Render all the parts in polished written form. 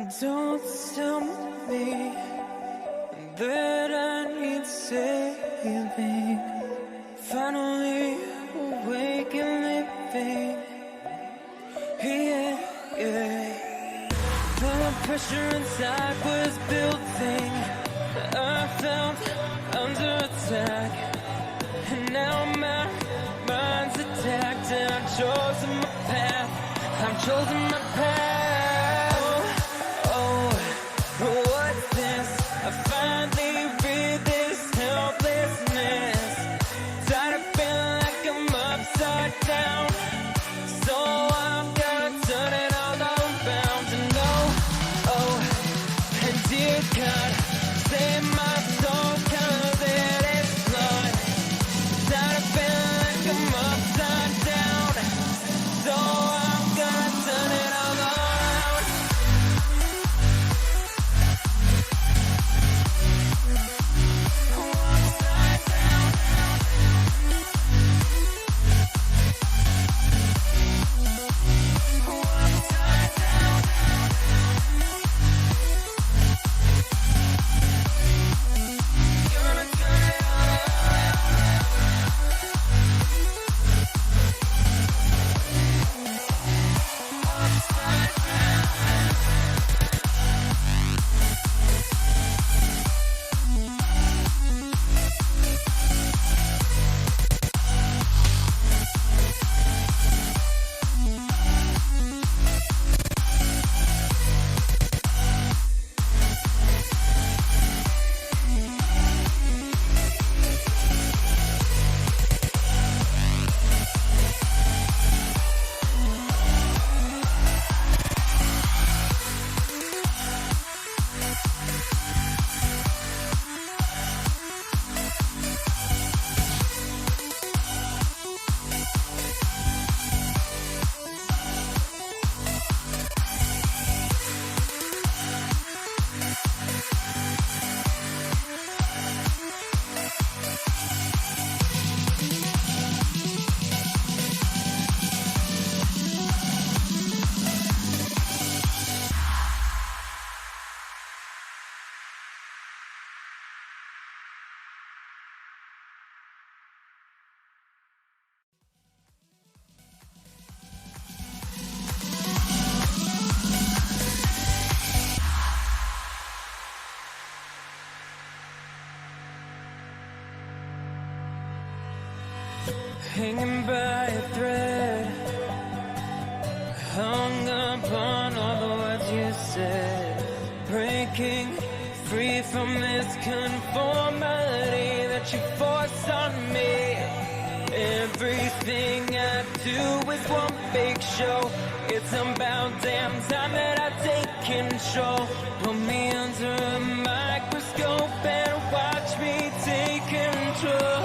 Don't tell me that I need saving. Finally awake and living. Yeah, yeah. The pressure inside was building. I felt under attack, and now my mind's attacked, and I've chosen my path. I've chosen my path. What's this? I finally read this helplessness. Tired of feeling like I'm upside down, so I'm gonna turn it all around. And and dear God, save my soul, 'cause it is flawed. Tired of feeling like I'm upside down, so I'm gonna turn it all around. Hanging by a thread, hung upon all the words you said, breaking free from this conformity that you force on me. Everything I do is one big show. It's about damn time that I take control. Put me under a microscope and watch me take control.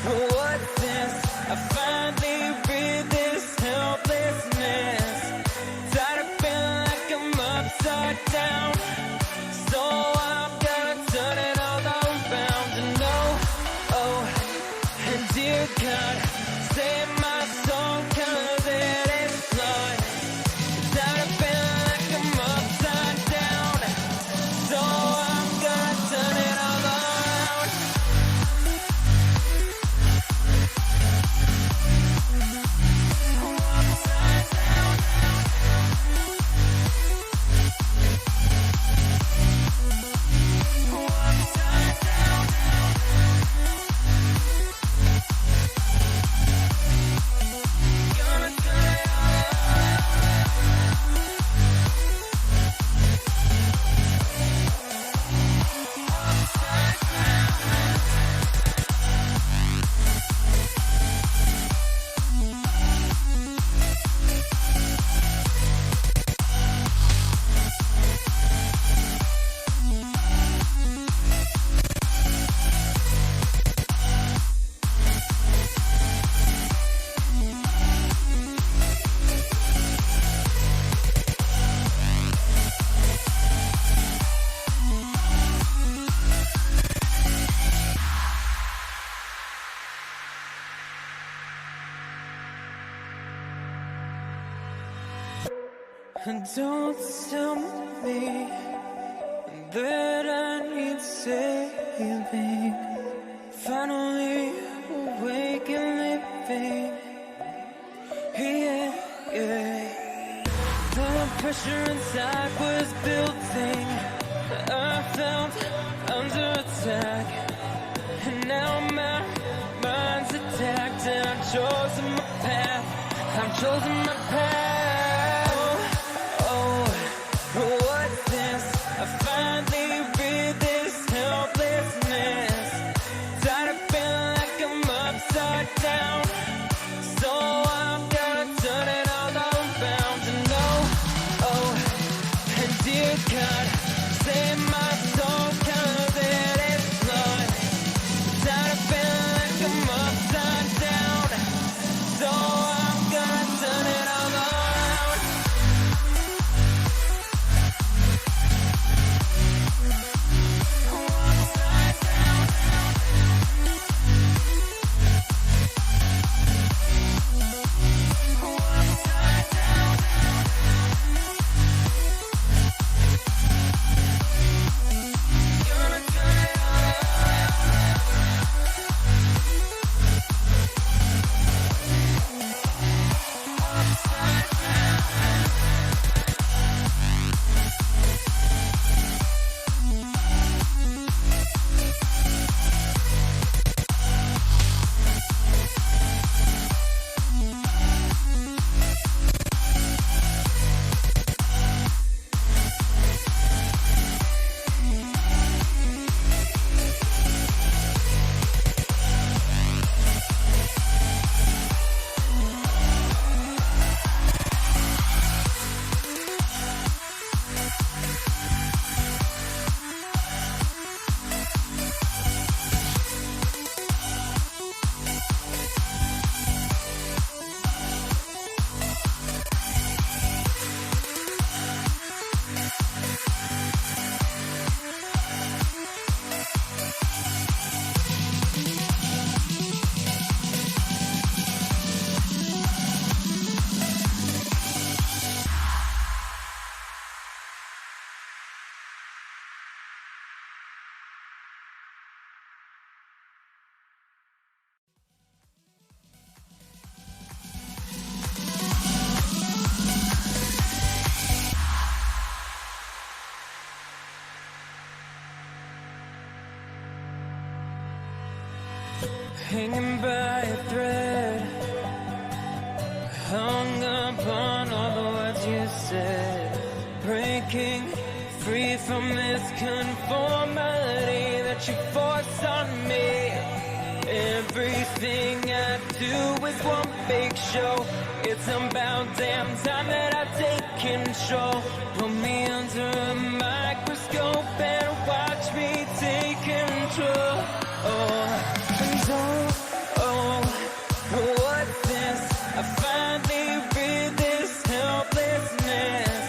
What's this? I finally read this helplessness. Tired of feeling like I'm upside down, so I'm gonna turn it all around. And and dear God, save my soul, 'cause it is flawed. Tired of feeling like I'm And don't tell me that I need saving. Finally awake and living. Yeah, yeah. The pressure inside was building. I felt under attack. And now my mind's attacked. And I've chosen my path. I've chosen my path. Oh, what's this? I finally read this helplessness. Tired of feeling like I'm upside down. So I'm gonna turn it all around. And oh, and dear God, save my soul, 'cause it is flawed. Tired of feeling like I'm upside down. So I'm gonna turn it all around. Upside down. Upside down. Gonna turn it all around. Upside down. Hanging by a thread, hung upon all the words you said, breaking free from this conformity that you force on me. Everything I do is one big show. It's about damn time that I take control. Put me under a microscope and watch me take control. What's this? I finally read this helplessness.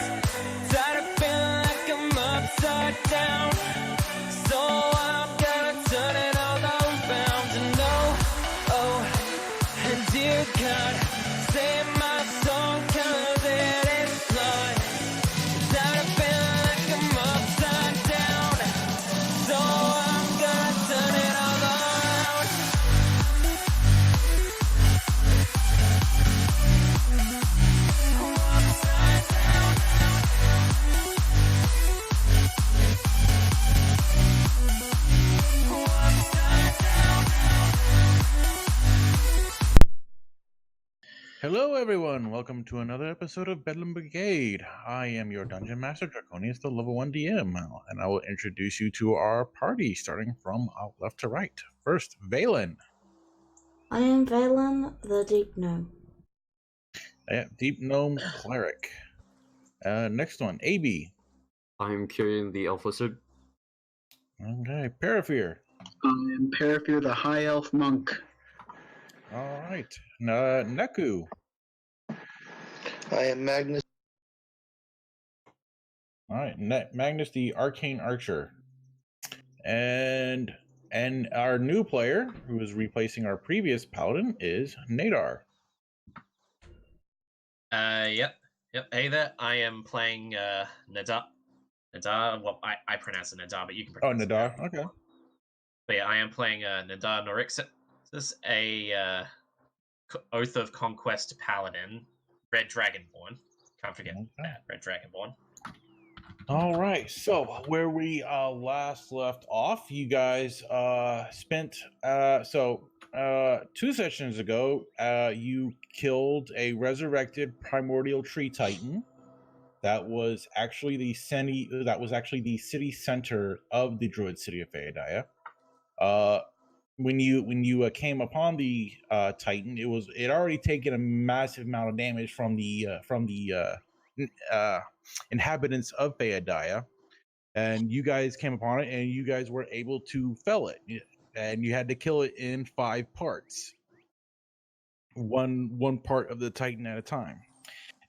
Tired of feeling like I'm upside down. So I'm gonna turn it all around. And and dear God, save my soul, 'cause it is flawed. Tired of feeling like I'm upside down. So I'm gonna turn it all around. Upside down. Upside down. Hello, everyone. Welcome to another episode of Bedlam Brigade. I am your Dungeon Master, Draconius, the level 1 DM, and I will introduce you to our party, starting from left to right. First, Valen. I am Valen, the Deep Gnome. Deep Gnome Cleric. Next one, AB. I'm Kieran the Elf Wizard. Okay, Parafear. I am Parafear, the High Elf Monk. All right, Neku. I am Magnus. All right, Magnus, the Arcane Archer. And our new player, who is replacing our previous paladin, is Nadar. Yep. Yep. Hey there. I am playing Nadar. Nadar. Well, I pronounce it Nadar, but you can Oh, pronounce it. Nadar. Okay. But yeah, I am playing Nadar Norixis, a Oath of Conquest Paladin, Red Dragonborn. Can't forget that, Red Dragonborn. All right. So where we last left off, you guys spent 2 sessions ago, you killed a resurrected primordial tree titan. That was actually the city center of the druid city of Phaedaya. When you came upon the titan, it already taken a massive amount of damage from the inhabitants of Phaedaya, and you guys came upon it, and you guys were able to fell it, and you had to kill it in 5 parts, one part of the titan at a time.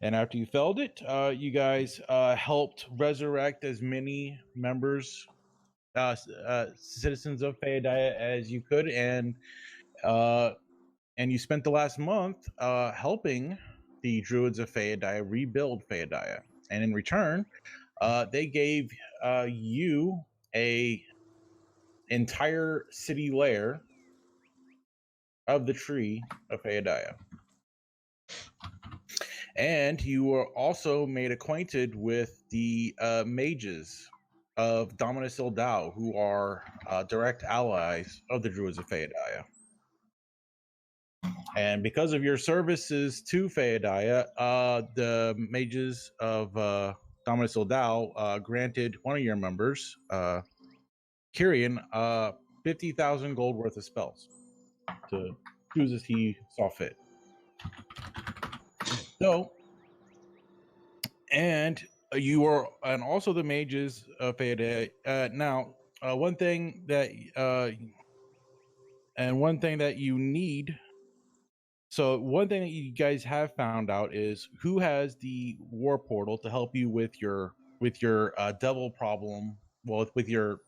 And after you felled it, you guys helped resurrect as many members, citizens of Phaedaya as you could, and you spent the last month helping the druids of Phaedaya rebuild Phaedaya. And in return, they gave you a entire city lair of the tree of Phaedaya. And you were also made acquainted with the mages of Dominus Ildau, who are direct allies of the Druids of Phaedaya. And because of your services to Phaedaya, the mages of Dominus Ildau granted one of your members, Kyrian, 50,000 gold worth of spells to use as he saw fit. So, and you are, and also the mages of Phaedaya. Now, one thing that you need. So one thing that you guys have found out is who has the war portal to help you with your double problem. Well, with your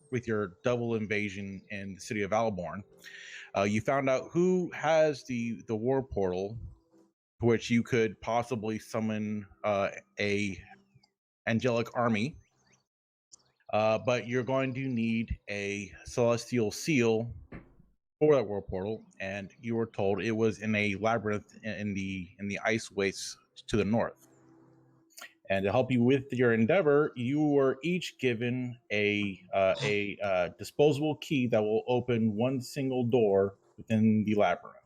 double invasion in the city of Alborn. You found out who has the war portal, which you could possibly summon a angelic army. But you're going to need a celestial seal for that war portal, and you were told it was in a labyrinth in the ice wastes to the north. And to help you with your endeavor, you were each given a disposable key that will open one single door within the labyrinth.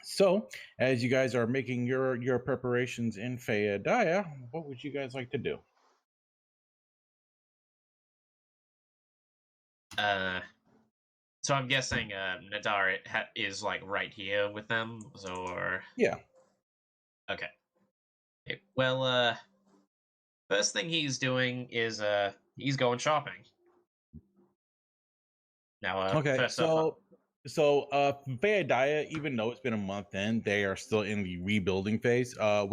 So, as you guys are making your preparations in Phaedaya, what would you guys like to do? So I'm guessing Nadar is like right here with them, or Yeah. Okay. Well, first thing he's doing is he's going shopping. Now, Okay, first so Phaedaya, even though it's been a month in, they are still in the rebuilding phase. And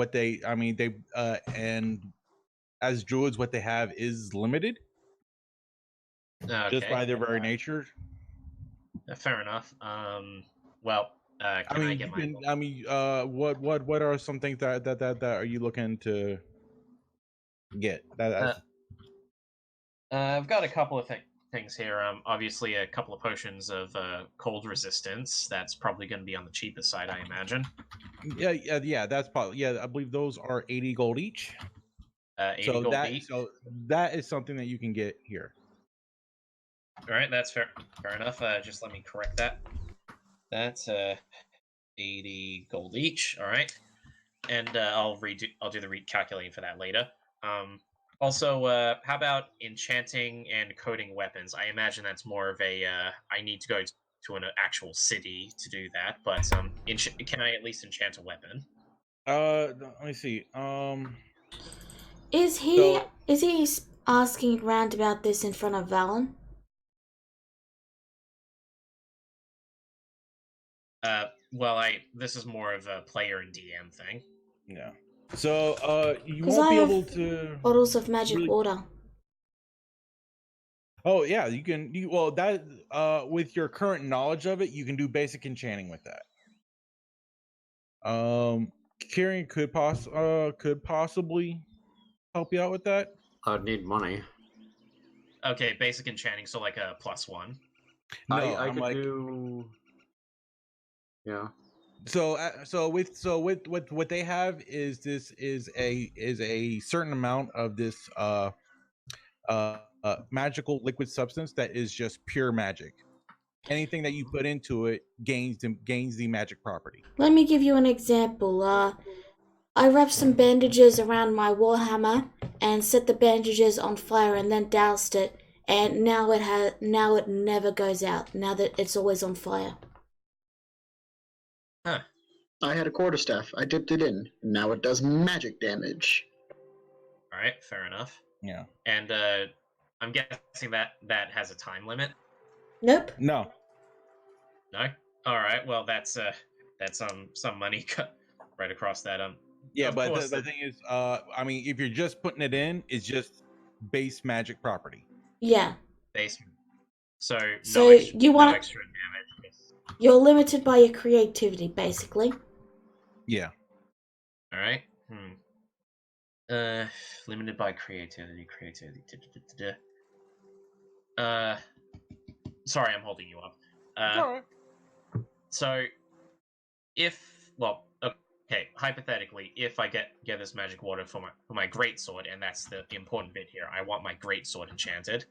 as druids, what they have is limited, just by their very nature. Fair enough. Well, can I get my? What are some things that are you looking to get? I've got a couple of things here. Obviously, a couple of potions of cold resistance. That's probably going to be on the cheapest side, I imagine. Yeah. That's probably I believe those are 80 gold each. 80 gold each. So that is something that you can get here. All right, that's fair. Fair enough. Just let me correct that. That's 80 gold each. All right, and I'll do the recalculating for that later. Also, how about enchanting and coding weapons? I imagine that's more of a I need to go to an actual city to do that. But can I at least enchant a weapon? Let me see. Is he asking Rand about this in front of Valen? Well, this is more of a player and DM thing. Yeah. So, you won't be able to bottles of magic water. Oh yeah, you can. With your current knowledge of it, you can do basic enchanting with that. Kieran could possibly help you out with that. I'd need money. Okay, basic enchanting, so like a +1. No, I I'm could like do. Yeah. so with what they have is this is a certain amount of this magical liquid substance that is just pure magic. Anything that you put into it gains the magic property. Let me give you an example. I wrapped some bandages around my warhammer and set the bandages on fire and then doused it, and now it never goes out. Now that it's always on fire. Huh. I had a quarterstaff. I dipped it in. Now it does magic damage. All right, fair enough. Yeah. And I'm guessing that has a time limit. Nope. No. No. All right. Well, that's some money cut right across that. Yeah, of but course the thing is, I mean, if you're just putting it in, it's just base magic property. Yeah. base. So So no extra, you want no extra damage. You're limited by your creativity, basically. Yeah. All right. Limited by creativity. Sorry, I'm holding you up. All right. So, okay, hypothetically, if I get this magic water for my greatsword, and that's the important bit here, I want my greatsword enchanted.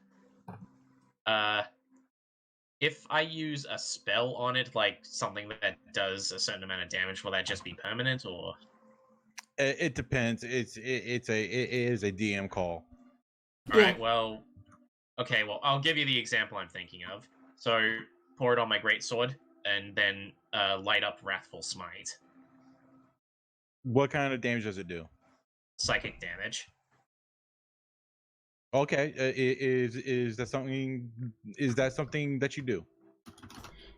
If I use a spell on it, like something that does a certain amount of damage, will that just be permanent, or? It depends. It is a DM call. All right. Well, okay. Well, I'll give you the example I'm thinking of. So, pour it on my greatsword, and then light up Wrathful Smite. What kind of damage does it do? Psychic damage. Okay. Is that something? Is that something that you do?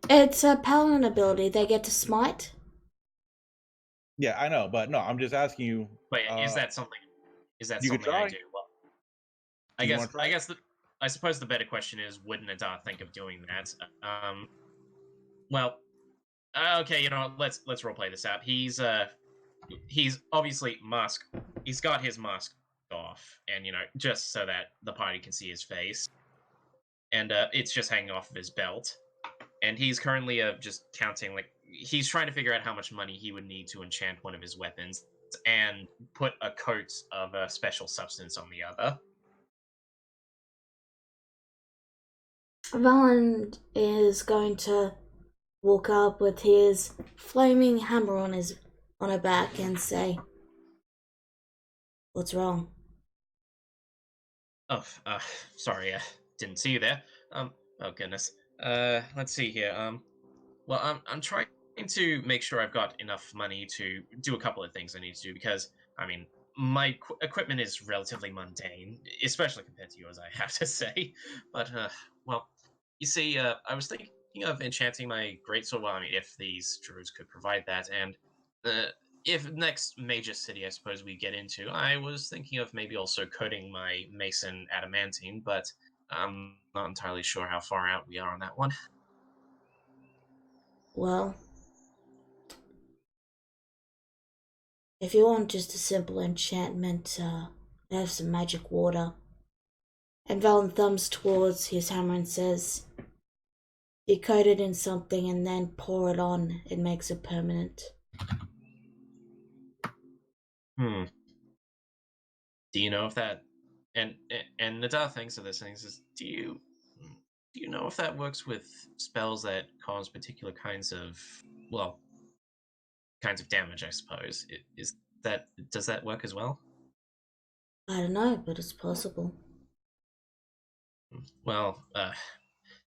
It's a paladin ability. They get to smite. Yeah, I know, but no, I'm just asking you. But is that something? Is that you could something I try. do? Well, Do you wanna try? I suppose the better question is, would Nadar think of doing that? Well, okay, you know what? Let's roleplay this out. He's obviously mask. He's got his mask off, and just so that the party can see his face, and it's just hanging off of his belt. And he's currently just counting, like he's trying to figure out how much money he would need to enchant one of his weapons and put a coat of a special substance on the other. Valen is going to walk up with his flaming hammer on her back and say, "What's wrong?" Oh, sorry, didn't see you there. Oh goodness. Let's see here. Well, I'm trying to make sure I've got enough money to do a couple of things I need to do because, I mean, my equipment is relatively mundane, especially compared to yours, I have to say. But, well, you see, I was thinking of enchanting my greatsword. Well, I mean, if these druids could provide that, and if next major city I suppose we get into, I was thinking of maybe also coating my mason adamantine, but I'm not entirely sure how far out we are on that one. Well, if you want just a simple enchantment, have some magic water. And Valen thumbs towards his hammer and says, "You coat it in something and then pour it on. It makes it permanent." Do you know if that and Nadar thinks of this and he says, do you know if that works with spells that cause particular kinds of damage, I suppose? Does that work as well? I don't know, but it's possible. Well,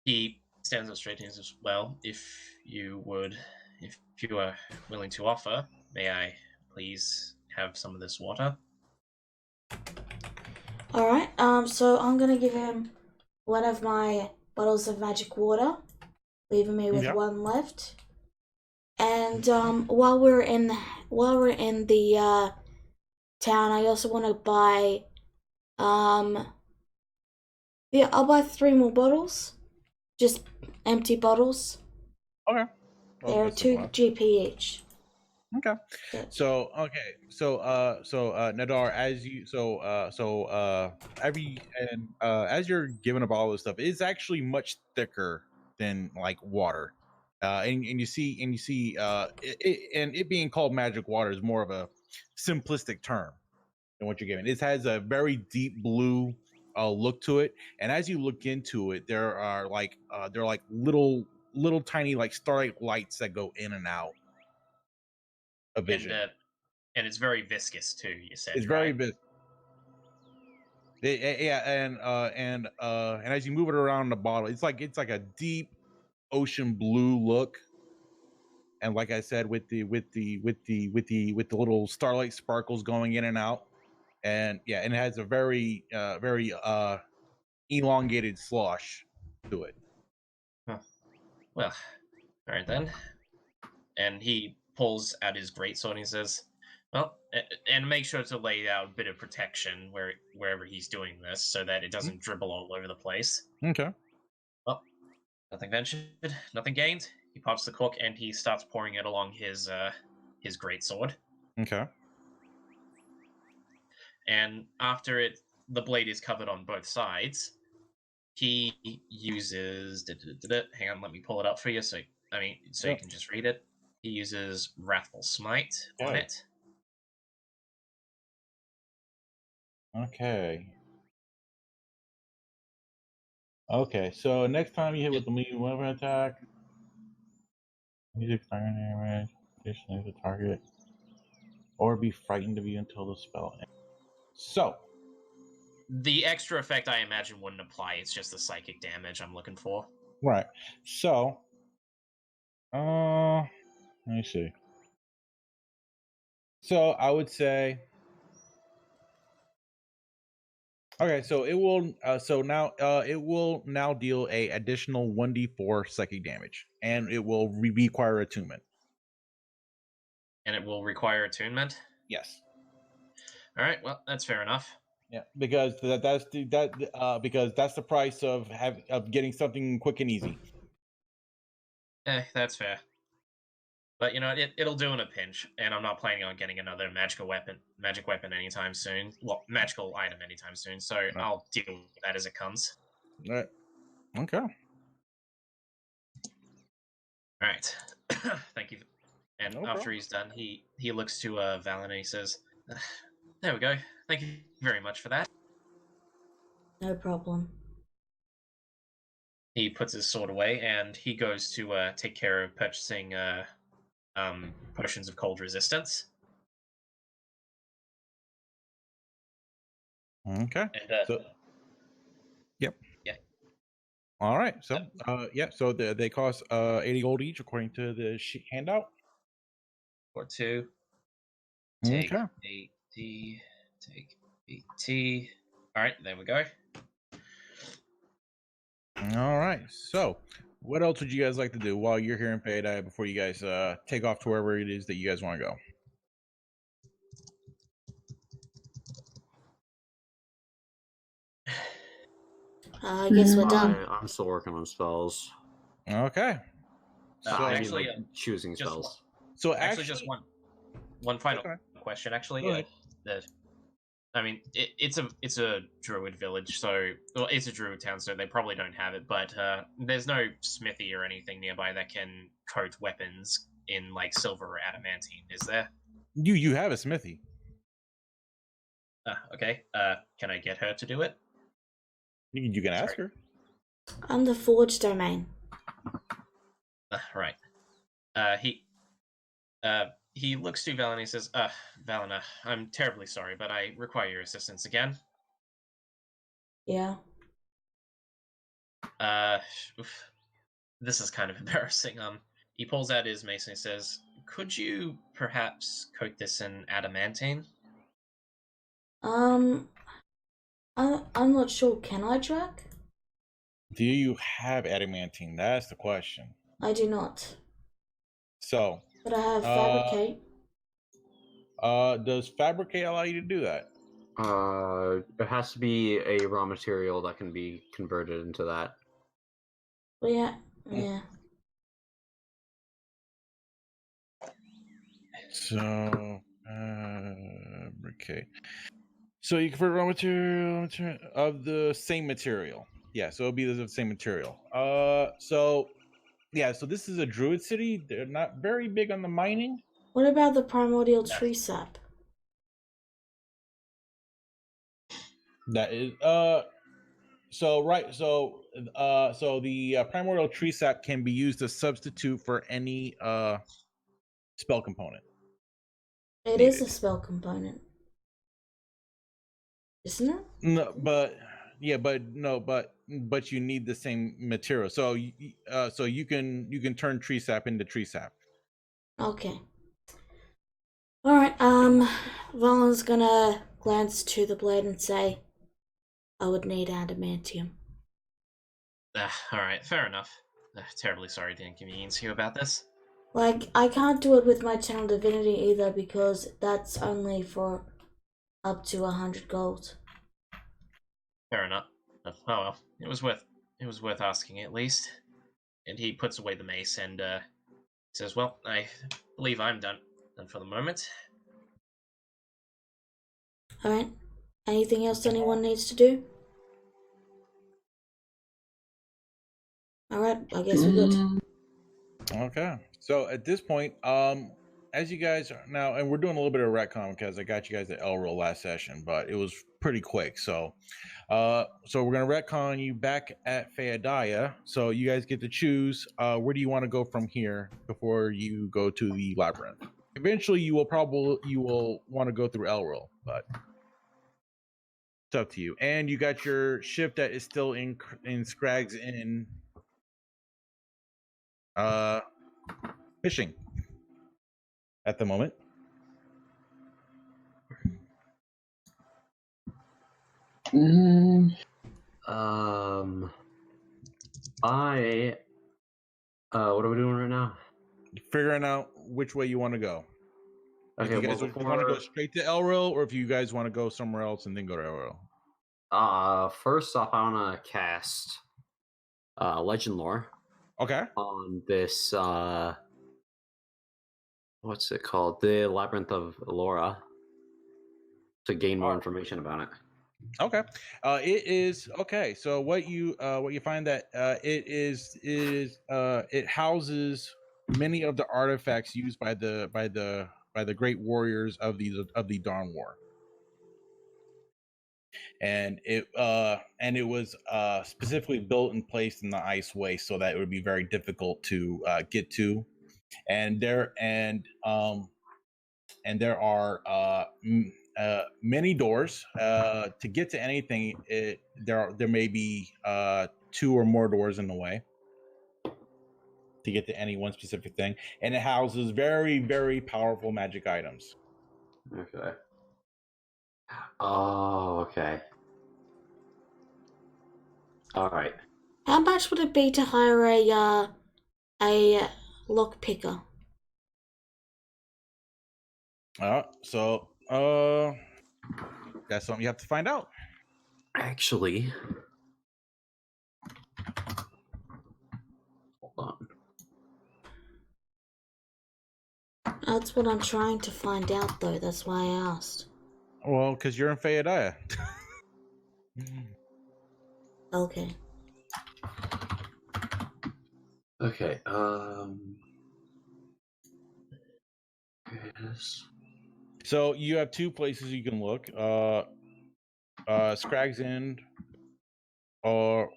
he stands up straight and says, well, if you are willing to offer, may I please have some of this water? Alright, so I'm gonna give him one of my bottles of magic water, leaving me with one left. And while we're in the town, I also want to buy I'll buy 3 more bottles, just empty bottles. Okay. They're 2 GP each. Okay. Good. So Nadar, as as you're giving up all this stuff, it's actually much thicker than like water. And you see it being called magic water is more of a simplistic term than what you're giving. It has a very deep blue look to it, and as you look into it, there are like little tiny like starlight lights that go in and out of vision. And it's very viscous too. You said It's very right? big. Yeah, and as you move it around the bottle, it's like a deep ocean blue look. And like I said, with the little starlight sparkles going in and out, and yeah, and it has a very elongated slosh to it. Huh. Well, all right then. And he pulls out his greatsword and he says, "Well, and make sure to lay out a bit of protection wherever he's doing this, so that it doesn't dribble all over the place." Okay. Well, nothing ventured, nothing gained. He pops the cork and he starts pouring it along his greatsword. Okay. And after the blade is covered on both sides, he uses. Hang on, let me pull it up for you. So you can just read it. He uses Wrathful Smite on Okay. it. Okay. Okay. So next time you hit with the medium weapon attack, music fire damage, additionally the target, or be frightened of you until the spell ends. So The extra effect, I imagine, wouldn't apply. It's just the psychic damage I'm looking for. right. So let me see. So I would say, okay. So it will. It will now deal a additional 1d4 psychic damage, and it will require attunement. And it will require attunement? Yes. Alright, well, that's fair enough. Yeah, because because that's the price of getting something quick and easy. That's fair. But you know, it'll do in a pinch, and I'm not planning on getting another magic weapon anytime soon. Well, magical item anytime soon, so Right. I'll deal with that as it comes. Right. Okay. Alright. Thank you. And No after problem. he's done, he looks to Valen and he says, "There we go. Thank you very much for that." No problem. He puts his sword away and he goes to take care of purchasing potions of cold resistance. Okay. And So, yep. yeah. All right. So, yeah. So they cost 80 gold each, according to the handout. Or two. Take Okay. 80. Take 80. All right, there we go. All right. So, what else would you guys like to do while you're here in Payday before you guys take off to wherever it is that you guys want to go? I guess we're done. I'm still working on spells. Okay. So I actually, mean, like, choosing just spells. So actually, just one final Okay. question. Actually, Go ahead. I mean, it's a druid village, so it's a druid town, so they probably don't have it. But there's no smithy or anything nearby that can coat weapons in like silver or adamantine, is there? You have a smithy. Okay. Can I get her to do it? You can ask her. I'm the forge domain. Right. He looks to Valen and he says, Valena, I'm terribly sorry, but I require your assistance again. Yeah. Oof. This is kind of embarrassing. He pulls out his mace and he says, "Could you perhaps coat this in adamantine?" I'm not sure. Can I track? Do you have adamantine? That's the question. I do not. So, But I have fabricate. does fabricate allow you to do that? It has to be a raw material that can be converted into that. Well, yeah. So, okay. So you convert raw material of the same material. Yeah, so it'll be the same material. So this is a druid city. They're not very big on the mining. What about the primordial tree sap? That is so the primordial tree sap can be used to substitute for any spell component. It is a spell component, isn't it? No, but you need the same material. So you can turn tree sap into tree sap. Okay. Alright, Valen's gonna glance to the blade and say, I would need adamantium. Alright, fair enough. Terribly sorry to inconvenience you about this. Like, I can't do it with my channel divinity either because that's only for up to 100 gold. Fair enough. Oh well, it was worth asking at least. And he puts away the mace and says, "Well, I believe I'm done for the moment." Alright. Anything else anyone needs to do? Alright, I guess we're good. Okay. So at this point, as you guys are now, and we're doing a little bit of retcon because I got you guys at Elril last session, but it was pretty quick. So we're gonna retcon you back at Feodaya. So you guys get to choose where do you want to go from here before you go to the labyrinth. Eventually, you will want to go through Elril, but it's up to you. And you got your ship that is still in Scragg's Inn. Fishing at the moment. What are we doing right now? Figuring out which way you want to go. Okay, if you guys want to go straight to Elril, or if you guys want to go somewhere else and then go to Elril. First off, I want to cast Legend Lore. Okay. On this, what's it called? The Labyrinth of Elora. To gain more information about it. Okay. It is okay. So what you find that it houses many of the artifacts used by the great warriors of the Dawn War. And it was specifically built and placed in the ice waste so that it would be very difficult to get to. And there are many doors to get to anything. There may be 2 or more doors in the way to get to any one specific thing, and it houses very, very powerful magic items. Okay. Oh, okay. All right. How much would it be to hire a lock picker? So that's something you have to find out. Actually, hold on. That's what I'm trying to find out, though. That's why I asked. Well, because you're in Feodaya. Okay. Okay. Yes. So you have 2 places you can look. Scragg's End or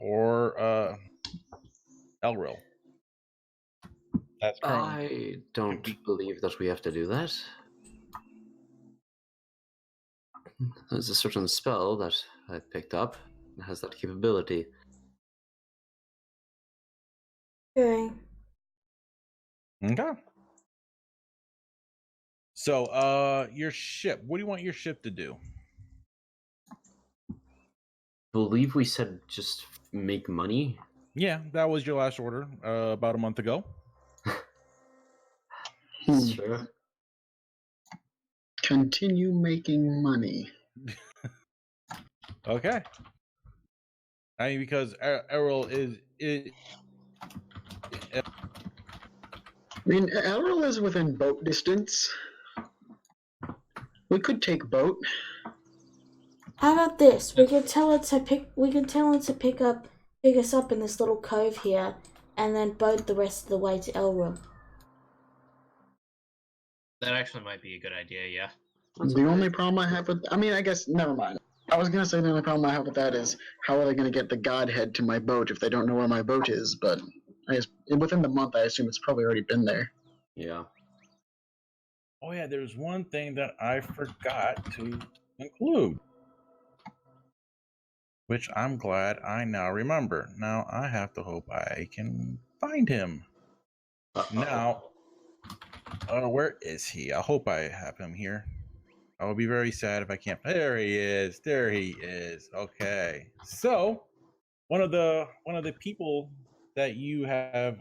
Elril. That's I don't believe that we have to do that. There's a certain spell that I picked up that has that capability. Okay. Okay. So, your ship. What do you want your ship to do? Believe we said just make money. Yeah, that was your last order about a month ago. Sure. Continue making money. Okay. I mean, because Errol is. I mean, Elril is within boat distance We could take boat. How about this? We can tell it to pick. We can tell it to pick us up in this little cove here, and then boat the rest of the way to Elrum. That actually might be a good idea. Yeah. The only problem I have with, I mean, I guess, never mind. I was going to say the only problem I have with that is how are they going to get the Godhead to my boat if they don't know where my boat is? But I guess within the month, I assume it's probably already been there. Yeah. Oh yeah, there's one thing that I forgot to include, which I'm glad I now remember. Now I have to hope I can find him. Now, where is he? I hope I have him here. I will be very sad if I can't. There he is. There he is. Okay. So, one of the people that you have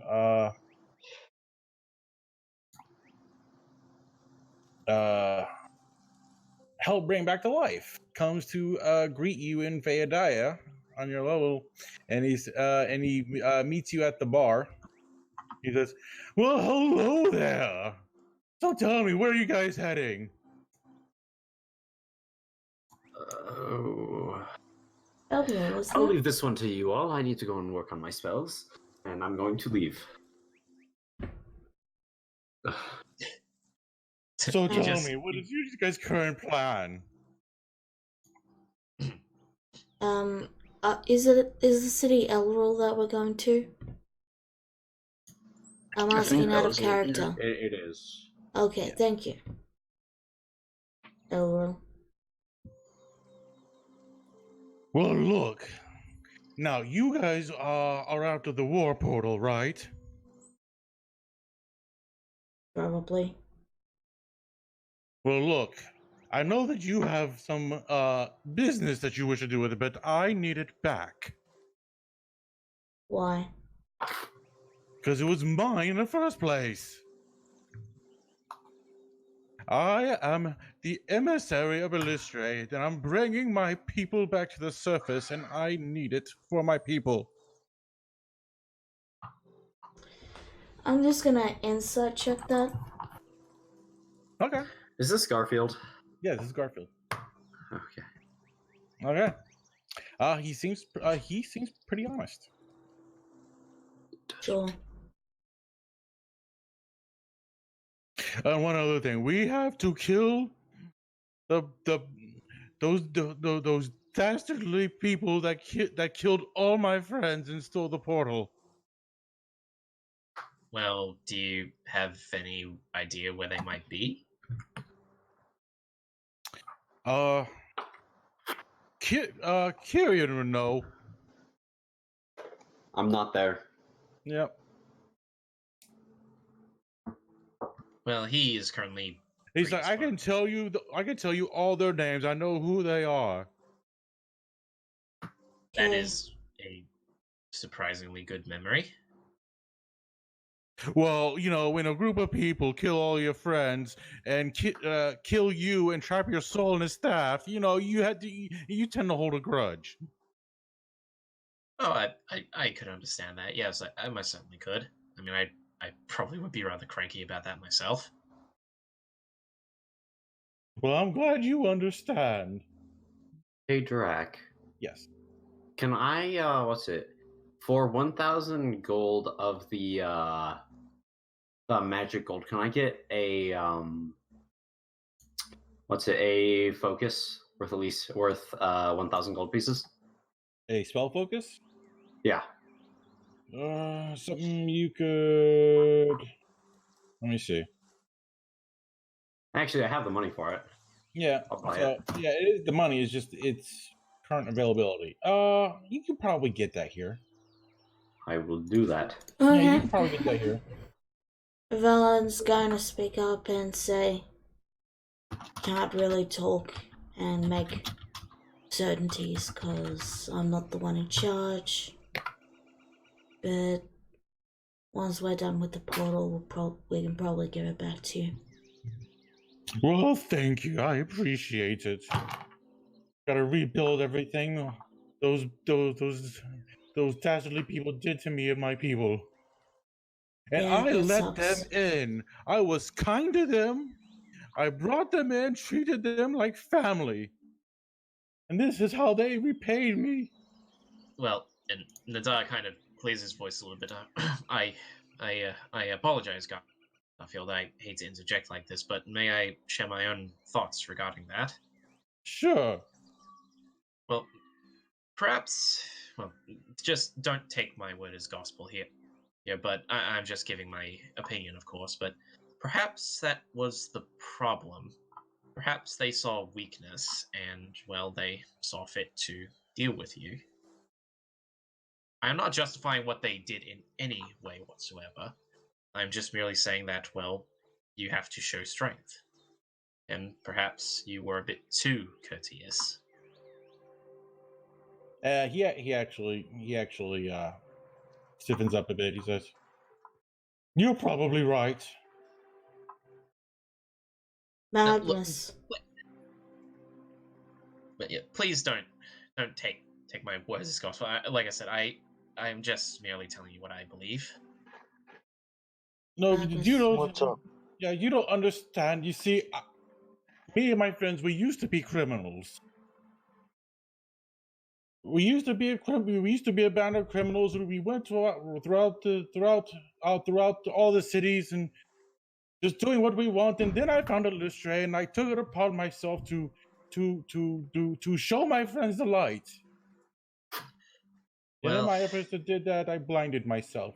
helped bring back to life comes to greet you in Feodaya on your level, and he meets you at the bar. He says, "Well, hello there. So tell me, where are you guys heading?" Elrum, was I'll that? leave this one to you all. I need to go and work on my spells, and I'm going to leave. So You tell just- me, what is your guys' current plan? Is the city Elrol that we're going to? I'm I think asking that out of was it, character. It is. Okay, thank you. Elrol. Well, look. Now, you guys are out of the war portal, right? Probably. Well, look. I know that you have some business that you wish to do with it, but I need it back. Why? Because it was mine in the first place. I am the emissary of Illustrate, and I'm bringing my people back to the surface, and I need it for my people. I'm just gonna insight check that. Okay. Is this Garfield? Yeah, this is Garfield. Okay. Okay. He seems pretty honest. Sure. And one other thing, we have to kill those dastardly people that killed all my friends and stole the portal. Well, do you have any idea where they might be? Kyrian would know. I'm not there. Yep. Well, he is currently. He's pretty like, I can tell you all their names. I know who they are. That Okay. is a surprisingly good memory. Well, you know, when a group of people kill all your friends and kill you and trap your soul in a staff, you know, you tend to hold a grudge. Oh, I could understand that. Yes, I most certainly could. I mean, I probably would be rather cranky about that myself. Well, I'm glad you understand. Hey, Drac. Yes. Can I, what's it? For 1,000 gold of the magic gold, can I get a, a focus worth 1,000 gold pieces? A spell focus? Yeah. Something you could. Let me see. Actually, I have the money for it. Yeah. I'll buy So yeah, it is the money. Is just its current availability. You could probably get that here. I will do that. Yeah, you Okay. could probably get that here. Valen's gonna speak up and say, can't really talk and make certainties because I'm not the one in charge. But once we're done with the portal, we can probably give it back to you. Well, thank you. I appreciate it. Gotta rebuild everything those dastardly people did to me and my people. And Yeah, I that let sucks. them in. I was kind to them. I brought them in, treated them like family. And this is how they repaid me. Well, and Nadar kind of clears his voice a little bit. I apologize, Garfield. I hate to interject like this, but may I share my own thoughts regarding that? Sure. Well, perhaps. Well, just don't take my word as gospel here. Yeah, but I'm just giving my opinion, of course. But perhaps that was the problem. Perhaps they saw weakness, and well, they saw fit to deal with you. I am not justifying what they did in any way whatsoever. I'm just merely saying that, well, you have to show strength. And perhaps you were a bit too courteous. He actually stiffens up a bit. He says, "You're probably right." Magnus. But yeah, please don't take my words as gospel. Like I said, I'm just merely telling you what I believe. No, Magnus. you don't. What's up? Yeah, you don't understand. You see, me and my friends, we used to be criminals. We used to be a band of criminals. We went throughout all the cities and just doing what we want. And then I found a little stray, and I took it upon myself to show my friends the light. And in Well, my efforts to do that, I blinded myself.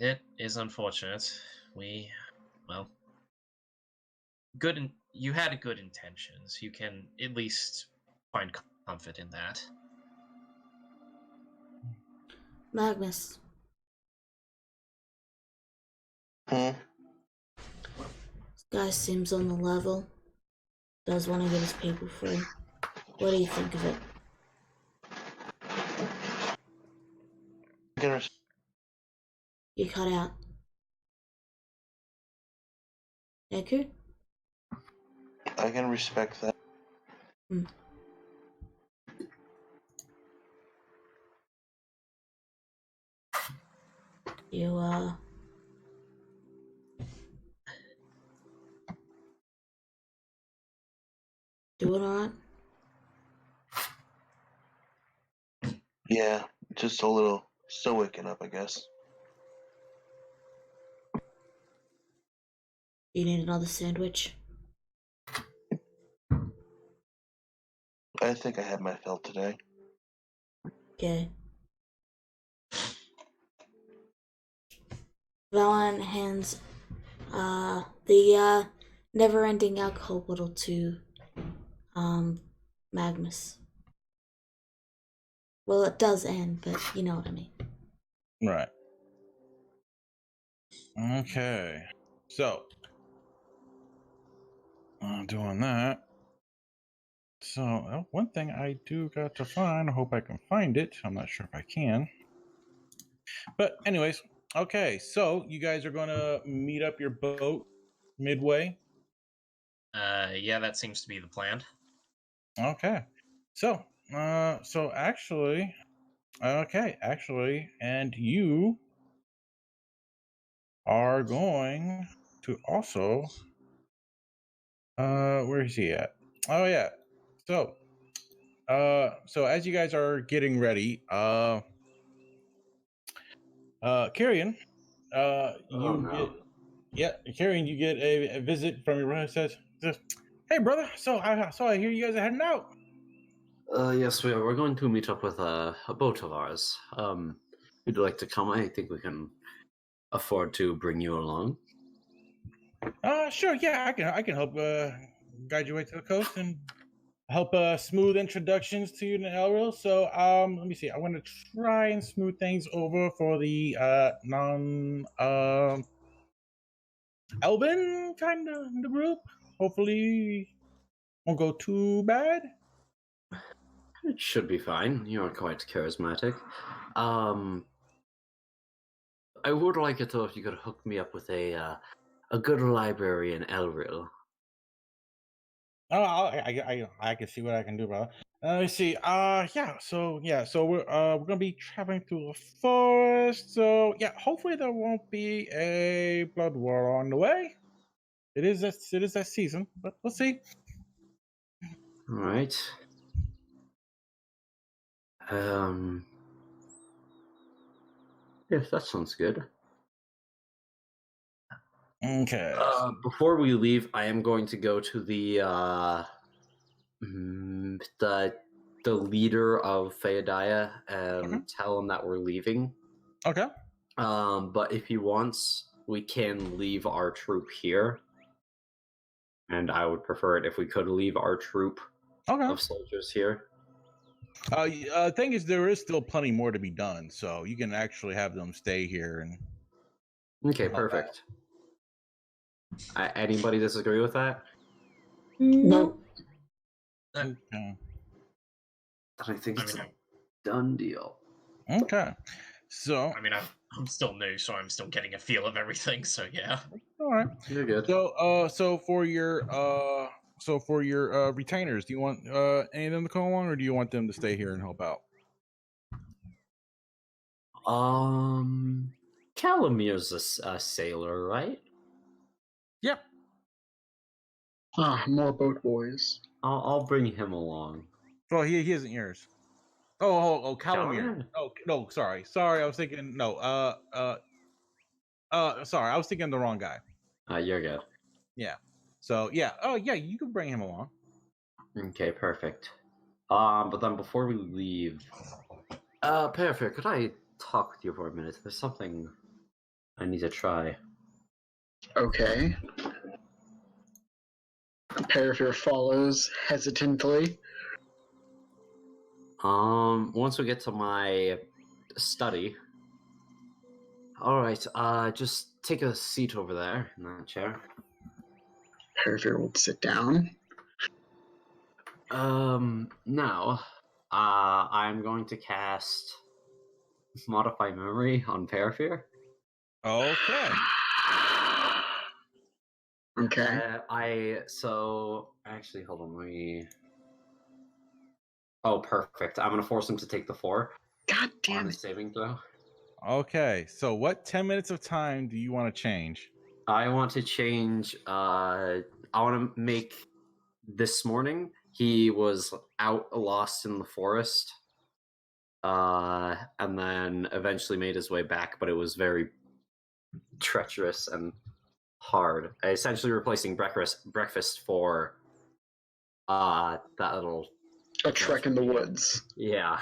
it is unfortunate. You had good intentions. You can at least find comfort in that. Magnus. Hmm? This guy seems on the level. Does want to get his people free. What do you think of it? You cut out. Deku? I can respect that. You, doing alright? Yeah, just a little still waking up, I guess. You need another sandwich? I think I had my fill today. Okay. Valan hands the never-ending alcohol bottle to Magnus. Well, it does end, but you know what I mean. Right. Okay. So, doing that. So, one thing I do got to find. I hope I can find it. I'm not sure if I can. But anyways, okay. So you guys are gonna meet up your boat midway. Yeah, that seems to be the plan. Okay. So, actually, and you are going to also. Where is he at? Oh yeah. So, as you guys are getting ready, Kyrian, Kyrian, you get a visit from your brother. Says, "Hey, brother. So I hear you guys are heading out." Yes, we are. We're going to meet up with a boat of ours. Would you like to come? I think we can afford to bring you along. Sure. Yeah, I can help guide your way to the coast and help smooth introductions to you in Elril. So let me see. I want to try and smooth things over for the non Elven kind of in the group. Hopefully, won't go too bad. It should be fine. You are quite charismatic. I would like it though if you could hook me up with a good library in Elril. Oh, I can see what I can do, brother. Let me see. So we're gonna be traveling through the forest. So yeah, hopefully there won't be a blood war on the way. It is that season, but we'll see. All right. Yes, that sounds good. Okay. Before we leave, I am going to go to the leader of Feodaya and tell him that we're leaving. Okay. But if he wants, we can leave our troop here. And I would prefer it if we could leave our troop of soldiers here. Thing is, there is still plenty more to be done, so you can actually have them stay here and. Okay, perfect. Anybody disagree with that? No. Okay. I think it's a done deal. Okay. So. I mean, I'm still new, so I'm still getting a feel of everything. So yeah. All right. You're good. So for your retainers, do you want any of them to come along, or do you want them to stay here and help out? Calamir's a sailor, right? Yep. More boat boys. I'll bring him along. Well, he isn't yours. Oh, Calamir. Oh, no, sorry. I was thinking sorry, I was thinking the wrong guy. You're good. Yeah. So yeah. Oh yeah, you can bring him along. Okay, perfect. But then before we leave, Perifer, could I talk with you for a minute? There's something I need to try. Okay. Perifer follows hesitantly. Once we get to my study. Alright, just take a seat over there in that chair. Perifer would sit down. Now, I'm going to cast Modify Memory on Perifer. Okay. Okay. Actually, hold on, let me... Oh, perfect. I'm gonna force him to take the 4. God damn on it. his saving throw. Okay. So what 10 minutes of time do you want to change? I want to change, I want to make this morning, he was out lost in the forest, and then eventually made his way back, but it was very treacherous and hard. Essentially replacing breakfast for that little... A trek in the woods. Yeah.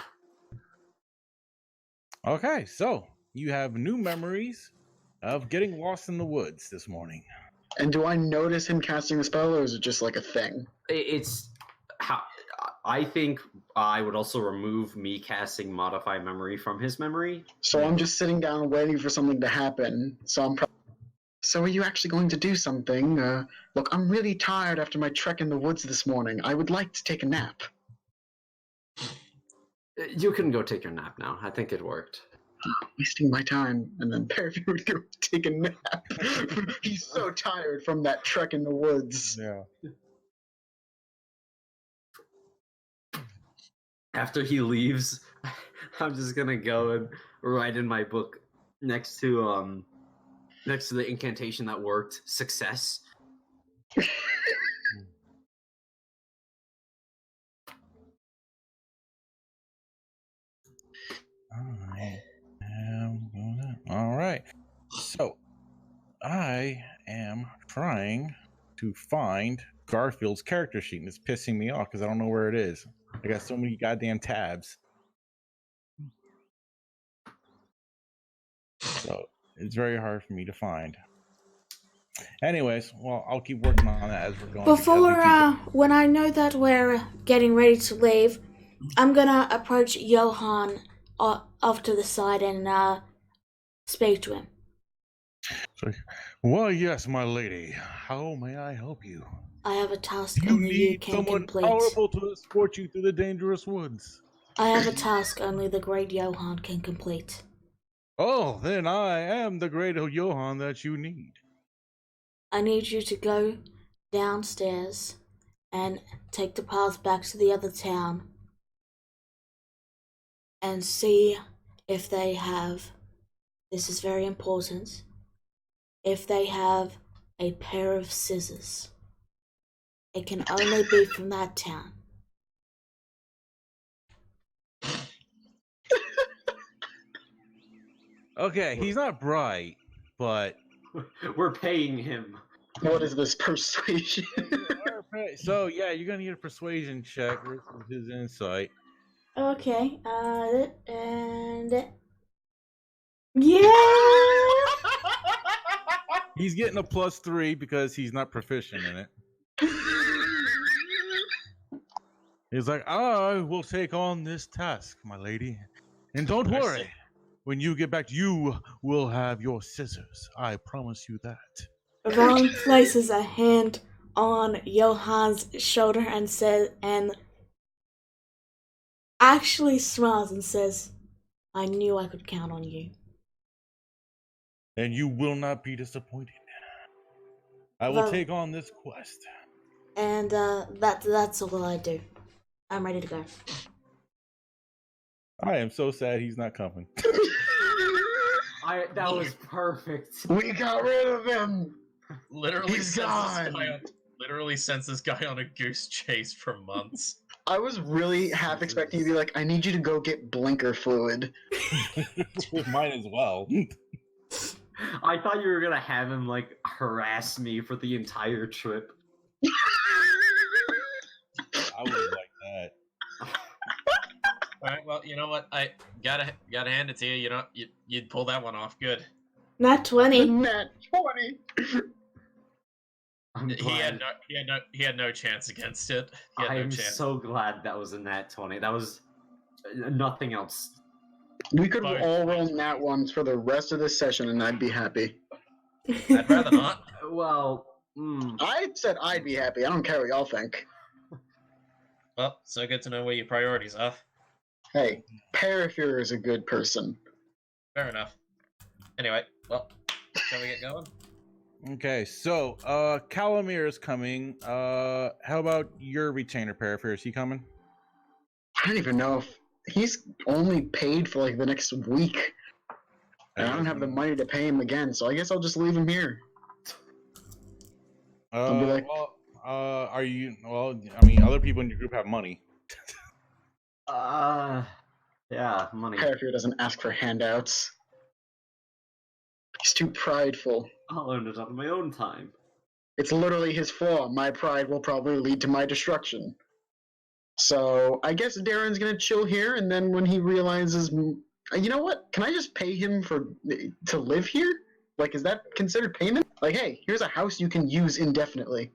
Okay, so you have new memories of getting lost in the woods this morning. And do I notice him casting the spell, or is it just like a thing? It's how I think I would also remove me casting Modify Memory from his memory. So I'm just sitting down waiting for something to happen. So are you actually going to do something? Look, I'm really tired after my trek in the woods this morning. I would like to take a nap. You can go take your nap now. I think it worked. Wasting my time, and then Perifer would go take a nap. He's so tired from that trek in the woods. Yeah. After he leaves, I'm just gonna go and write in my book next to the incantation that worked, success. All right. So I am trying to find Garfield's character sheet, and it's pissing me off because I don't know where it is. I got so many goddamn tabs. So it's very hard for me to find. Anyways, well, I'll keep working on that as we're going. When I know that we're getting ready to leave, I'm gonna approach Johan off to the side and speak to him. Well, yes, my lady. How may I help you? I have a task You only you need can someone complete. powerful to escort you through the dangerous woods. I have a task only the great Johan can complete. Oh, then I am the great Johan that you need. I need you to go downstairs and take the path back to the other town and see if they have, this is very important, if they have a pair of scissors. It can only be from that town. Okay, he's not bright, but We're paying him. What is this persuasion? okay, so yeah, you're gonna need a persuasion check versus his insight. Okay, and yeah. He's getting a +3 because he's not proficient in it. He's like, I will take on this task, my lady. And don't I worry, see. when you get back, you will have your scissors. I promise you that. Ron places a hand on Johan's shoulder and actually smiles and says, I knew I could count on you. And you will not be disappointed. I will take on this quest. And that's all I do. I'm ready to go. I am so sad he's not coming. That was perfect. We got rid of him. Literally He's sends gone. this guy on a goose chase for months. I was really half expecting you to be like, I need you to go get blinker fluid. Mine as well. I thought you were gonna have him like harass me for the entire trip. I would like that. All right, well, you know what? I gotta hand it to you. You know, you'd pull that one off good. Not 20. Nat 20. He had no chance against it. He had I no am chance. so glad that was a nat 20. That was nothing else. We could Both. all roll nat ones for the rest of this session and I'd be happy. I'd rather not. Well, I said I'd be happy. I don't care what y'all think. Well, so good to know where your priorities are. Hey, Parafuhr is a good person. Fair enough. Anyway, well, shall we get going? Okay, so Calamir is coming. How about your retainer, Parafuhr? Is he coming? I don't even know if he's only paid for like the next week. And I don't have the money to pay him again, so I guess I'll just leave him here. I'll be like, are you? Well, I mean, other people in your group have money. yeah, money. Parafuhr doesn't ask for handouts. He's too prideful. I'll earn it on my own time. It's literally his flaw. My pride will probably lead to my destruction. So I guess Darren's gonna chill here, and then when he realizes, you know what? Can I just pay him to live here? Like, is that considered payment? Like, hey, here's a house you can use indefinitely.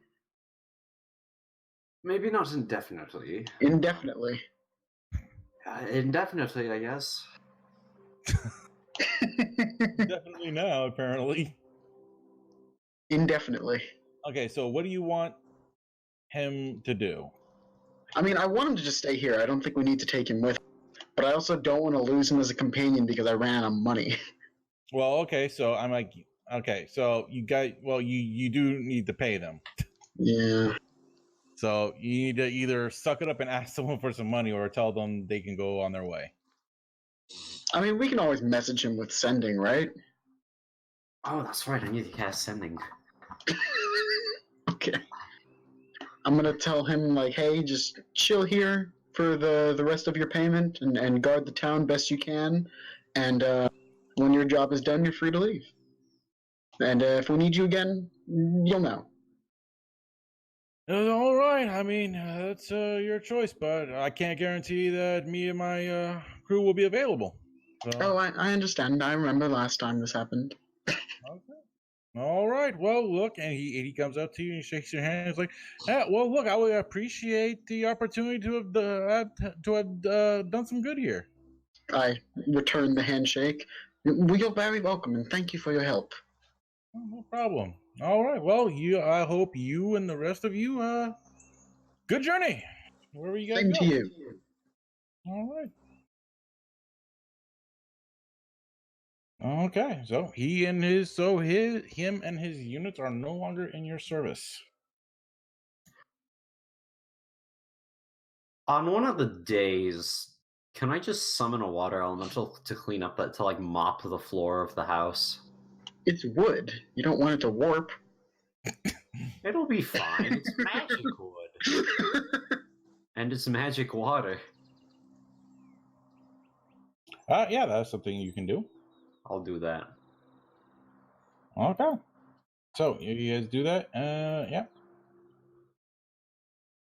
Maybe not indefinitely. Indefinitely. Indefinitely, I guess. Definitely now, apparently. Indefinitely. Okay, so what do you want him to do? I mean, I want him to just stay here. I don't think we need to take him with. But I also don't want to lose him as a companion because I ran out of money. Well, okay, so I'm like, okay, so you do need to pay them. Yeah. So you need to either suck it up and ask someone for some money, or tell them they can go on their way. I mean, we can always message him with sending, right? Oh, that's right. I need to cast sending. Okay. I'm gonna tell him, like, hey, just chill here for the rest of your payment and guard the town best you can. And when your job is done, you're free to leave. And if we need you again, you'll know. All right. I mean, that's your choice, but I can't guarantee that me and my crew will be available. So. Oh, I understand. I remember last time this happened. Okay. All right. Well, look, and he comes up to you and shakes your hand. He's like, "Yeah, well, look, I would appreciate the opportunity to have done some good here." I return the handshake. You're very welcome, and thank you for your help. Oh, no problem. All right. Well, I hope you and the rest of you, good journey. Wherever you guys Same go. to you. All right. Okay. So him and his units are no longer in your service. On one of the days, can I just summon a water elemental to clean up to like mop the floor of the house? It's wood. You don't want it to warp. It'll be fine. It's magic wood. And it's magic water. Yeah, that's something you can do. I'll do that. Okay. So you guys do that? Yeah.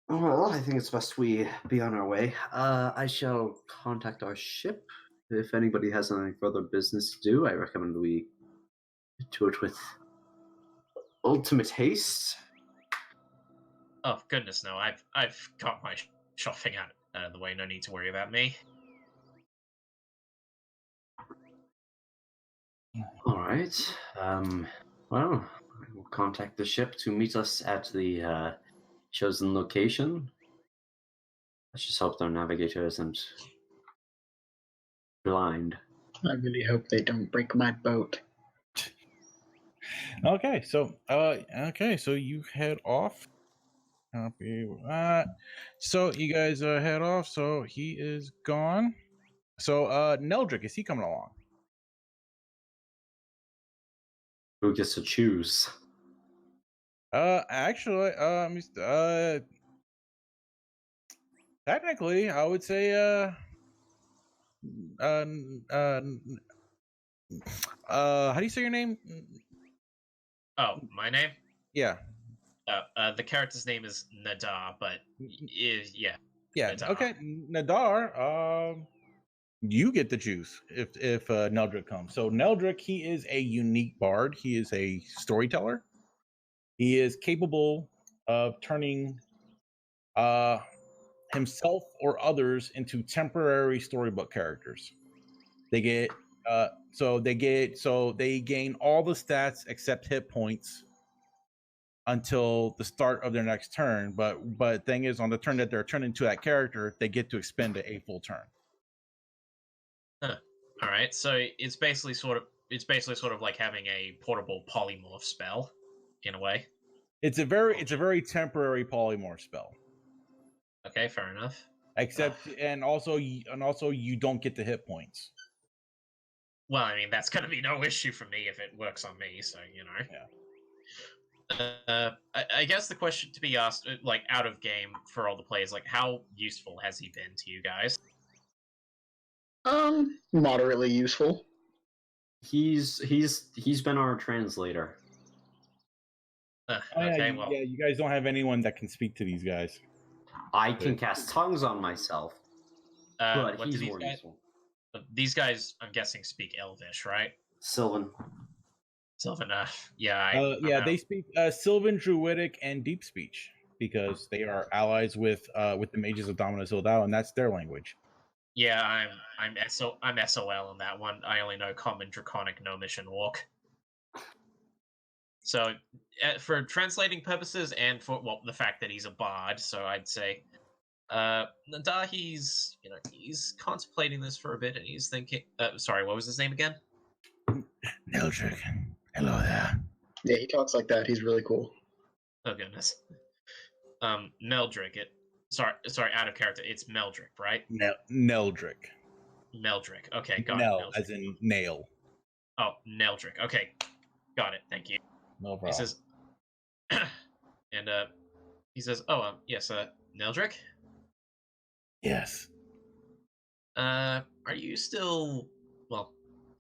Well, I think it's best we be on our way. I shall contact our ship. If anybody has any further business to do, I recommend we do it with ultimate haste. Oh goodness, no! I've got my shopping out of the way. No need to worry about me. All right. Well, I will contact the ship to meet us at the chosen location. Let's just hope their navigator isn't blind. I really hope they don't break my boat. Okay, so so you head off. Copy that. So you guys head off. So he is gone. So Neldrick, is he coming along? Who gets to choose? Actually, technically, I would say how do you say your name? Oh, my name? Yeah. The character's name is Nadar, but yeah. Yeah. Nadar. Okay, Nadar. You get to choose if Neldrick comes. So Neldrick, he is a unique bard. He is a storyteller. He is capable of turning himself or others into temporary storybook characters. They get they gain all the stats except hit points until the start of their next turn. But thing is, on the turn that they're turned into that character, they get to expend a full turn. All right, so it's basically sort of like having a portable polymorph spell, in a way. It's a very temporary polymorph spell. Okay, fair enough. Except and also you don't get the hit points. Well, I mean that's gonna be no issue for me if it works on me. So you know. Yeah. I guess the question to be asked, like out of game for all the players, like how useful has he been to you guys? Moderately useful. He's been our translator. Okay, well, yeah, you guys don't have anyone that can speak to these guys. I can cast tongues on myself, but what he's do more useful. These guys, I'm guessing, speak Elvish, right? Sylvan. Sylvan, yeah, they speak Sylvan, Druidic, and Deep Speech because they are allies with the mages of Dominus Ildau, and that's their language. Yeah, I'm SOL on that one. I only know Common, Draconic, Gnomish, and Walk. So, for translating purposes and for the fact that he's a bard, so I'd say, Nadar, he's contemplating this for a bit, and he's thinking. Sorry, what was his name again? Neldrick, hello there. Yeah, he talks like that. He's really cool. Oh goodness. Meldrick. Sorry, out of character. It's Meldrick, right? Neldrick. Meldrick. Okay, got Nell, it. as in nail. Oh, Neldrick. Okay, got it. Thank you. No problem. He says, and he says, "Oh, yes, Neldrick. Yes. Are you still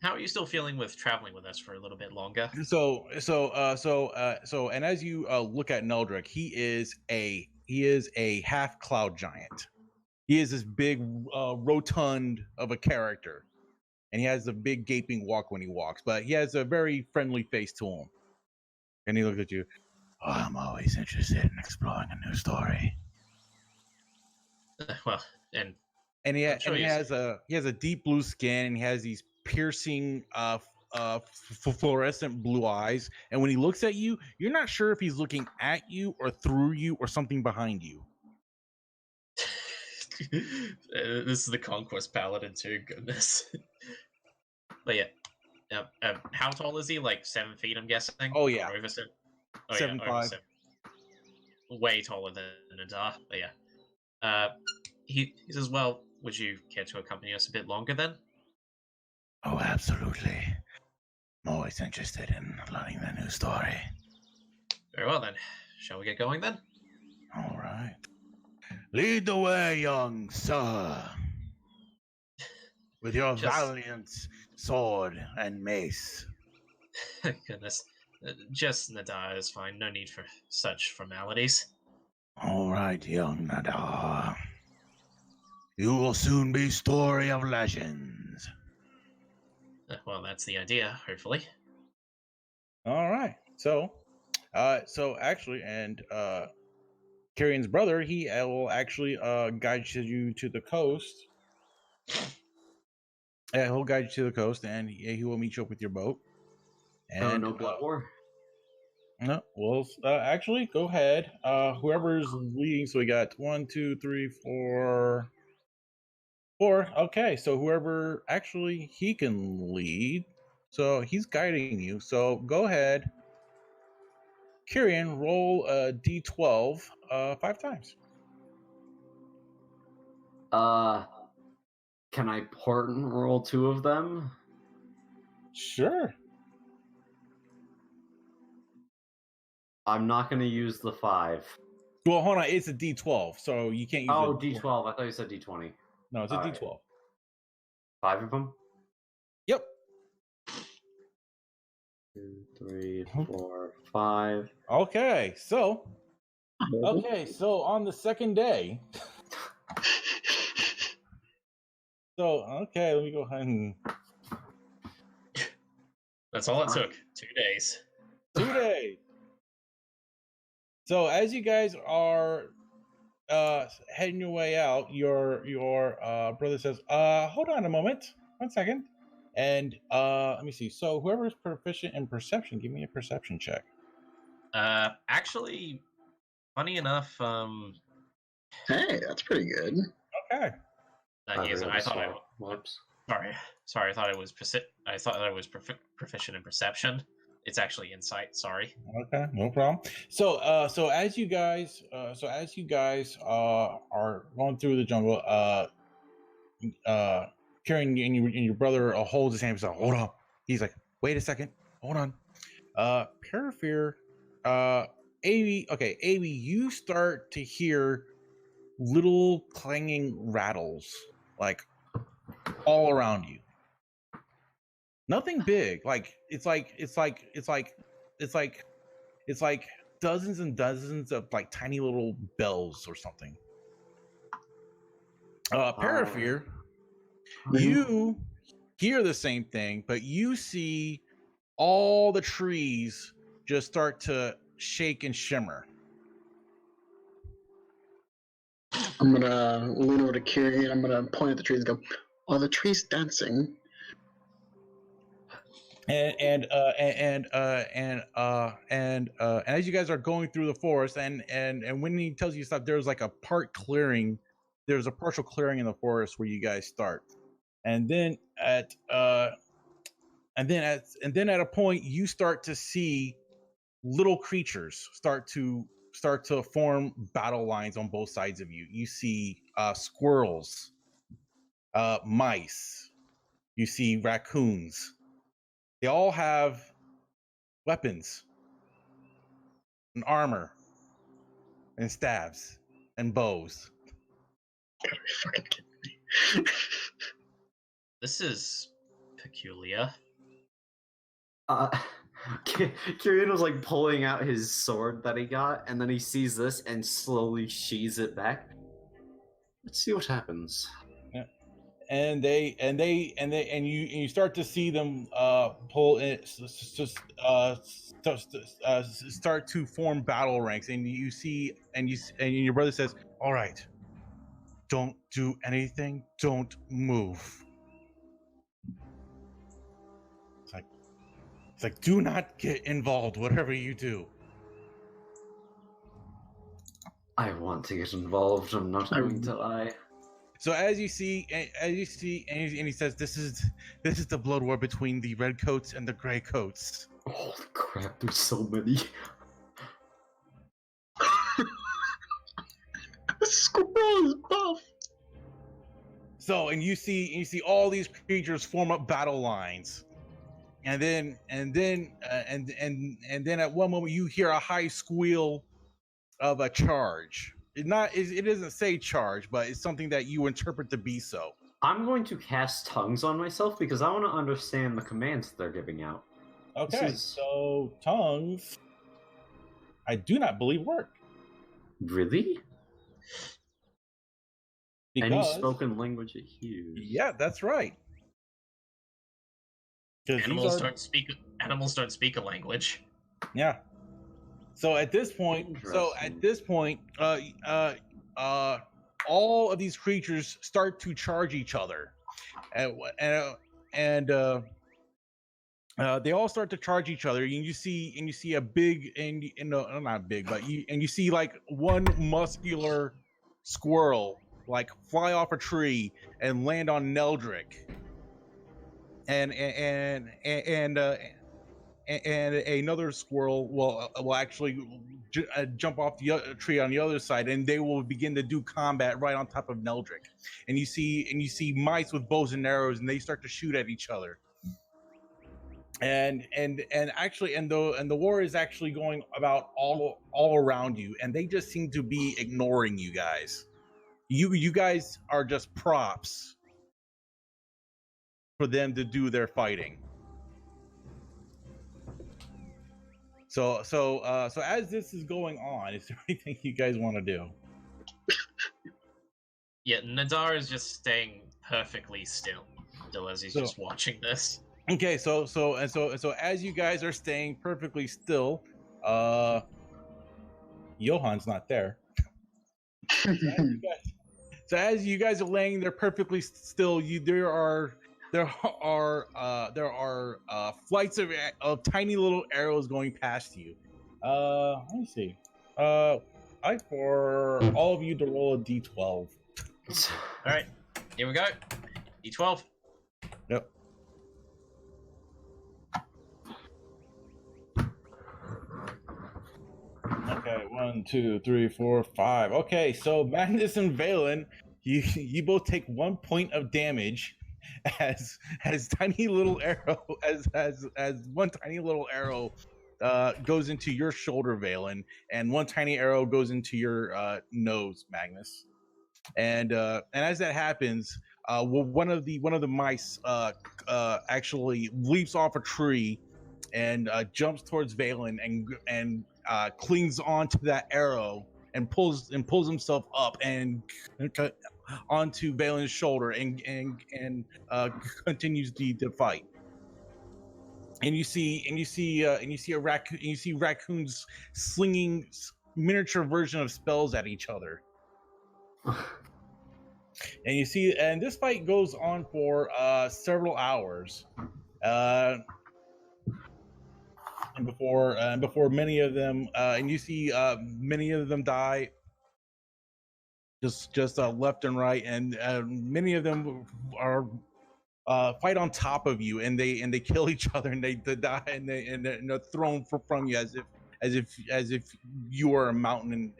how are you still feeling with traveling with us for a little bit longer?" So, and as you look at Neldrick, he is a half cloud giant. He is this big, rotund of a character, and he has a big gaping walk when he walks. But he has a very friendly face to him, and he looks at you. Oh, I'm always interested in exploring a new story. Well, and he has a deep blue skin, and he has these piercing fluorescent blue eyes, and when he looks at you, you're not sure if he's looking at you or through you or something behind you. this is the Conquest Paladin too. Goodness. But yeah, how tall is he? Like 7 feet, I'm guessing. Oh yeah, over 7. Oh, 7'5". Over 7. Way taller than Nadar. But yeah, he says, "Well, would you care to accompany us a bit longer then?" Oh, absolutely. I'm always interested in learning the new story. Very well then. Shall we get going then? All right. Lead the way, young sir, with your Just- valiant sword and mace. Goodness. Just Nadar is fine. No need for such formalities. All right, young Nadar. You will soon be story of legends. Well, that's the idea, hopefully. All right. So actually, and Kyrion's brother, he will actually guide you to the coast. He'll guide you to the coast, and he will meet you up with your boat. And no blood war. no, well, actually, go ahead. Whoever's leading, so we got 1, 2, 3, 4. Okay, so whoever actually he can lead, so he's guiding you. So go ahead, Kyrian, roll a d12 5 times. Can I port and roll 2 of them? Sure. I'm not going to use the 5. Well, hold on. It's a D12, so you can't use. Oh, D12. I thought you said D20. No, it's a All D12. right. 5 of them. Yep. 2, 3, 4, 5. Okay, so on the second day. So okay, let me go ahead and. That's all it took. 2 days. 2 days. So as you guys are heading your way out, your brother says, hold on a moment. 1 second. And let me see. So whoever's proficient in perception, give me a perception check. Actually, funny enough, Hey, that's pretty good. Okay. he isn't. I thought Whoops. Sorry, I thought it was proficient in perception. It's actually insight. Sorry. Okay, no problem. So, as you guys are going through the jungle, Kieran and your brother holds his hand. He's like, hold on. He's like, wait a second, hold on. Parafear, Avi, you start to hear little clanging rattles like all around you. Nothing big. Like it's like dozens and dozens of like tiny little bells or something. Parafear, you hear the same thing, but you see all the trees just start to shake and shimmer. I'm gonna lean over to Kiri and I'm gonna point at the trees and go, "Are the trees dancing?" And as you guys are going through the forest, and when he tells you to stop, there's like a clearing. There's a partial clearing in the forest where you guys start, and then at a point you start to see little creatures start to form battle lines on both sides of you. You see squirrels, mice. You see raccoons. They all have weapons and armor and staves and bows. Gotta be fucking kidding me. This is peculiar. Kirian was like pulling out his sword that he got, and then he sees this and slowly sheathes it back. Let's see what happens. And you start to see them pull in, start to form battle ranks, and your brother says, "All right, don't do anything, don't move." It's like do not get involved, whatever you do. I want to get involved. I'm not going to lie. So as you see, and he says, "This is the blood war between the red coats and the gray coats." Holy crap! There's so many. The squirrel is buff. So, and you see all these creatures form up battle lines, and then at one moment you hear a high squeal of a charge. It doesn't say charge, but it's something that you interpret to be so. I'm going to cast tongues on myself because I want to understand the commands they're giving out. Okay, so tongues, I do not believe work. Really? Any spoken language it hears. Yeah, that's right. Animals don't speak a language. Yeah. So at this point, all of these creatures start to charge each other, and they all start to charge each other. And you see a big not big, but you see like one muscular squirrel like fly off a tree and land on Neldrick, and another squirrel will actually jump off the tree on the other side, and they will begin to do combat right on top of Neldrick. And you see mice with bows and arrows, and they start to shoot at each other. And the war is actually going about all around you, and they just seem to be ignoring you guys. You guys are just props for them to do their fighting. So as this is going on, is there anything you guys want to do? Yeah, Nadar is just staying perfectly still as he's just watching this. Okay, so as you guys are staying perfectly still, Johan's not there. So as you guys are laying there perfectly still, there are flights of tiny little arrows going past you. Let me see. I'd like for all of you to roll a d12. All right, here we go. D12. Yep. Okay, 1, 2, 3, 4, 5. Okay, so Magnus and Valen, you both take 1 point of damage as tiny little arrow as one tiny little arrow goes into your shoulder, Valen, and one tiny arrow goes into your nose, Magnus. And as that happens, one of the mice actually leaps off a tree and jumps towards Valen and clings onto that arrow and pulls himself up and onto Valen's shoulder and continues the fight. And you see raccoons slinging miniature version of spells at each other. And this fight goes on for several hours. And before many of them, and you see many of them die just left and right, and many of them are fight on top of you, and they kill each other, and they die, and they're thrown from you as if you were a mountain,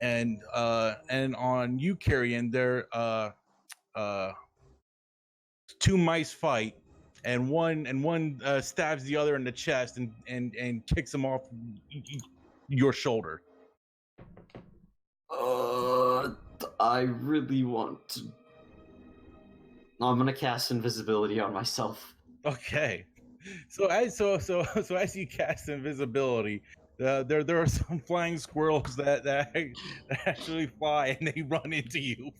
and on you, Carrion, there two mice fight. And one stabs the other in the chest and kicks him off your shoulder. I really want to. I'm gonna cast invisibility on myself. Okay, so as you cast invisibility, there are some flying squirrels that actually fly and they run into you.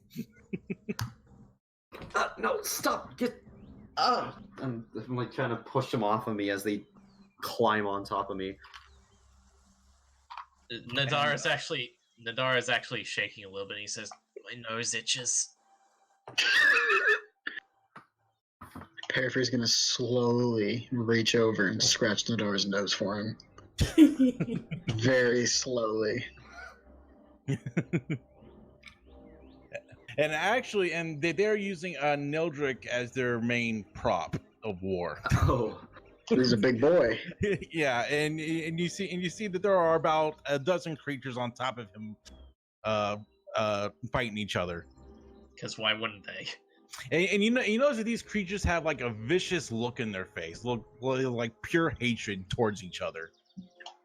No, stop! Get. I'm like trying to push them off of me as they climb on top of me. Nadar is actually shaking a little bit. And he says, "My nose itches." Periphery's gonna slowly reach over and scratch Nadar's nose for him. Very slowly. And actually, they're using Neldrick as their main prop of war. Oh, he's a big boy. Yeah, and you see that there are about a dozen creatures on top of him, fighting each other. Because why wouldn't they? And you notice that these creatures have like a vicious look in their face, look like pure hatred towards each other.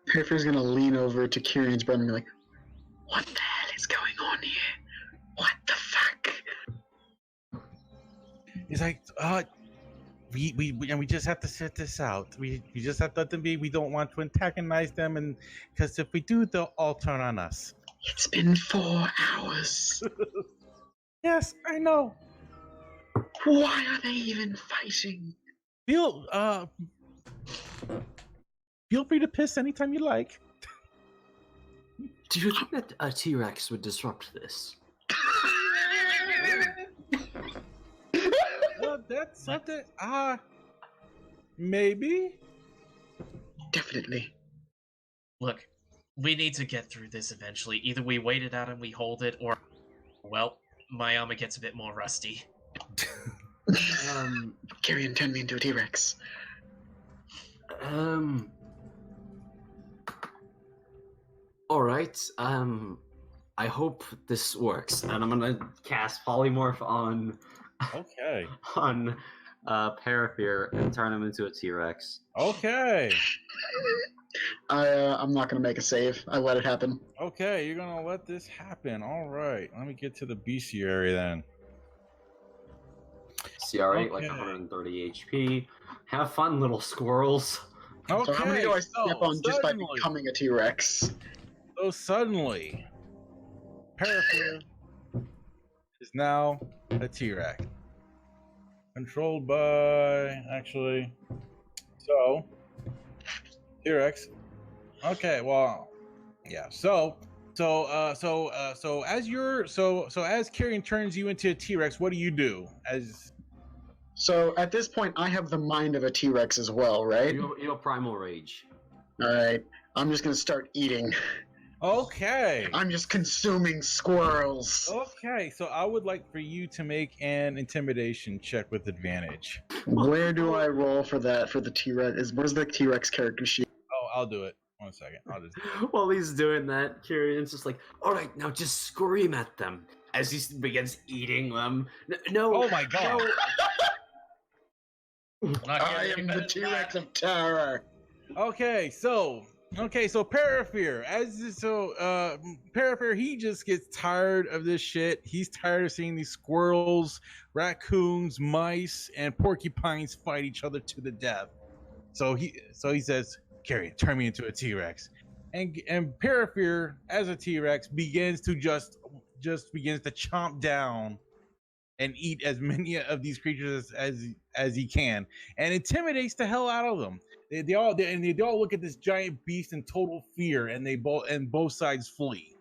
Periphery's gonna lean over to Kieran's brother and be like, "What the hell is going on here? What the fuck?" He's like, we just have to sit this out. We just have to let them be. We don't want to antagonize them, and because if we do, they'll all turn on us. It's been 4 hours. Yes, I know. Why are they even fighting? Feel free to piss anytime you like. Do you think that a T-Rex would disrupt this? Well, that's something. Maybe. Definitely. Look, we need to get through this eventually. Either we wait it out and we hold it, or, well, my armor gets a bit more rusty. Kieran, turn me into a T-Rex. Alright, I hope this works. And I'm gonna cast Polymorph on Okay. on Parafear and turn him into a T-Rex. Okay. I'm not gonna make a save. I let it happen. Okay, you're gonna let this happen. All right. Let me get to the bestiary then. CR8, like Okay. 130 HP. Have fun, little squirrels. Okay. So how many do I step on just by suddenly- becoming a T-Rex? So suddenly, Parafear is now a T-Rex. Controlled by, actually, so, T-Rex. Okay, well, yeah, so as Kyrian turns you into a T-Rex, what do you do? So at this point, I have the mind of a T-Rex as well, right? You have Primal Rage. Alright. I'm just gonna start eating. Okay. I'm just consuming squirrels. Okay, so I would like for you to make an intimidation check with advantage. Where do I roll for that, for the T-Rex? Where's the T-Rex character sheet? Oh, I'll do it. 1 second. I'll just. While he's doing that, Kieran's just like, alright, now just scream at them. As he begins eating them. No. Oh my god. Not I getting am any the better than that. T-Rex of terror. Okay, so Parafear, Parafear, he just gets tired of this shit. He's tired of seeing these squirrels, raccoons, mice, and porcupines fight each other to the death. So he says, "Carrie, turn me into a T-Rex." And Parafear, as a T-Rex, begins to begins to chomp down and eat as many of these creatures as he can, and intimidates the hell out of them. They all look at this giant beast in total fear, and both sides flee.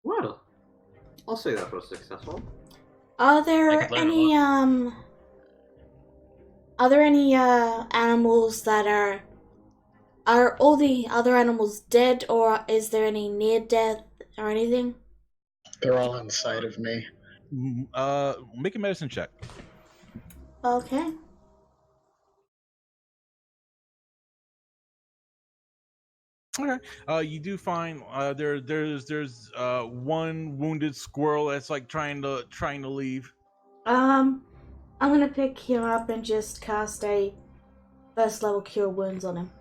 Well, I'll say that was successful. Are I there could learn a any animals that are all the other animals dead, or is there any near death or anything? They're all inside of me. Make a medicine check. Okay. Okay. You do find there's one wounded squirrel that's like trying to leave. I'm gonna pick him up and just cast a first level cure wounds on him.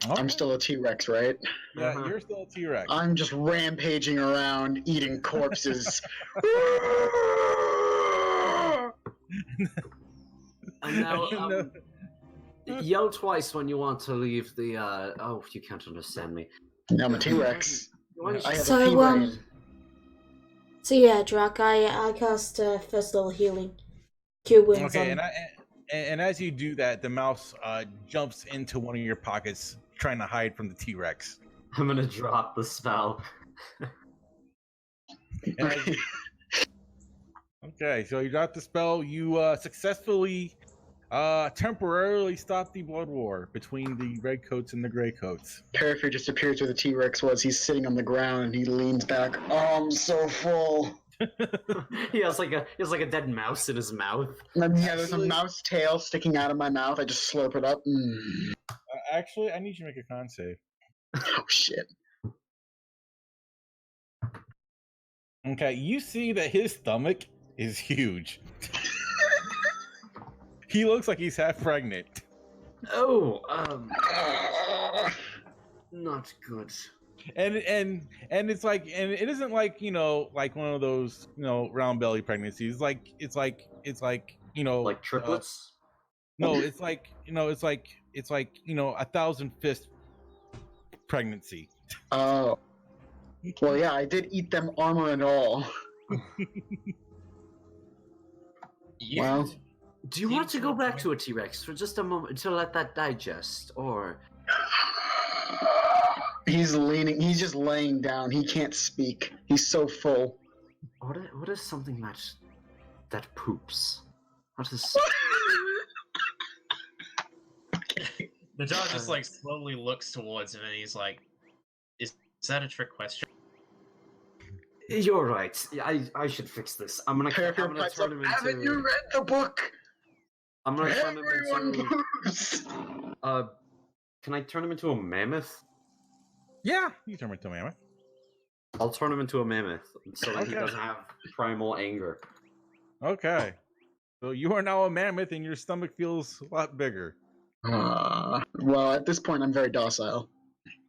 I'm still a T-Rex, right? Yeah, Uh-huh. you're still a T-Rex. I'm just rampaging around, eating corpses. And now, No. yell twice when you want to leave the, oh, you can't understand me. I'm a T-Rex. Why don't you I have So, a T-Rex. So yeah, Drac, I cast first level healing cure wounds on Okay, him. and as you do that, the mouse jumps into one of your pockets, trying to hide from the T-Rex. I'm gonna drop the spell. And okay, so you got the spell. You successfully temporarily stop the blood war between the red coats and the gray coats. Parafear just appears where the T-Rex was. He's sitting on the ground and he leans back. Oh, I'm so full. he has like a dead mouse in his mouth. And then, yeah, there's a Actually- mouse tail sticking out of my mouth. I just slurp it up. Actually, I need you to make a con save. Oh, shit. Okay, you see that his stomach is huge. He looks like he's half pregnant. Oh, not good. And it's like, and it isn't like, like one of those, round belly pregnancies. It's like Like triplets? no, it's like, it's like 1,000 fist pregnancy. Oh. Well, yeah, I did eat them armor and all. Wow. Do you want to go back to a T-Rex for just a moment to let that digest, or... He's leaning. He's just laying down. He can't speak. He's so full. What is something that poops? What is... The dog just like slowly looks towards him, and he's like, "Is that a trick question?" You're right. I should fix this. I'm gonna turn him into... Haven't you read the book? I'm gonna turn him Everyone into... moves. Can I turn him into a mammoth? Yeah, you turn him into a mammoth. I'll turn him into a mammoth so that he doesn't have primal anger. Okay. So you are now a mammoth and your stomach feels a lot bigger. Well, at this point, I'm very docile.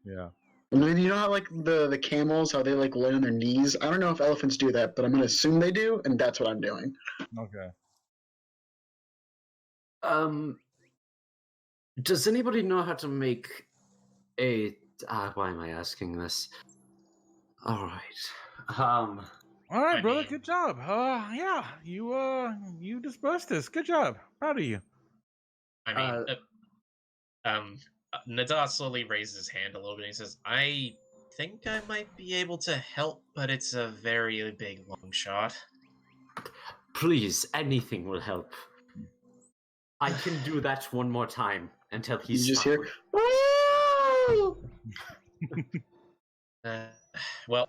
Yeah. I mean, you know how like the camels, how they like lay on their knees? I don't know if elephants do that, but I'm gonna assume they do, and that's what I'm doing. Okay. Does anybody know how to make a... why am I asking this? Alright. All right, I brother. mean- Good job. Yeah, you dispersed this. Good job. Proud of you. I mean, Nadar slowly raises his hand a little bit and he says, "I think I might be able to help, but it's a very big long shot." Please, anything will help. I can do that one more time until he's You just hear, Well,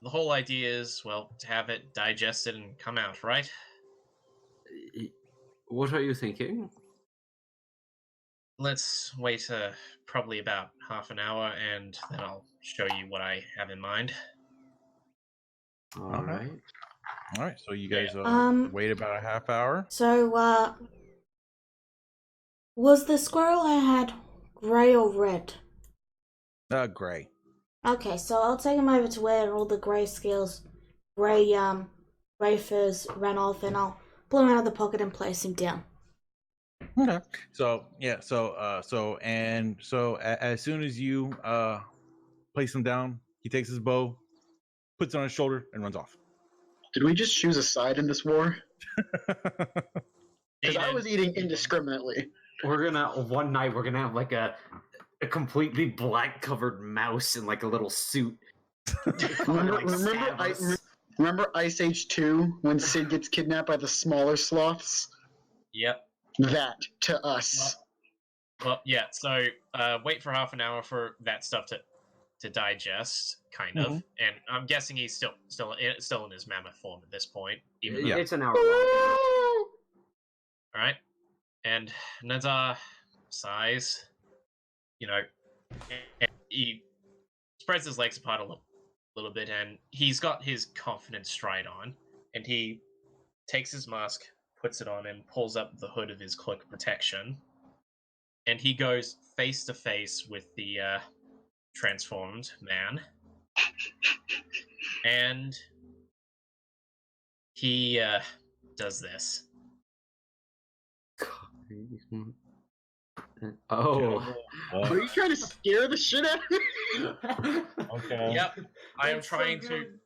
the whole idea is, well, to have it digested and come out, right? What are you thinking? Let's wait probably about half an hour, and then I'll show you what I have in mind. Alright. All right. So you guys wait about a half hour. So, was the squirrel I had gray or red? Gray. Okay, so I'll take him over to where all the gray scales, gray furs ran off, and I'll pull him out of the pocket and place him down. Okay. So yeah. So as soon as you place him down, he takes his bow, puts it on his shoulder, and runs off. did we just choose a side in this war? Because I Aiden, was eating indiscriminately. One night we're gonna have like a completely black covered mouse in like a little suit. Remember Ice Age 2 when Sid gets kidnapped by the smaller sloths? Yep. That to us. Well, yeah. So wait for half an hour for that stuff to digest, kind of. And I'm guessing he's still in his mammoth form at this point. Even though... It's an hour long. All right. And Nadar sighs. And he spreads his legs apart a little bit, and he's got his confident stride on, and he takes his mask, puts it on, and pulls up the hood of his cloak of protection, and he goes face to face with the transformed man, and he does this. Oh. Are you trying to scare the shit out of me? Okay. Yep. I am That's so trying good.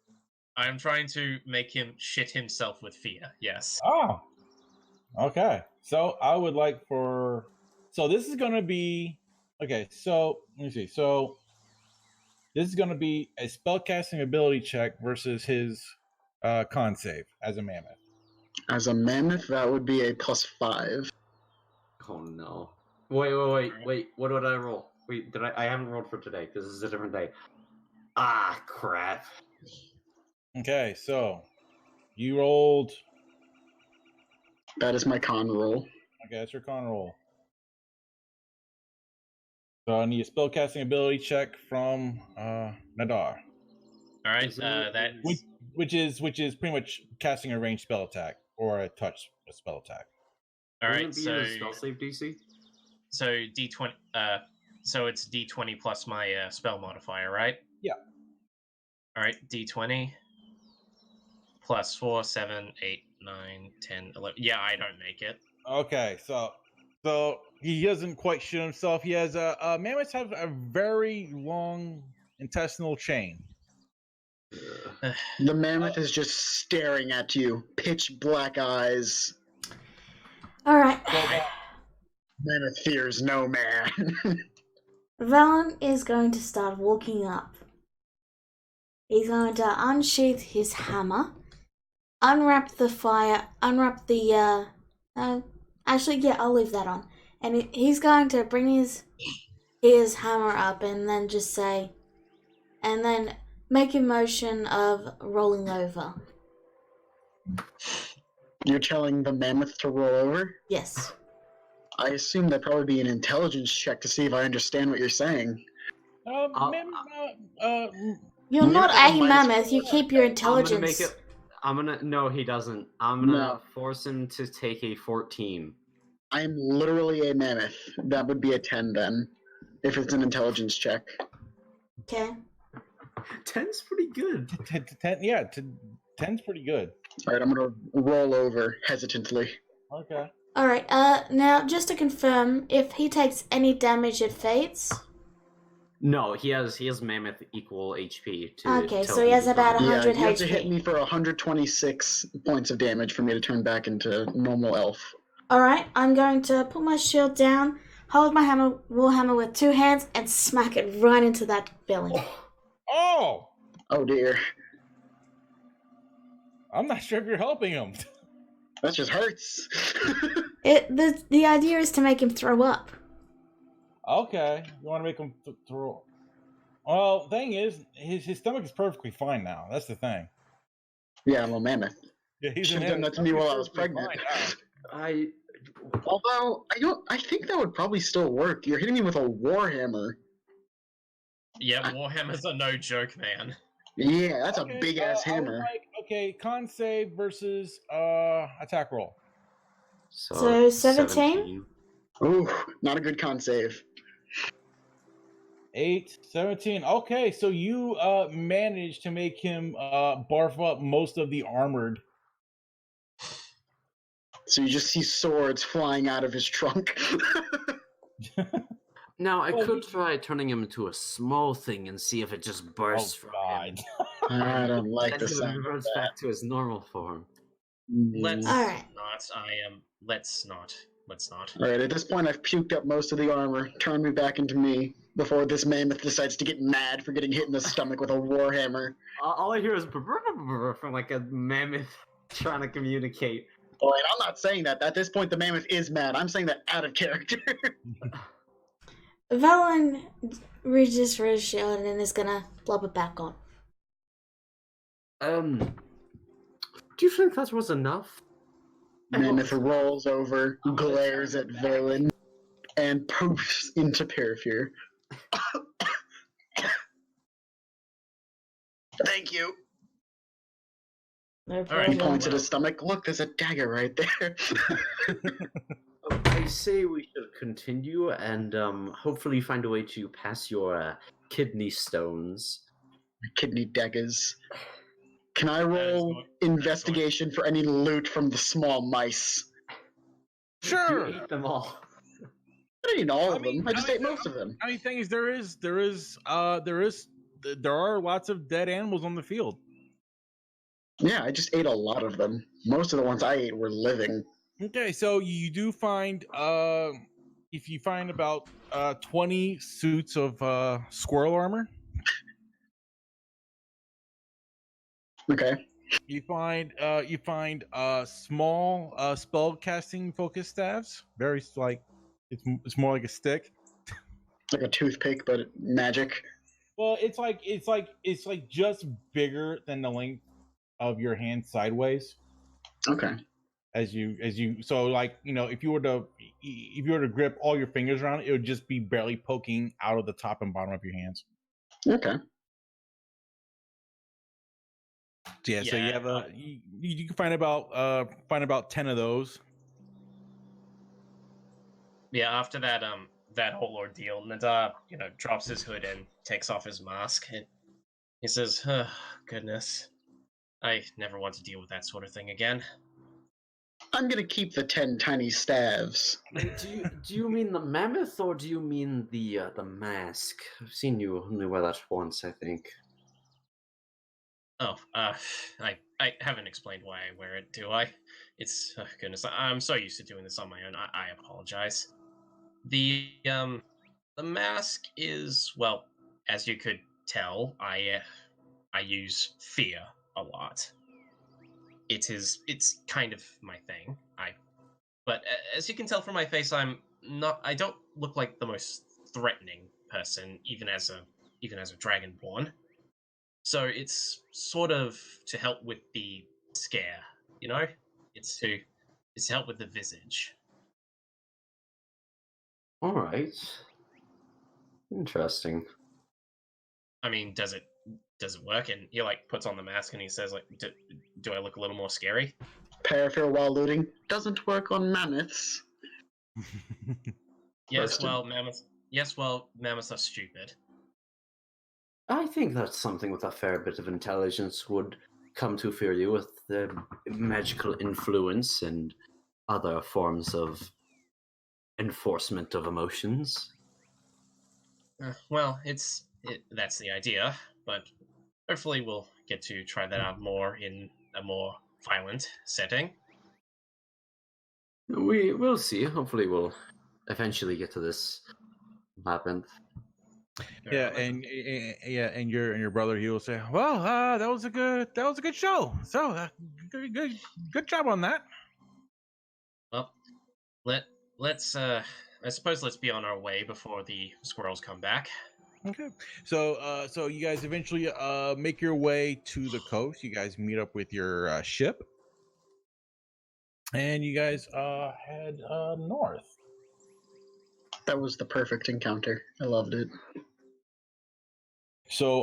to make him shit himself with fear. Yes. Oh. Okay. So I would like for. So this is going to be. Okay. So let me see. So this is going to be a spellcasting ability check versus his con save as a mammoth. As a mammoth, that would be a +5. Oh no. Wait. What did I roll? Wait, I haven't rolled for today because this is a different day. Ah, crap. Okay. So you rolled. That is my con roll. Okay, that's your con roll. So I need a spellcasting ability check from Nadar. All right. Is it- which is pretty much casting a ranged spell attack or a touch spell attack. All Wouldn't right, it be so a spell save DC? so D20. So it's D20 plus my spell modifier, right? Yeah. All right, D20 plus 4, 7, 8, 9, 10, 11. Yeah, I don't make it. Okay, so he doesn't quite shoot himself. He has mammoths have a very long intestinal chain. The mammoth is just staring at you, pitch black eyes. All right. Mammoth fears no man. Valen is going to start walking up. He's going to unsheath his hammer, unwrap the fire, unwrap the actually, yeah, I'll leave that on. And he's going to bring his hammer up and then just say, and then make a motion of rolling over. You're telling the mammoth to roll over? Yes. I assume that'd probably be an intelligence check to see if I understand what you're saying. You're You not have a a mammoth. You keep your I'm intelligence. gonna make it. No, he doesn't. I'm gonna force him to take a 14. I'm literally a mammoth. That would be a 10 then, if it's an intelligence check. Okay. 10's pretty good. 10's pretty good. All right, I'm gonna roll over hesitantly. Okay. All right. Now just to confirm, if he takes any damage, it fades. No, he has mammoth equal HP. Okay, so he has about 100 you have to hit HP. me for 126 points of damage for me to turn back into normal elf. Alright, I'm going to put my shield down, hold my warhammer with two hands, and smack it right into that belly. Oh! Oh dear. I'm not sure if you're helping him. That just hurts. The idea is to make him throw up. Okay, you want to make him throw. Well, thing is, his stomach is perfectly fine now. That's the thing. Yeah, I'm a mammoth. Yeah, You should have done that to me while I was pregnant. Although I think that would probably still work. You're hitting me with a warhammer. Yeah, warhammers are no joke, man. Yeah, that's a big ass hammer. Okay, con save versus attack roll. So 17? Ooh, not a good con save. 8, 17. Okay, so you managed to make him barf up most of the armored. So you just see swords flying out of his trunk. Now, I could try turning him into a small thing and see if it just bursts from him. I don't like the Then he sound of reverts back to his normal form. Let's Alright. not. Let's not. Alright, at this point I've puked up most of the armor. Turn me back into me before this mammoth decides to get mad for getting hit in the stomach with a warhammer. All I hear is from like a mammoth trying to communicate. Oh, and I'm not saying that. At this point the mammoth is mad. I'm saying that out of character. Valen reaches for his shield and is gonna blob it back on. Do you think that was enough? Mammoth rolls over, glares at Valen, and poofs into Parafear. Thank you. No Alright, He problem. points at his stomach. Look, there's a dagger right there. I say we should continue and hopefully find a way to pass your kidney stones. Kidney daggers. Can I is roll going- investigation for any loot from the small mice? Sure. You ate them all. I didn't eat all of I mean, them. I just ate most of them. I mean, thing is, there are lots of dead animals on the field. Yeah, I just ate a lot of them. Most of the ones I ate were living. Okay, so you do find if you find about 20 suits of squirrel armor. Okay. You find small spell casting focus staves. Very like it's more like a stick. Like a toothpick, but magic. Well, it's like just bigger than the length of your hand sideways. Okay. As you so like, you know, if you were to grip all your fingers around it, it would just be barely poking out of the top and bottom of your hands. Okay. Yeah, so you have you can find about 10 of those. Yeah, after that that whole ordeal, Nadar, drops his hood and takes off his mask, and he says, oh, goodness, I never want to deal with that sort of thing again. I'm gonna keep the 10 tiny staves. Do you mean the mammoth, or do you mean the mask? I've seen you only wear that once, I think. Oh, I haven't explained why I wear it, do I? It's, goodness, I'm so used to doing this on my own, I apologize. The mask is, well, as you could tell, I use fear a lot. It's kind of my thing. But as you can tell from my face, I don't look like the most threatening person, even as a dragonborn. So it's sort of to help with the scare, It's to help with the visage. All right. Interesting. I mean, does it work? And he puts on the mask and he says, do I look a little more scary? Paraffin while looting doesn't work on mammoths. Yes, well, mammoths are stupid. I think that's something with a fair bit of intelligence would come to fear you, with the magical influence and other forms of enforcement of emotions. Well, that's the idea, but hopefully we'll get to try that out more in a more violent setting. We'll see. Hopefully we'll eventually get to this labyrinth. Yeah, and your brother, he will say, "Well, that was a good show. So, good job on that." Well, let's I suppose let's be on our way before the squirrels come back. Okay, so you guys eventually make your way to the coast. You guys meet up with your ship, and you guys head north. That was the perfect encounter. I loved it. So,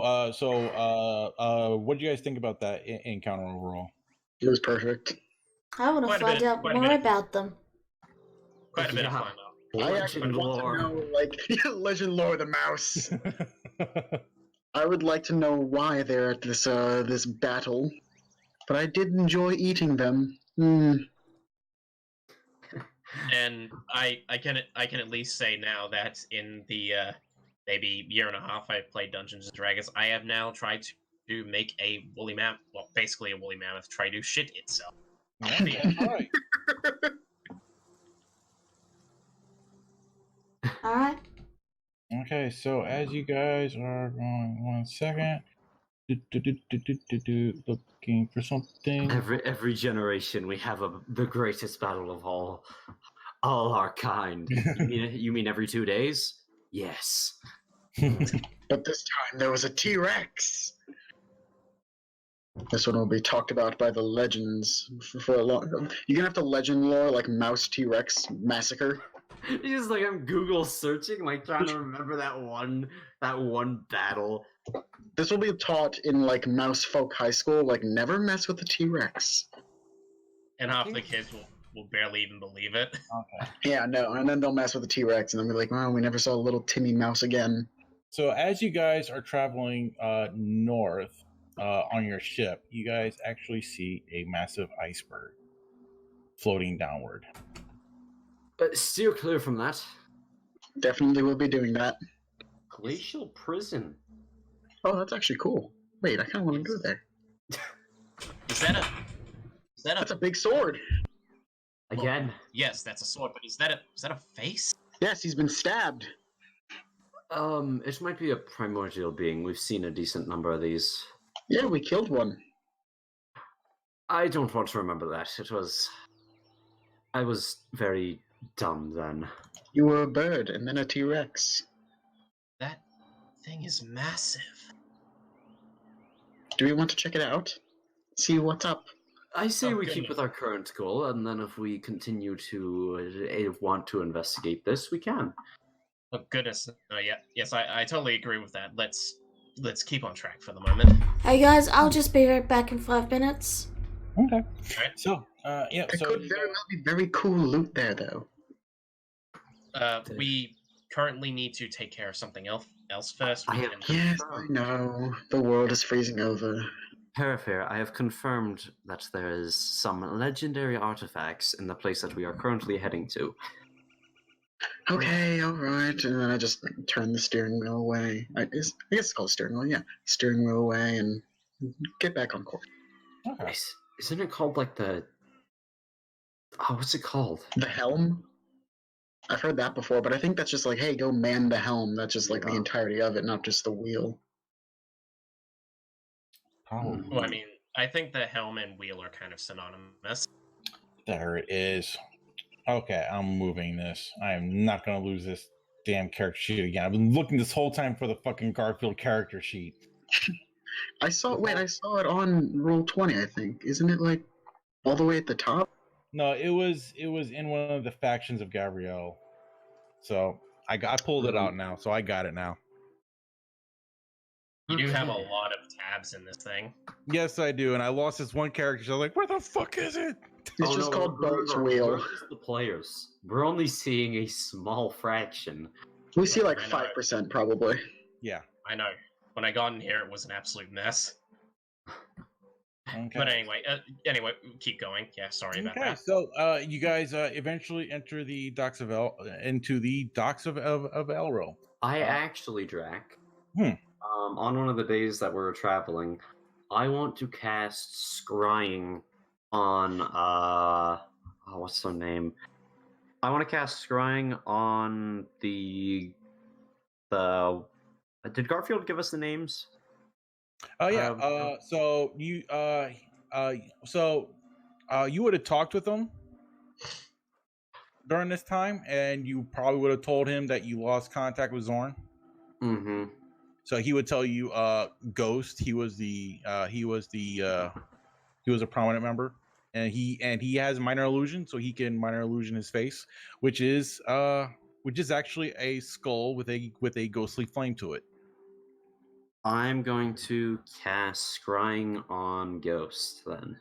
what do you guys think about that encounter overall? It was perfect. I want to find out more about them. Quite a bit of fun, though. I actually want to know, legend lore of the mouse. I would like to know why they're at this battle, but I did enjoy eating them. And I can at least say now that in the maybe year and a half I've played Dungeons and Dragons, I have now tried to make a woolly mammoth, well, basically a woolly mammoth, try to shit itself. Yeah, all right. All right. Okay, so as you guys are going, 1 second. Looking for something. Every generation we have the greatest battle of all our kind. You mean every 2 days? Yes. But this time there was a T-Rex. This one will be talked about by the legends for a long. You're gonna have to legend lore like Mouse T-Rex Massacre. It's just like I'm Google searching, like trying to remember that one battle. This will be taught in like Mouse Folk High School. Like, never mess with the T-Rex. And half the kids will barely even believe it. Okay. Yeah, no, and then they'll mess with the T-Rex, and they'll be like, "Oh, we never saw a little Timmy Mouse again." So as you guys are traveling north on your ship, you guys actually see a massive iceberg floating downward. Steer clear from that. Definitely will be doing that. Glacial prison. Oh, that's actually cool. Wait, I kind of want to go there. That's a big sword. Again. Well, yes, that's a sword, but is that a face? Yes, he's been stabbed. It might be a primordial being. We've seen a decent number of these. Yeah, we killed one. I don't want to remember that. I was very dumb then. You were a bird and then a T-Rex. That thing is massive. Do we want to check it out? See what's up? I say we keep with our current goal, and then if we continue to want to investigate this, we can. Oh goodness! No, yeah, yes, I totally agree with that. Let's let's keep on track for the moment. Hey guys, I'll just be right back in 5 minutes. Okay. Alright. So, yeah. There So could very well be very cool loot there, though. We currently need to take care of something else first. I We have- can- Yes, I know. The world is freezing over. Parafair, I have confirmed that there is some legendary artifacts in the place that we are currently heading to. Okay, alright. And then I just turn the steering wheel away. I guess it's called steering wheel, yeah. Steering wheel away and get back on course. okay. Isn't it called like the... Oh, what's it called? The helm? I've heard that before, but I think that's just like, hey, go man the helm. That's just like the Yeah. entirety of it, not just the wheel. Oh, Well, I mean, I think the helm and wheel are kind of synonymous. there it is. Okay, I'm moving this. I am not going to lose this damn character sheet again. I've been looking this whole time for the fucking Garfield character sheet. I saw it on Roll20, I think. Isn't it like all the way at the top? No, it was in one of the factions of Gabrielle. So I pulled it out now, so I got it now. You do have a Okay. lot of tabs in this thing. Yes, I do, and I lost this one character. So I was like, where the fuck is it? It's just called Boat's Wheel. We're just the players. We're only seeing a small fraction. We see like I know. 5% probably. Yeah. I know. When I got in here, it was an absolute mess. Okay. But anyway, keep going. Yeah, sorry about Okay, that. so you guys eventually enter the docks of into the docks of Elro. I actually, Drac, Hmm. On one of the days that we're traveling, I want to cast Scrying on what's her name? I want to cast Scrying on the did Garfield give us the names? Oh yeah. You would have talked with him during this time, and you probably would have told him that you lost contact with Zorn. Mm-hmm. So he would tell you, Ghost. He was a prominent member, and he has minor illusion, so he can minor illusion his face, which is actually a skull with a ghostly flame to it. I'm going to cast Scrying on Ghost then.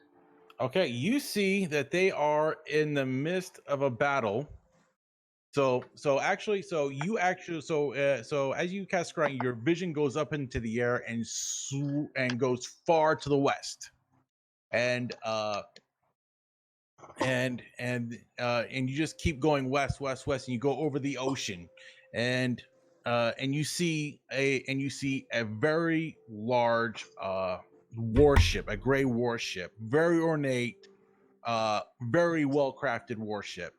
Okay, you see that they are in the midst of a battle. So as you cast scrying, your vision goes up into the air and goes far to the west, and you just keep going west, and you go over the ocean, and you see a very large warship, a gray warship, very ornate, very well crafted warship.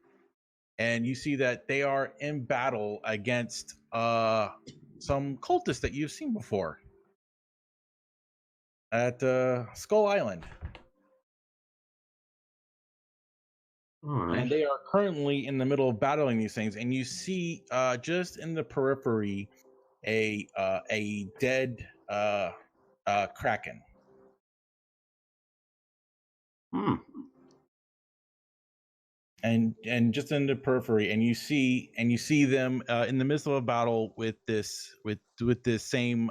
And you see that they are in battle against some cultists that you've seen before at Skull Island. All right. And they are currently in the middle of battling these things. And you see just in the periphery a dead kraken. Hmm. And just in the periphery, and you see them in the midst of a battle with this same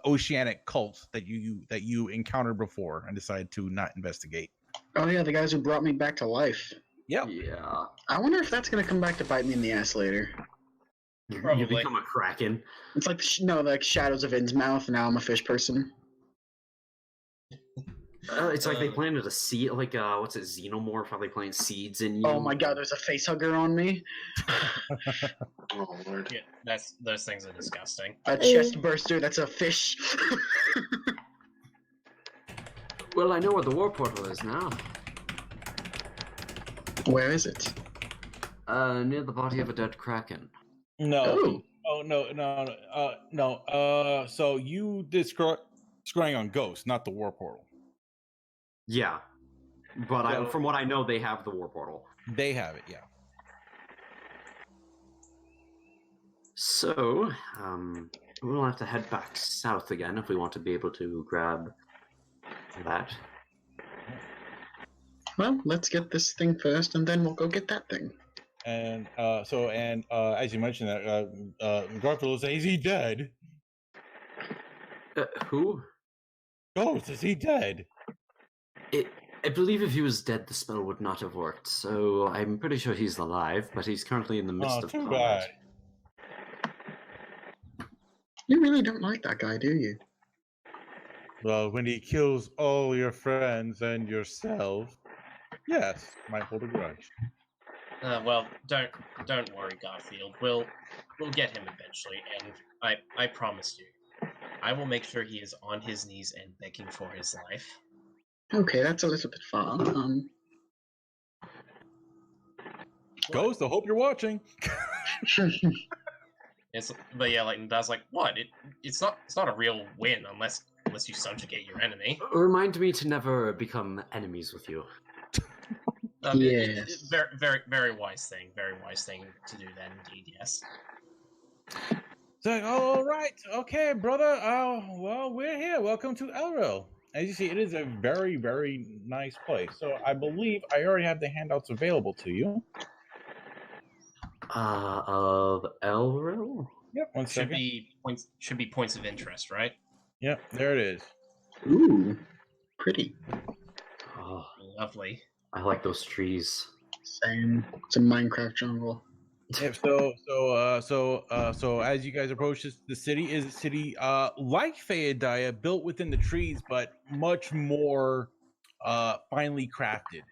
oceanic cult that you encountered before and decided to not investigate. Oh yeah, the guys who brought me back to life. Yep. Yeah. I wonder if that's gonna come back to bite me in the ass later. You Probably. become a Kraken. It's like like Shadows of Innsmouth, and now I'm a fish person. It's like they planted a seed, like what's it, xenomorph? How they plant seeds in you? Oh my god, there's a face hugger on me. Oh lord. Yeah, those things are disgusting. A chest burster, that's a fish. Well, I know where the war portal is now. Where is it? Near the body of a dead Kraken. No. Oh no. So you did scrying on Ghost, not the war portal. Yeah, but from what I know, they have the war portal. They have it, yeah. So, we'll have to head back south again if we want to be able to grab that. Well, let's get this thing first, and then we'll go get that thing. And as you mentioned that Garfield says, is he dead? Who? Ghost, is he dead? I believe if he was dead, the spell would not have worked. So I'm pretty sure he's alive, but he's currently in the midst of too combat. bad. You really don't like that guy, do you? Well, when he kills all your friends and yourself, yes, might hold a grudge. Well, don't worry, Garfield. We'll get him eventually, and I promise you, I will make sure he is on his knees and begging for his life. Okay, that's a little bit far. Ghost, I hope you're watching. But yeah, like Nadav's like, what? It's not a real win unless you subjugate your enemy. Remind me to never become enemies with you. Yes. Very wise thing. Very wise thing to do. Then, indeed, yes. It's like, all right, okay, brother. Well, we're here. Welcome to Elril. As you see, it is a very, very nice place. So I believe I already have the handouts available to you. Of Elril? Yep, one Should second. be points of interest, right? Yep, there it is. Ooh, pretty. Oh, Lovely. I like those trees. Same. It's a Minecraft jungle. Yep, so as you guys approach the city is a city like Theodaya, built within the trees, but much more finely crafted.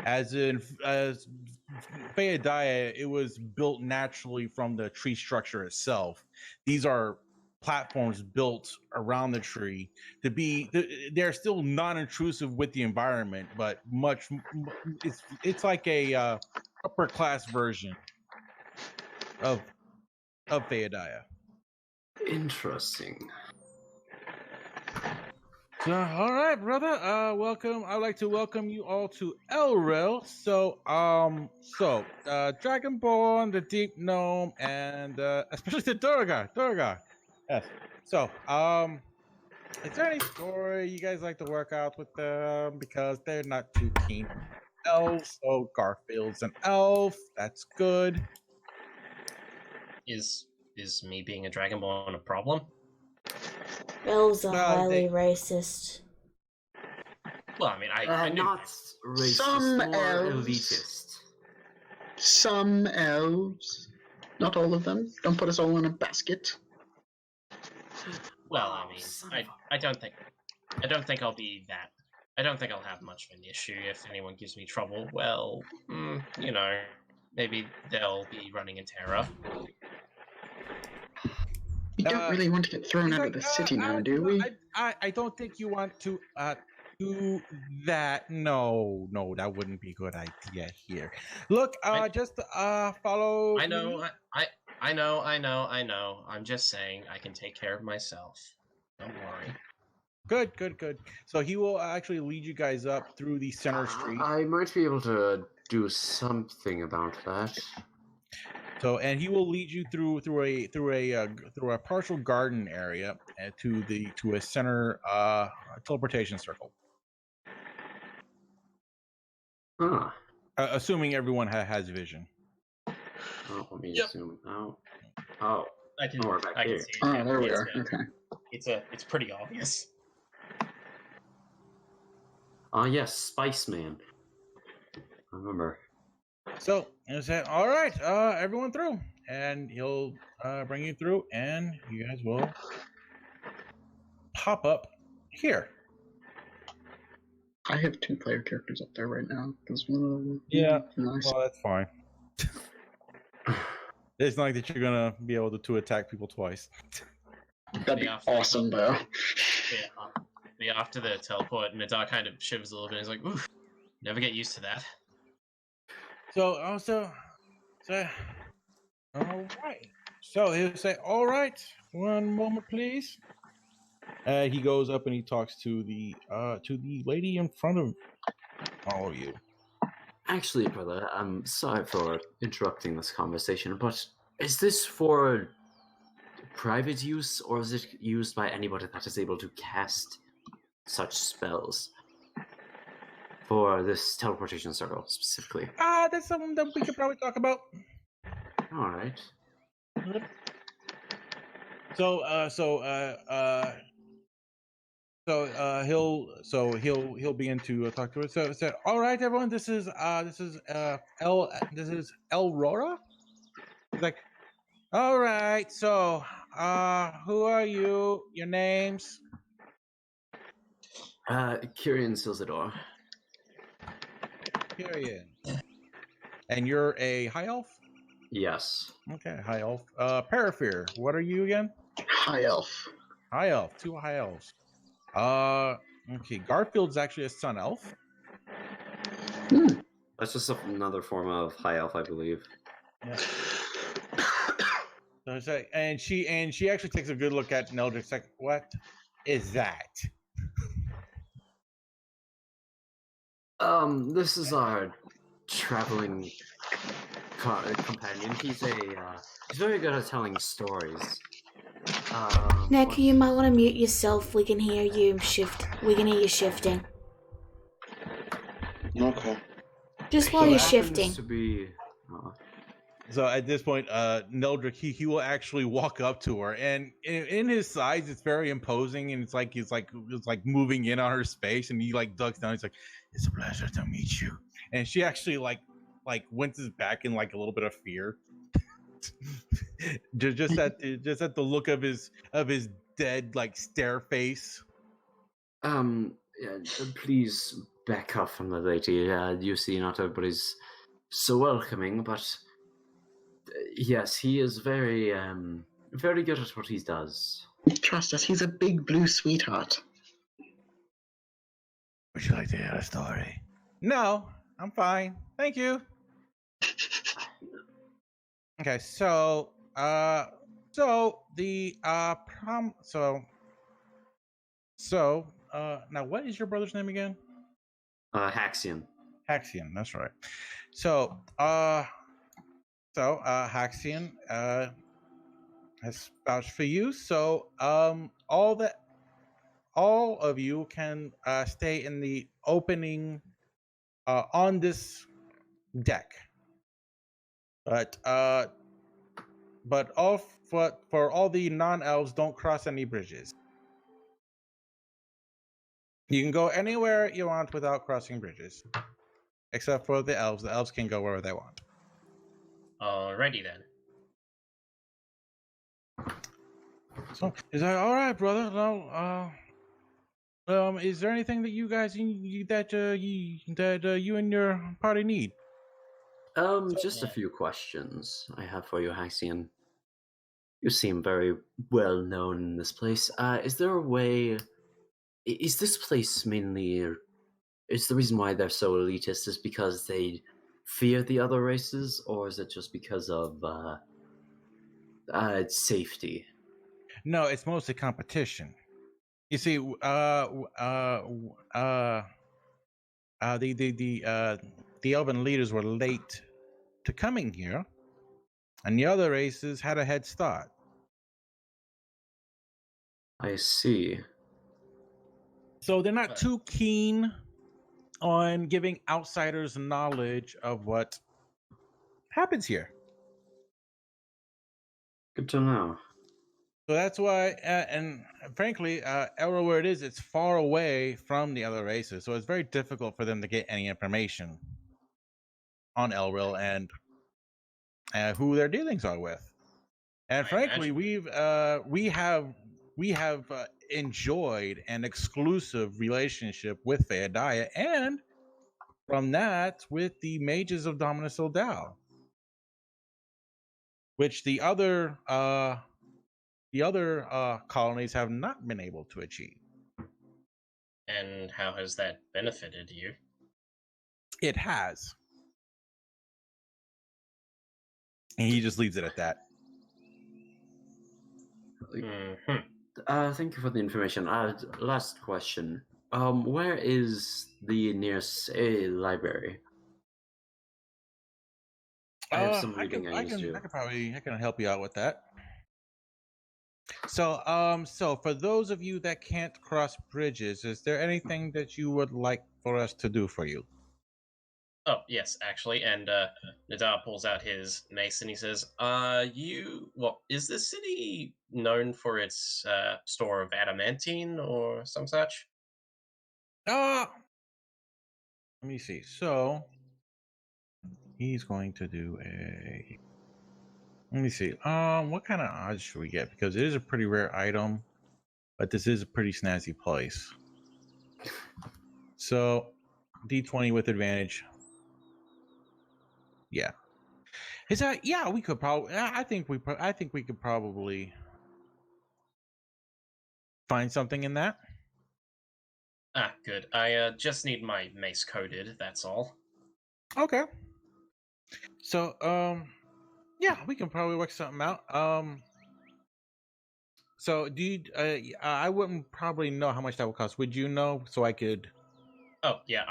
As Theodaya, it was built naturally from the tree structure itself. These are platforms built around the tree to be. They're still non-intrusive with the environment, but much. It's like a upper class version of Theodaya. Interesting. So, all right, brother. Welcome. I'd like to welcome you all to Elril. So, Dragonborn, the Deep Gnome, and especially the Durgar. Yes. So, is there any story you guys like to work out with them because they're not too keen on elves? So, Garfield's an elf. That's good. Is me being a Dragonborn a problem? Elves are highly racist. Well, I mean, I knew Not racist, Some more elves. elitist. Some elves. Not all of them. Don't put us all in a basket. Well, I mean, I don't think I'll be that. I don't think I'll have much of an issue if anyone gives me trouble. Well, you know, maybe they'll be running in terror. We don't really want to get thrown out of the city now, do we? I don't think you want to do that. No, that wouldn't be a good idea here. Look, just follow. I know, I know. I'm just saying I can take care of myself. Don't worry. Good. So he will actually lead you guys up through the center street. I might be able to do something about that. So, and he will lead you through a partial garden area to a center teleportation circle. Ah. Assuming everyone has vision. Oh, let me zoom out. Oh, I can we're back here. see it. Oh, there we are. Okay. It's pretty obvious. Yes, Spice Man. I remember. So he'll say, "All right, everyone through," and he'll bring you through, and you guys will pop up here. I have 2 player characters up there right now. Because one of them. Yeah. Nice. Well, that's fine. It's not like that you're gonna be able to attack people twice. That'd be awesome, though. Yeah, after the teleport, Nadar kind of shivers a little bit. He's like, "Oof, never get used to that." So, all right. So he'll say, "All right, one moment, please." He goes up and he talks to the lady in front of all of you. Actually, brother, I'm sorry for interrupting this conversation, but is this for private use, or is it used by anybody that is able to cast such spells? For this teleportation circle, specifically. That's something that we could probably talk about. Alright. He'll begin to talk to her. So all right, everyone, this is Elrora. He's like, all right, so who are you? Your names? Kyrian Silzador. Period. And you're a high elf? Yes. Okay, high elf. Parafear, what are you again? High elf. High elf, 2 high elves. Okay, Garfield's actually a sun elf. That's just another form of high elf, I believe. Yeah. So it's like, and she actually takes a good look at Neldrick's like, what is that? This is our traveling companion. He's very good at telling stories. Nick, you might want to mute yourself. We can hear you We can hear you shifting. Okay. Just while So you're it happens shifting. to be, So at this point, Neldrick he will actually walk up to her, and in his size, it's very imposing, and it's like moving in on her space, and he like ducks down. He's like, "It's a pleasure to meet you," and she actually like winces back in like a little bit of fear, just at the look of his dead like stare face. yeah, please back up from the lady. You see, not everybody's so welcoming, but yes, he is very good at what he does. Trust us, he's a big blue sweetheart. Would you like to hear a story? No, I'm fine. Thank you. Okay, so now what is your brother's name again? Haxion. Haxion, that's right. So Haxion has vouched for you. So all of you can stay in the opening on this deck. But for all the non-elves, don't cross any bridges. You can go anywhere you want without crossing bridges, except for the elves. The elves can go wherever they want. Alrighty then. So he's like, "All right, brother. No, is there anything that you guys you and your party need?" Just a few questions I have for you, Haxion. You seem very well known in this place. Is there a way? Is this place mainly? Is the reason why they're so elitist is because they fear the other races, or is it just because of safety? No, it's mostly competition. You see, the elven leaders were late to coming here, and the other races had a head start. I see. So they're not too keen on giving outsiders knowledge of what happens here. Good to know. So that's why, and frankly, Elro, where it is, it's far away from the other races, so it's very difficult for them to get any information on Elril and who their dealings are with. And frankly, we have enjoyed an exclusive relationship with Feodaya, and from that, with the mages of Dominus O'Dow, which the other colonies have not been able to achieve. And how has that benefited you? It has. And he just leaves it at that. Thank you for the information. Last question. Where is the nearest library? I have some reading I can help you out with that. So for those of you that can't cross bridges, is there anything that you would like for us to do for you? Oh, yes, actually. And Nadar pulls out his mace and he says, is this city known for its store of adamantine or some such? Let me see. So he's going to do a. Let me see. What kind of odds should we get? Because it is a pretty rare item, but this is a pretty snazzy place. So, D20 with advantage. Yeah. Is that? Yeah, we could probably. I think we could probably find something in that. Ah, good. I just need my mace coded, that's all. Okay. So, yeah, we can probably work something out. So do you? I wouldn't probably know how much that would cost. Would you know? So I could. Oh, yeah,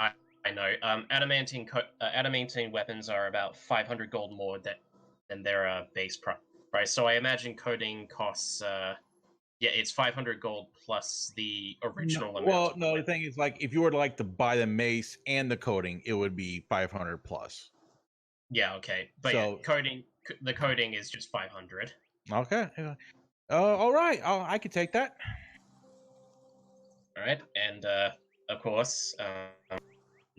I know. Adamantine weapons are about 500 gold more than their base price. So I imagine coding costs. It's 500 gold plus the No, original amount well, of the no. The weapon. thing is, like, if you were to like to buy the mace and the coating, it would be 500 plus. Yeah, okay, but So the coding is just 500. okay. All right. I could take that. All right, and of course,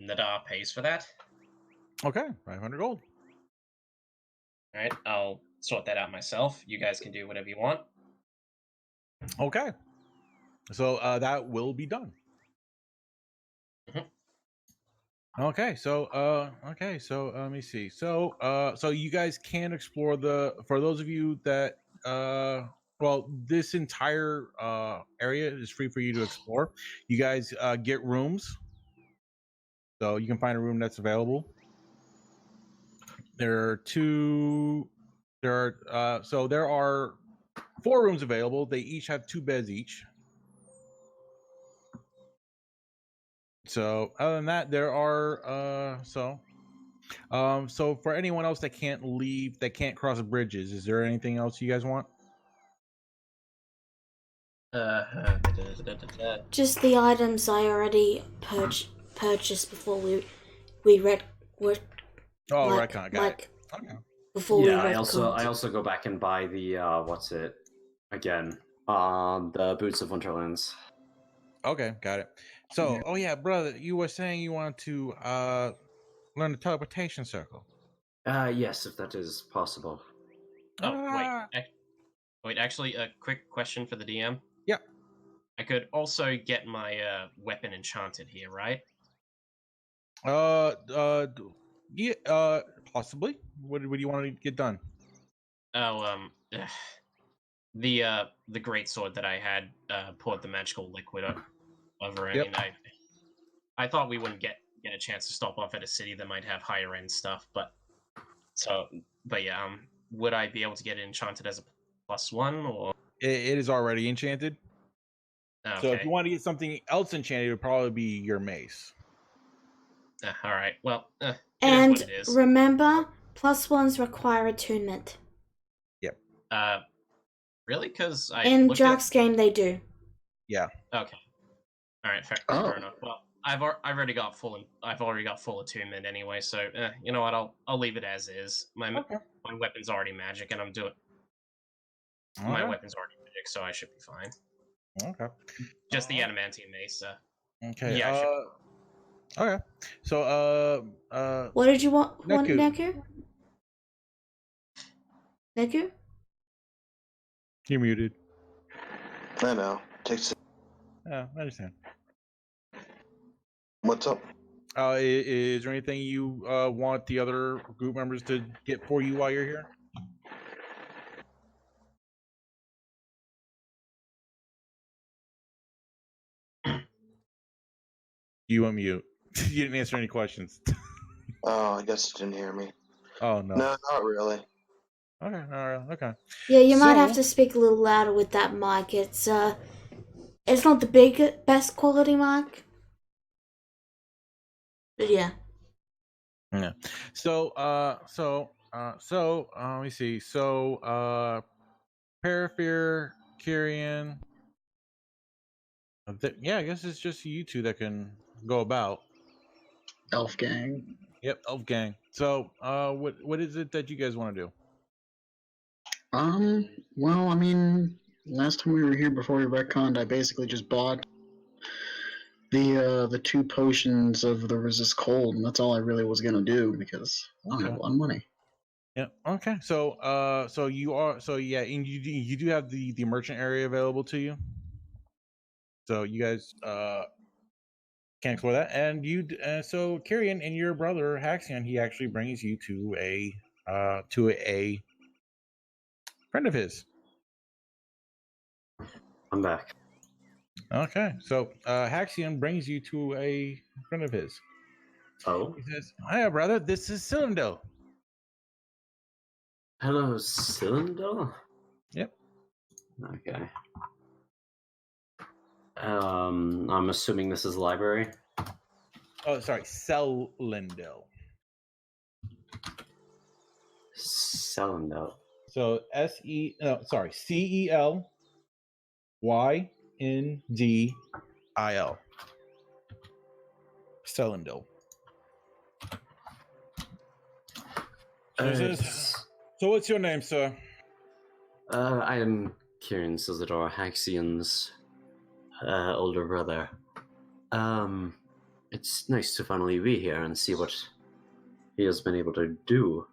Nadar pays for that. Okay, 500 gold. All right, I'll sort that out myself. You guys can do whatever you want. Okay. So that will be done. Mhm. Okay, so let me see. So you guys can explore for those of you that this entire area is free for you to explore. You guys get rooms. So you can find a room that's available. There are there are 4 rooms available. They each have 2 beds each. So other than that, there are so for anyone else that can't leave, that can't cross bridges, is there anything else you guys want? Just the items I already purchased before we read were Oh, like right, got like it. Okay. before we Yeah, read I also go back and buy the what's it again? The Boots of Winterlands. Okay, got it. So, oh yeah, brother, you were saying you wanted to learn the teleportation circle. Yes, if that is possible. Wait, actually, a quick question for the DM. Yeah. I could also get my weapon enchanted here, right? Yeah, possibly. What do you want to get done? Oh, the great sword that I had poured the magical liquid over it. Yep. And I thought we wouldn't get a chance to stop off at a city that might have higher end stuff, but yeah, would I be able to get it enchanted as a +1 or? It is already enchanted. Okay. So if you want to get something else enchanted, it would probably be your mace. All right. Well, it and is what it is. remember, +1s require attunement. Yep. Really? Because in Jack's game they do. Yeah. Okay. All right. Fair enough. Well, I've already got full attunement anyway, so you know what? I'll leave it as is. My weapon's already magic, and my weapon's already magic, so I should be fine. Okay. Just the adamantine mace. Okay. Yeah. Okay. So what did you want, Neku? Neku? You're muted. I know. Takes. Yeah, I understand. What's up? Is there anything you want the other group members to get for you while you're here? You unmute. You didn't answer any questions. Oh, I guess you didn't hear me. Oh no. No, not really. Okay. All right. Okay. Yeah, you might have to speak a little louder with that mic. It's not the best quality mic. But yeah. Yeah. So let me see. So Parafear, Kyrian. Yeah, I guess it's just you two that can go about. Elf gang. Yep, Elf Gang. So, what is it that you guys want to do? Well, I mean, last time we were here before we retconned, I basically just bought the 2 potions of the resist cold, and that's all I really was gonna do because I don't have a lot of money. Yeah. Okay. So, yeah, and you do have the merchant area available to you. So you guys can explore that, and so Kyrian and your brother Haxion, he actually brings you to a friend of his. I'm back. Okay. So Haxion brings you to a friend of his. Oh, He says, "Hiya, brother. This is Cylinder." hello, Cylinder. Yep. Okay. I'm assuming this is library. Oh, sorry, Celindel. Cylinder. So CELYNDIL. Celindil. So what's your name, sir? I am Kieran Sizador, Haxion's older brother. It's nice to finally be here and see what he has been able to do.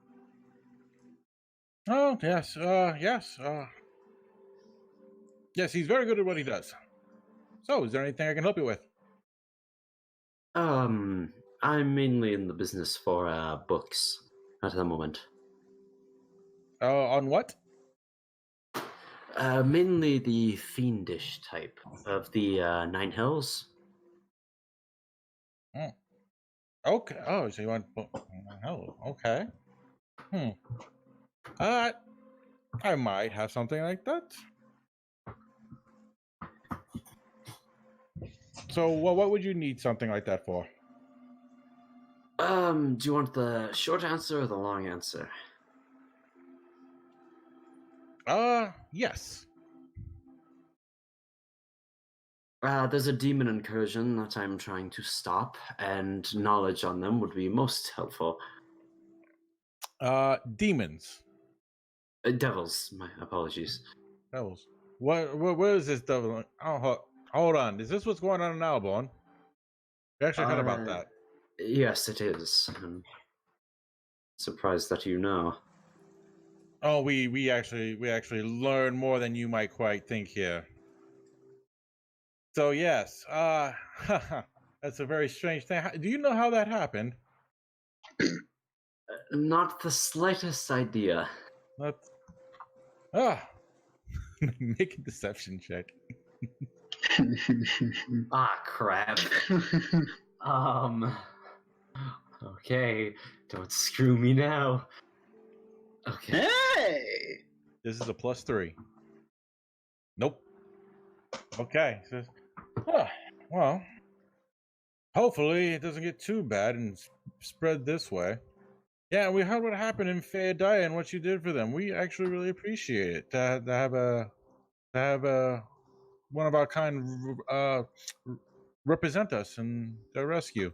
Oh, yes, yes, he's very good at what he does. So, is there anything I can help you with? I'm mainly in the business for books at the moment. On what? Mainly the fiendish type of the Nine Hells. Oh. Okay. Oh, so you want? Oh, okay. I might have something like that. So, what would you need something like that for? Do you want the short answer or the long answer? Yes. There's a demon incursion that I'm trying to stop, and knowledge on them would be most helpful. Demons. Devils, my apologies. Devils. What is this devil? Oh, hold on. Is this what's going on in Alborn? We actually heard about that. Yes, it is. I'm surprised that you know. Oh, we actually learn more than you might quite think here. So yes, that's a very strange thing. Do you know how that happened? Not the slightest idea. That's make a deception check. Ah, crap. Okay, don't screw me now. Okay. Hey! This is a +3. Nope. Okay. So, well, hopefully it doesn't get too bad and spread this way. Yeah, we heard what happened in Fayadaya and what you did for them. We actually really appreciate it to have a one of our kind represent us in their rescue.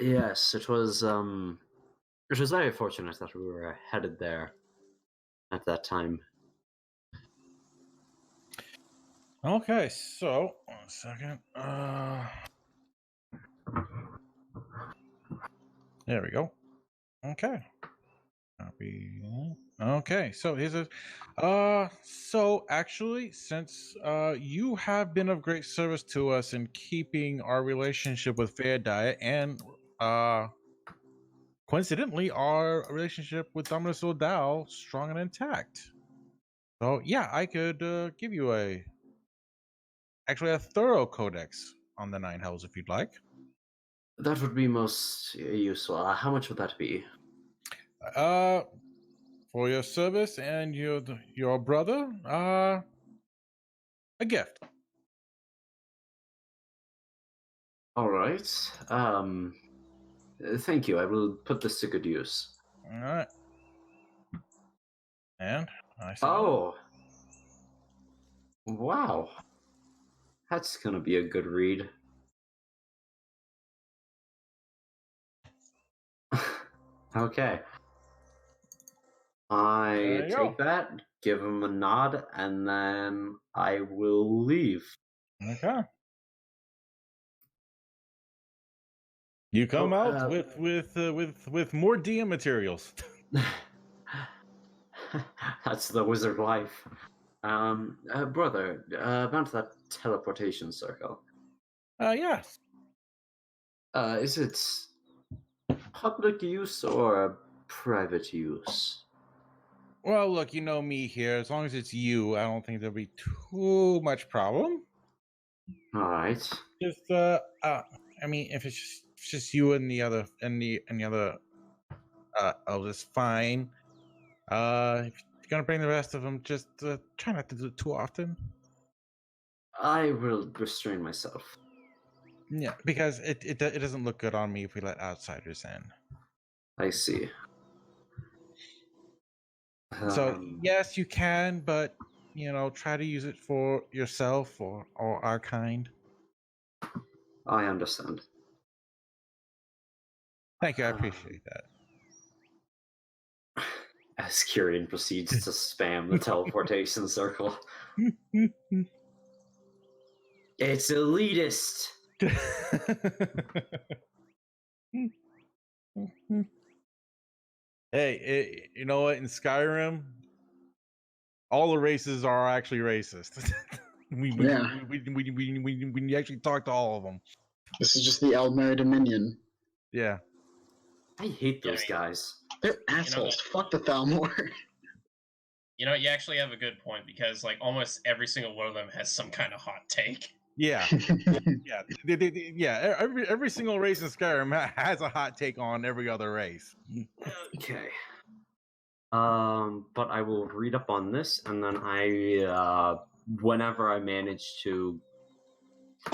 Yes, it was very fortunate that we were headed there at that time. Okay, so 1 second. There we go. Okay. Copy. Okay, so here's so actually, since you have been of great service to us in keeping our relationship with Fair Diet and coincidentally our relationship with Dominus O'Dowd strong and intact. So yeah, I could give you a thorough codex on the Nine Hells if you'd like. That would be most useful. How much would that be? For your service and your brother, a gift. All right. Thank you. I will put this to good use. All right. And I see. Oh. Wow. That's gonna be a good read. Okay. There I you go. take that, give him a nod, and then I will leave. Okay. You come Oh, out with more DM materials. That's the wizard life. Brother, about that teleportation circle. Yes. Is it public use or private use? Well, look, you know me here. As long as it's you, I don't think there'll be too much problem. All right. Just I mean, if it's just you and the other oh, that's fine. If you're gonna bring the rest of them, just try not to do it too often. I will restrain myself. Yeah, because it doesn't look good on me if we let outsiders in. I see. So yes, you can, but you know, try to use it for yourself or our kind. I understand. Thank you, I appreciate As Kyrian proceeds to spam the teleportation circle. that. It's elitist. Hey, you know what? In Skyrim, all the races are actually racist. we actually talk to all of them. This is just the Elmer Dominion. Yeah. I hate those guys. They're assholes. Fuck the Thalmor. You know, you actually have a good point because like almost every single one of them has some kind of hot take. Yeah. Yeah. Yeah. Every single race in Skyrim has a hot take on every other race. Okay. But I will read up on this, and then I, whenever I manage to.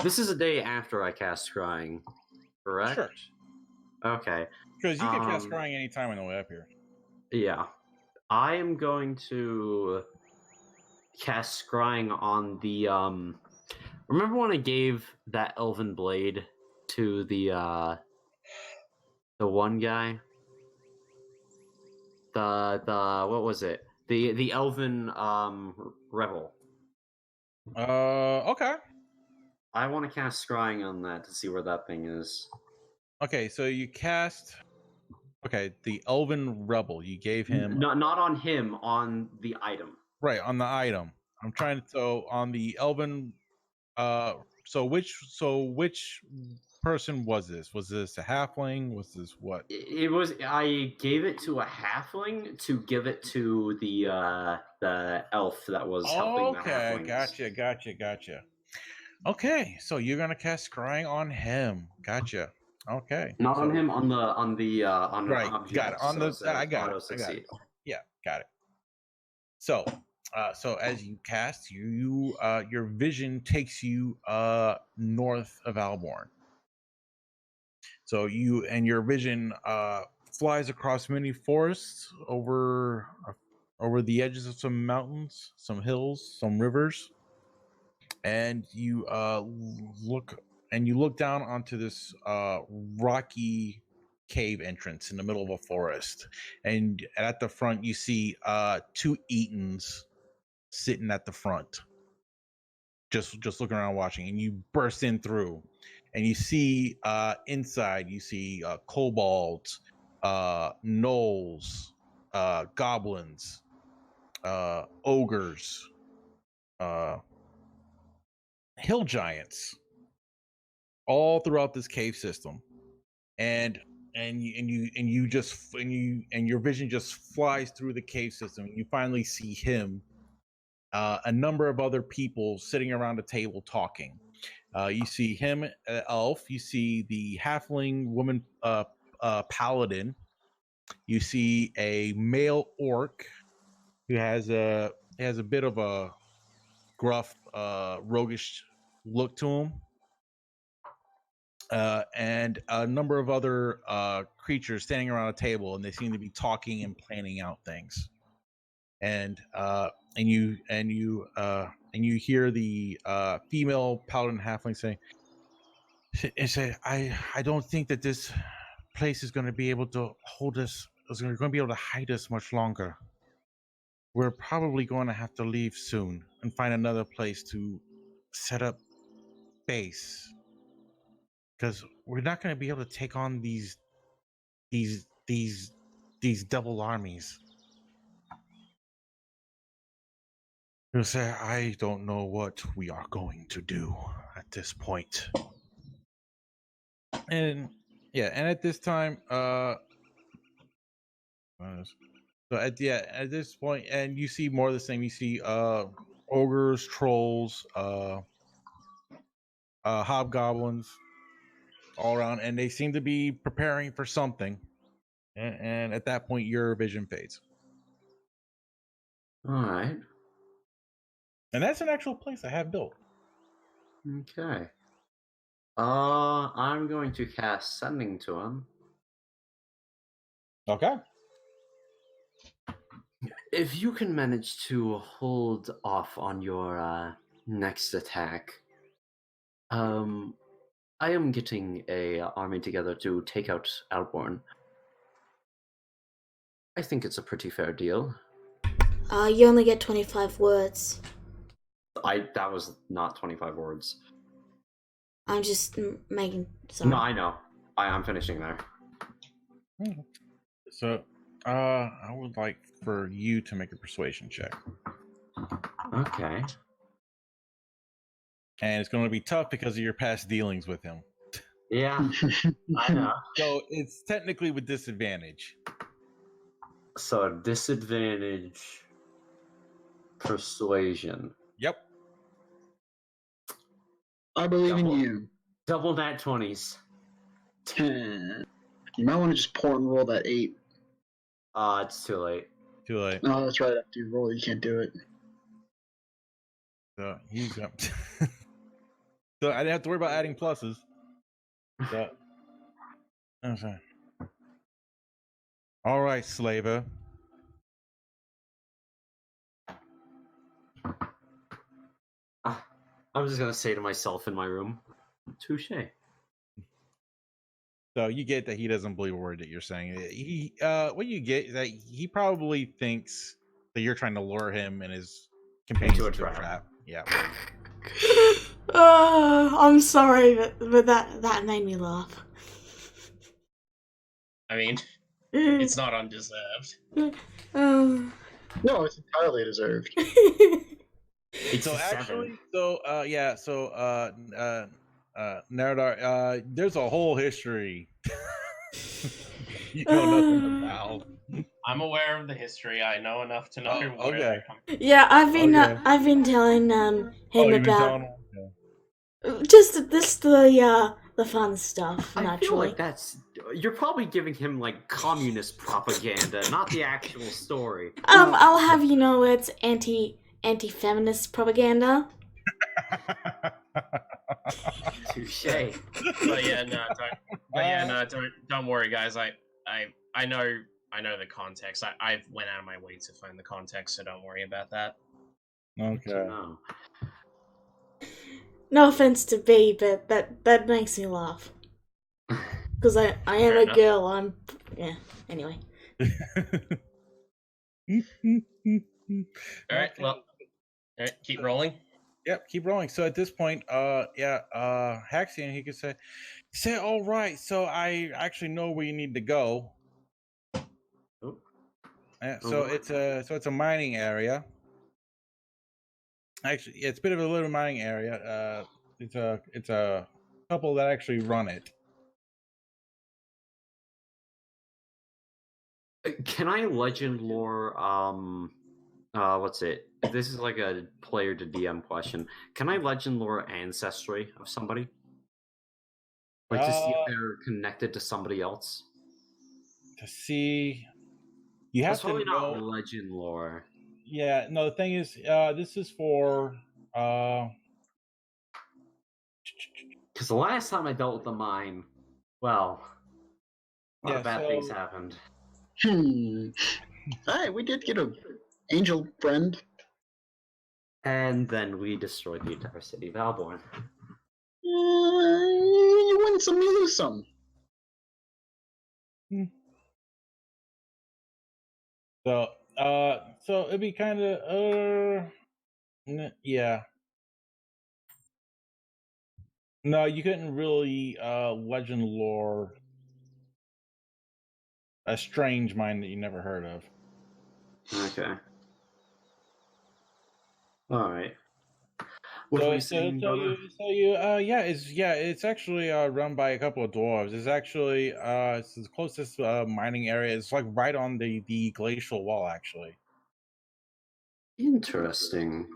This is a day after I cast Scrying, correct? Sure. Okay. Because you can cast Scrying anytime on the way up here. Yeah. I am going to cast Scrying on the, remember when I gave that Elven Blade to the one guy? The what was it? The Elven Rebel. Okay. I want to cast Scrying on that to see where that thing is. Okay, so you cast. Okay, the Elven Rebel. You gave him Not on him, on the item. right on the item. I'm trying to. So on the Elven. So which person was this? Was this a halfling? Was this what? It was. I gave it to a halfling to give it to the elf that was helping the halflings. Okay, gotcha. Okay, so you're gonna cast Scrying on him. Gotcha. Okay. Not on so- him. On Right, object, got it. On so the it's I got auto it. I got succeed. it. Yeah, got it. So, so as you cast, your vision takes you north of Alborn. So your vision flies across many forests over the edges of some mountains, some hills, some rivers, and you look down onto this rocky cave entrance in the middle of a forest, and at the front you see two Etons sitting at the front, just looking around watching, and you burst in through, and you see inside you see kobolds, gnolls, goblins, ogres, hill giants, all throughout this cave system, and your vision just flies through the cave system. You finally see him, a number of other people sitting around a table talking. You see him, elf. You see the halfling woman, paladin. You see a male orc who has a bit of a gruff, roguish look to him, and a number of other creatures standing around a table, and they seem to be talking and planning out things. And you hear the female paladin halfling say, I don't think that this place is going to be able to hold us going to be able to hide us much longer. We're probably going to have to leave soon and find another place to set up base, because we're not going to be able to take on these double armies. You say, I don't know what we are going to do at this point. And yeah, and at this time, so at this point, and you see more of the same. You see ogres, trolls, hobgoblins all around, and they seem to be preparing for something. And at that point, your vision fades. All right. And that's an actual place I have built. Okay. I'm going to cast Sending to him. Okay. If you can manage to hold off on your next attack, I am getting a army together to take out Alborn. I think it's a pretty fair deal. You only get 25 words. That was not 25 words. I'm just making. Sorry. No, I know. I'm finishing there. So, I would like for you to make a persuasion check. Okay. And it's going to be tough because of your past dealings with him. Yeah, I know. So it's technically with disadvantage. So disadvantage persuasion. Yep. I believe in you. Double nat 20s. You might want to just pour and roll that 8. It's too late. Too late. No, that's right. After you roll, you can't do it. So he's up. So I didn't have to worry about adding pluses. So, okay. All right, Slaver. I'm just gonna say to myself in my room, touche. So you get that he doesn't believe a word that you're saying. What you get is that he probably thinks that you're trying to lure him and his companions Into a into a trap. trap. Yeah. I'm sorry, but that made me laugh. I mean, it's not undeserved. Um, No, it's entirely deserved. It's So a 7. actually, Naradar, there's a whole history you know nothing about. I'm aware of the history. I know enough to know where okay. they're coming from. yeah, Okay. I've been telling him you've been about telling him? just the fun stuff. I feel Naturally, like you're probably giving him like communist propaganda, not the actual story. I'll have you know it's anti-feminist propaganda. Touche. But yeah, no, don't worry, guys. I know the context. I went out of my way to find the context, so don't worry about that. Okay. No. No offense to B, but that makes me laugh. Because I am Fair a enough. girl. Anyway. All right, well, all right, keep rolling. Yep, keep rolling. So at this point, Haxian, he could say, all right, so I actually know where you need to go. Oh. So it's a mining area. Actually, it's a bit of a little mining area. It's a couple that actually run it. Can I legend lore? What's it? This is like a player to DM question. Can I legend lore ancestry of somebody? Like to see if they're connected to somebody else. To see, you have That's to probably know. not legend lore. Yeah, no. The thing is, this is for. Because the last time I dealt with the mine, well, a lot of bad things happened. Hey, we did get an angel friend. And then we destroyed the entire city of Alborn. You win some, you lose some. So it'd be kind of yeah. No, you couldn't really legend lore a strange mine that you never heard of. Okay. All right. What were you saying, brother? It's actually run by a couple of dwarves. It's actually it's the closest mining area. It's like right on the glacial wall, actually. Interesting.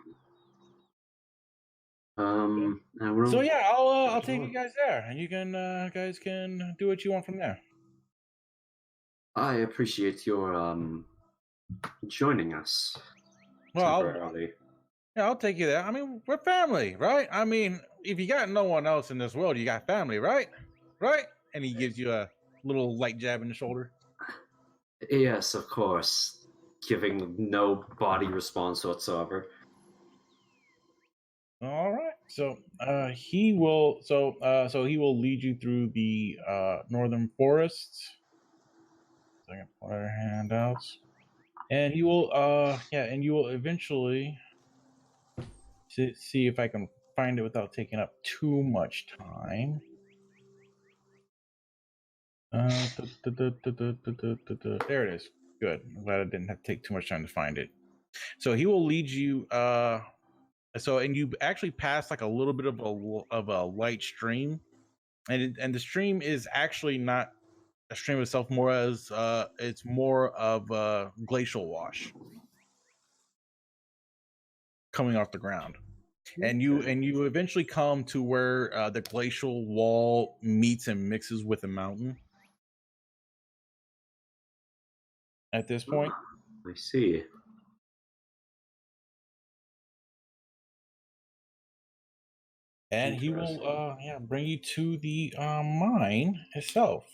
So yeah, I'll take you guys there, and you can guys can do what you want from there. I appreciate your joining us Well, temporarily. I'll take you there. I mean, we're family, right? I mean, if you got no one else in this world, you got family, right? Right? And he gives you a little light jab in the shoulder. Yes, of course. Giving no body response whatsoever. All right. So he will he will lead you through the northern forests. So I can put our handouts. And you will you will eventually see if I can find it without taking up too much time. There it is. Good. I'm glad I didn't have to take too much time to find it. So he will lead you and you actually pass like a little bit of a light stream, and the stream is actually not a stream itself, more as it's more of a glacial wash coming off the ground. And you eventually come to where the glacial wall meets and mixes with the mountain. At this point, I see. and he will bring you to the mine itself.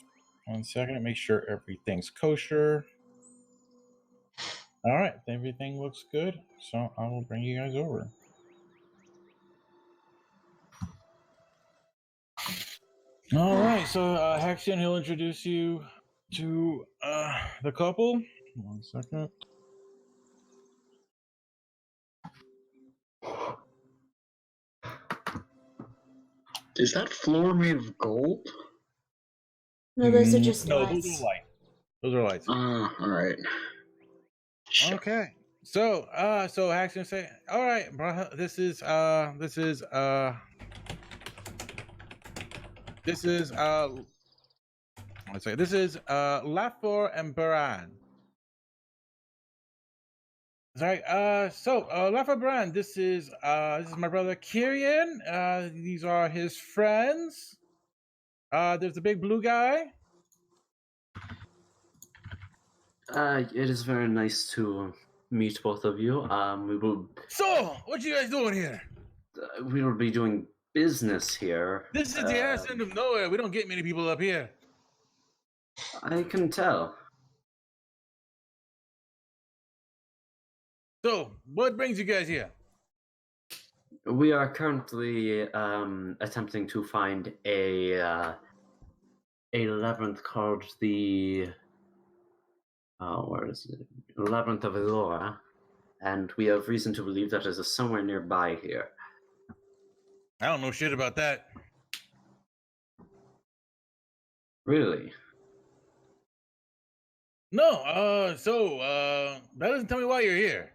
1 second to make sure everything's kosher. All right, everything looks good, so I will bring you guys over. All right, so Hexion, he'll introduce you to the couple. 1 second. Is that floor made of gold? No, those are just No, lights. those are lights. Those are lights. All right. Okay. So Hexion say, all right, bro, this is let's say this is Lafor and Baran. Sorry, Lafor Baran, this is my brother Kyrian. These are his friends. There's the big blue guy. It is very nice to meet both of you. We will. So, what you guys doing here? We will be doing business here. This is the ass end of nowhere. We don't get many people up here. I can tell. So, what brings you guys here? We are currently attempting to find a labyrinth called the where is it? Labyrinth of Elora, and we have reason to believe that it is somewhere nearby here. I don't know shit about that. Really? No, that doesn't tell me why you're here.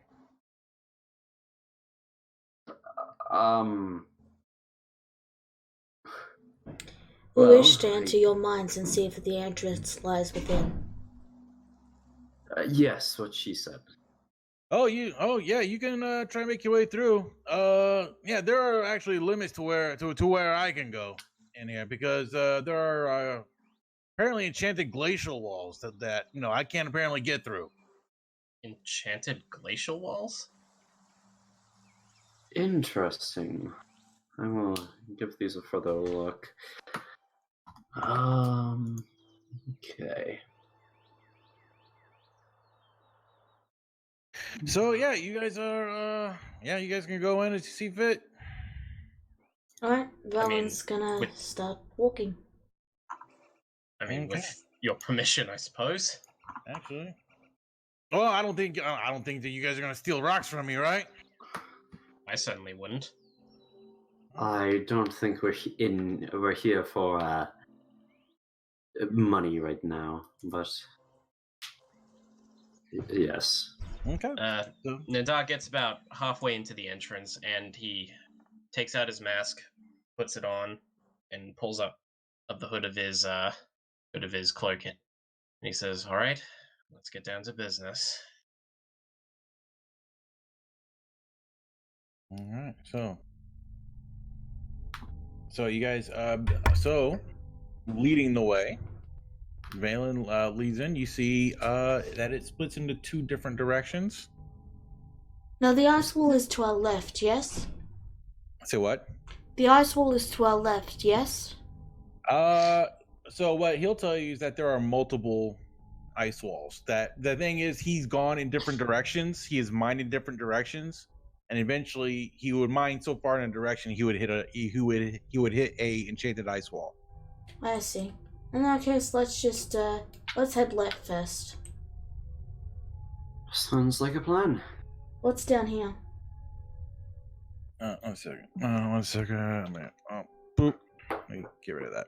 We wish to enter your minds and see if the entrance lies within. Yes, what she said. You can try and make your way through. There are actually limits to where I can go in here, because there are apparently enchanted glacial walls that I can't apparently get through. Enchanted glacial walls? Interesting. I will give these a further look. Okay. So yeah, you guys can go in as you see fit. Alright, Valen's gonna start walking. I mean, with your permission, I suppose. Actually. Well, I don't think that you guys are gonna steal rocks from me, right? I certainly wouldn't. I don't think we're here for money right now, but yes. Okay. So, Nadar gets about halfway into the entrance, and he takes out his mask, puts it on, and pulls up the hood of his cloak. And he says, "All right, let's get down to business." all right. So you guys, so leading the way, Valen leads in. You see that it splits into two different directions. Now the ice wall is to our left, yes? Say what? The ice wall is to our left, yes? So what he'll tell you is that there are multiple ice walls. That the thing is, he's gone in different directions. He is mined in different directions, and eventually he would mine so far in a direction he would hit a enchanted ice wall. I see. In that case, let's just, let's head left first. Sounds like a plan. What's down here? 1 second. 1 second. Boop. Let me get rid of that.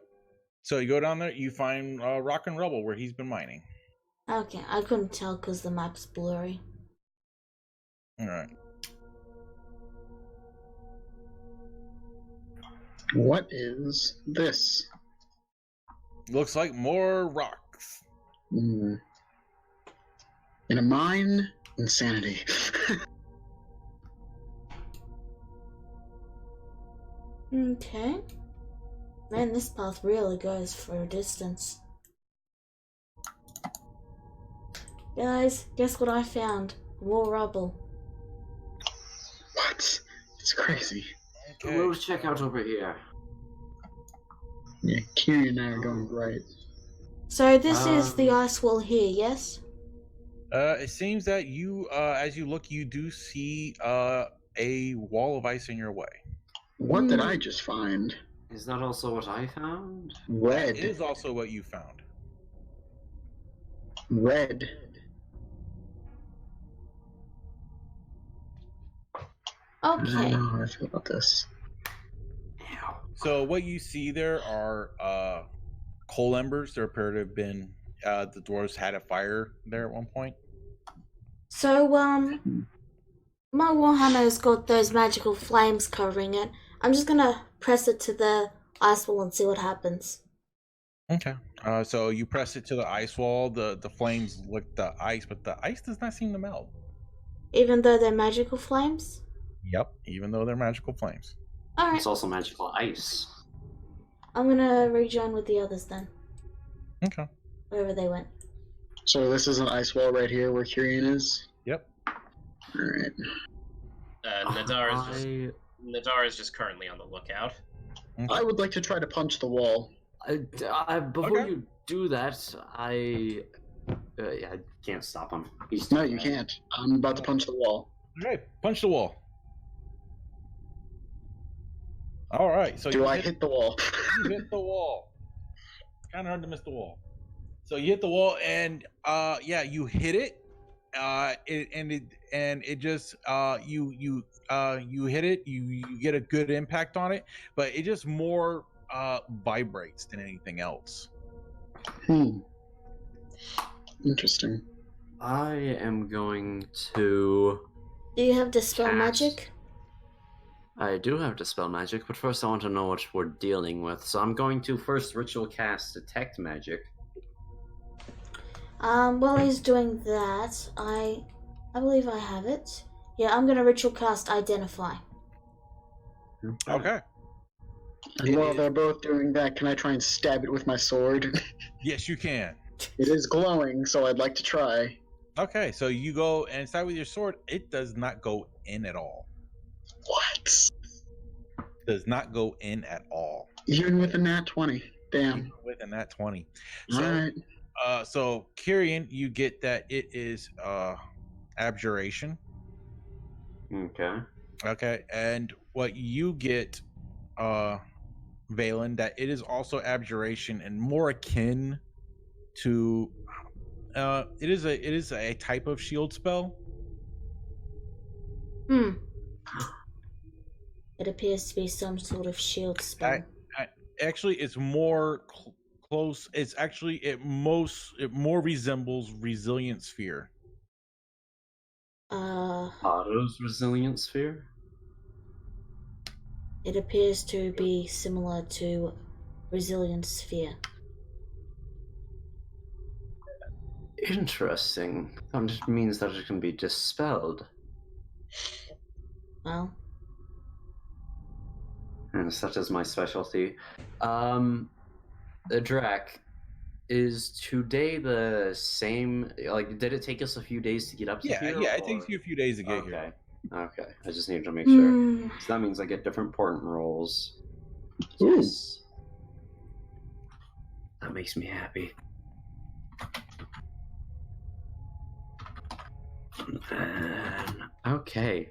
So you go down there, you find rock and rubble where he's been mining. Okay, I couldn't tell because the map's blurry. All right. What is this? Looks like more rocks. In a mine? Insanity. Okay. Man, this path really goes for a distance. Guys, guess what I found? More rubble. What? It's crazy. Okay. We'll check out over here. Yeah, Kiri and I are going right. So this is the ice wall here, yes? It seems that you, as you look, you do see a wall of ice in your way. What did I just find? Is that also what I found? Red. It is also what you found. Red. I don't Okay. know how I feel about this. So what you see there are coal embers. There appear to have been the dwarves had a fire there at one point. So, my Warhammer's got those magical flames covering it. I'm just gonna press it to the ice wall and see what happens. Okay. So you press it to the ice wall. The flames lick the ice, but the ice does not seem to melt. Even though they're magical flames? Yep. Even though they're magical flames. Alright, It's also magical ice. I'm gonna rejoin with the others then. Okay. Wherever they went. So this is an ice wall right here where Kyrian is? Yep. Alright. Nadar is just currently on the lookout. Okay. I would like to try to punch the wall. Before Okay. you do that, I can't stop him. No, you can't. I'm about to punch the wall. Okay. Punch the wall. All right. So Do I hit the wall? You hit the wall. Kind of hard to miss the wall. So you hit the wall, and yeah, you hit it. It just you hit it. You get a good impact on it, but it just more vibrates than anything else. Interesting. I am going to. Do you have Dispel Cast. Magic? I do have Dispel Magic, but first I want to know what we're dealing with. So I'm going to first Ritual Cast Detect Magic. While he's doing that, I believe I have it. Yeah, I'm gonna ritual cast Identify. Okay. And while they're both doing that, can I try and stab it with my sword? Yes, you can. It is glowing, so I'd like to try. Okay, so you go and stab with your sword. It does not go in at all. What? Does not go in at all. Even with a nat 20. Damn. Even with a nat 20. So, Alright. So Kyrian, you get that it is abjuration. Okay. Okay, and what you get, Valen, that it is also abjuration and more akin to it is a type of shield spell. It appears to be some sort of shield spell. Actually, it's more close. It's actually it more resembles Resilient Sphere. Otto's Resilient Sphere? It appears to be similar to Resilient Sphere. Interesting. That just means that it can be dispelled. Well, And such as my specialty. Drac, is today the same? Like, did it take us a few days to get up to here? Yeah, it takes you a few days to get Okay. here. Okay, I just need to make sure. So that means I get different portent rolls. Yes. That makes me happy. Okay.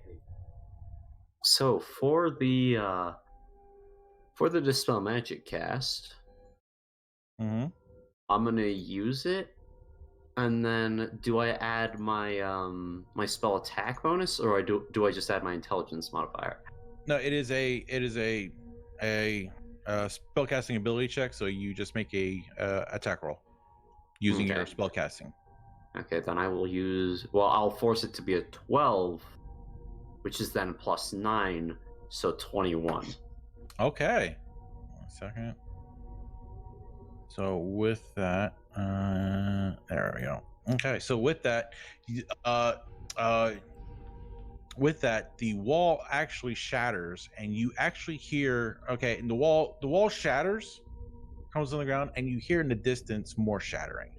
So for the dispel magic cast, I'm gonna use it, and then do I add my my spell attack bonus, or do I just add my intelligence modifier? No, it is a spellcasting ability check. So you just make a attack roll using your spellcasting. Okay, then I will use. Well, I'll force it to be a 12, which is then plus 9, so 21. Okay. 1 second. So with that, there we go. Okay, so with that, the wall actually shatters, and you actually hear. Okay, and the wall shatters, comes on the ground, and you hear in the distance more shattering.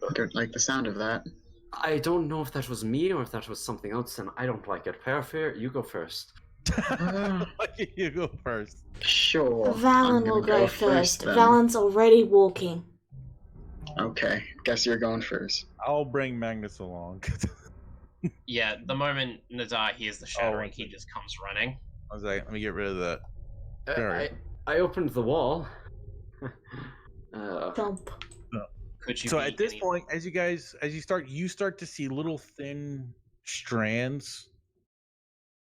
I don't like the sound of that. I don't know if that was me or if that was something else, and I don't like it. Parafair, you go first. You go first. Sure. Valen will go first. then. Valen's already walking. Okay, guess you're going first. I'll bring Magnus along. Yeah, the moment Nadar hears the shattering, he just comes running. I was like, let me get rid of that. I opened the wall. Jump. Could you So be at this any- point, you start to see little thin strands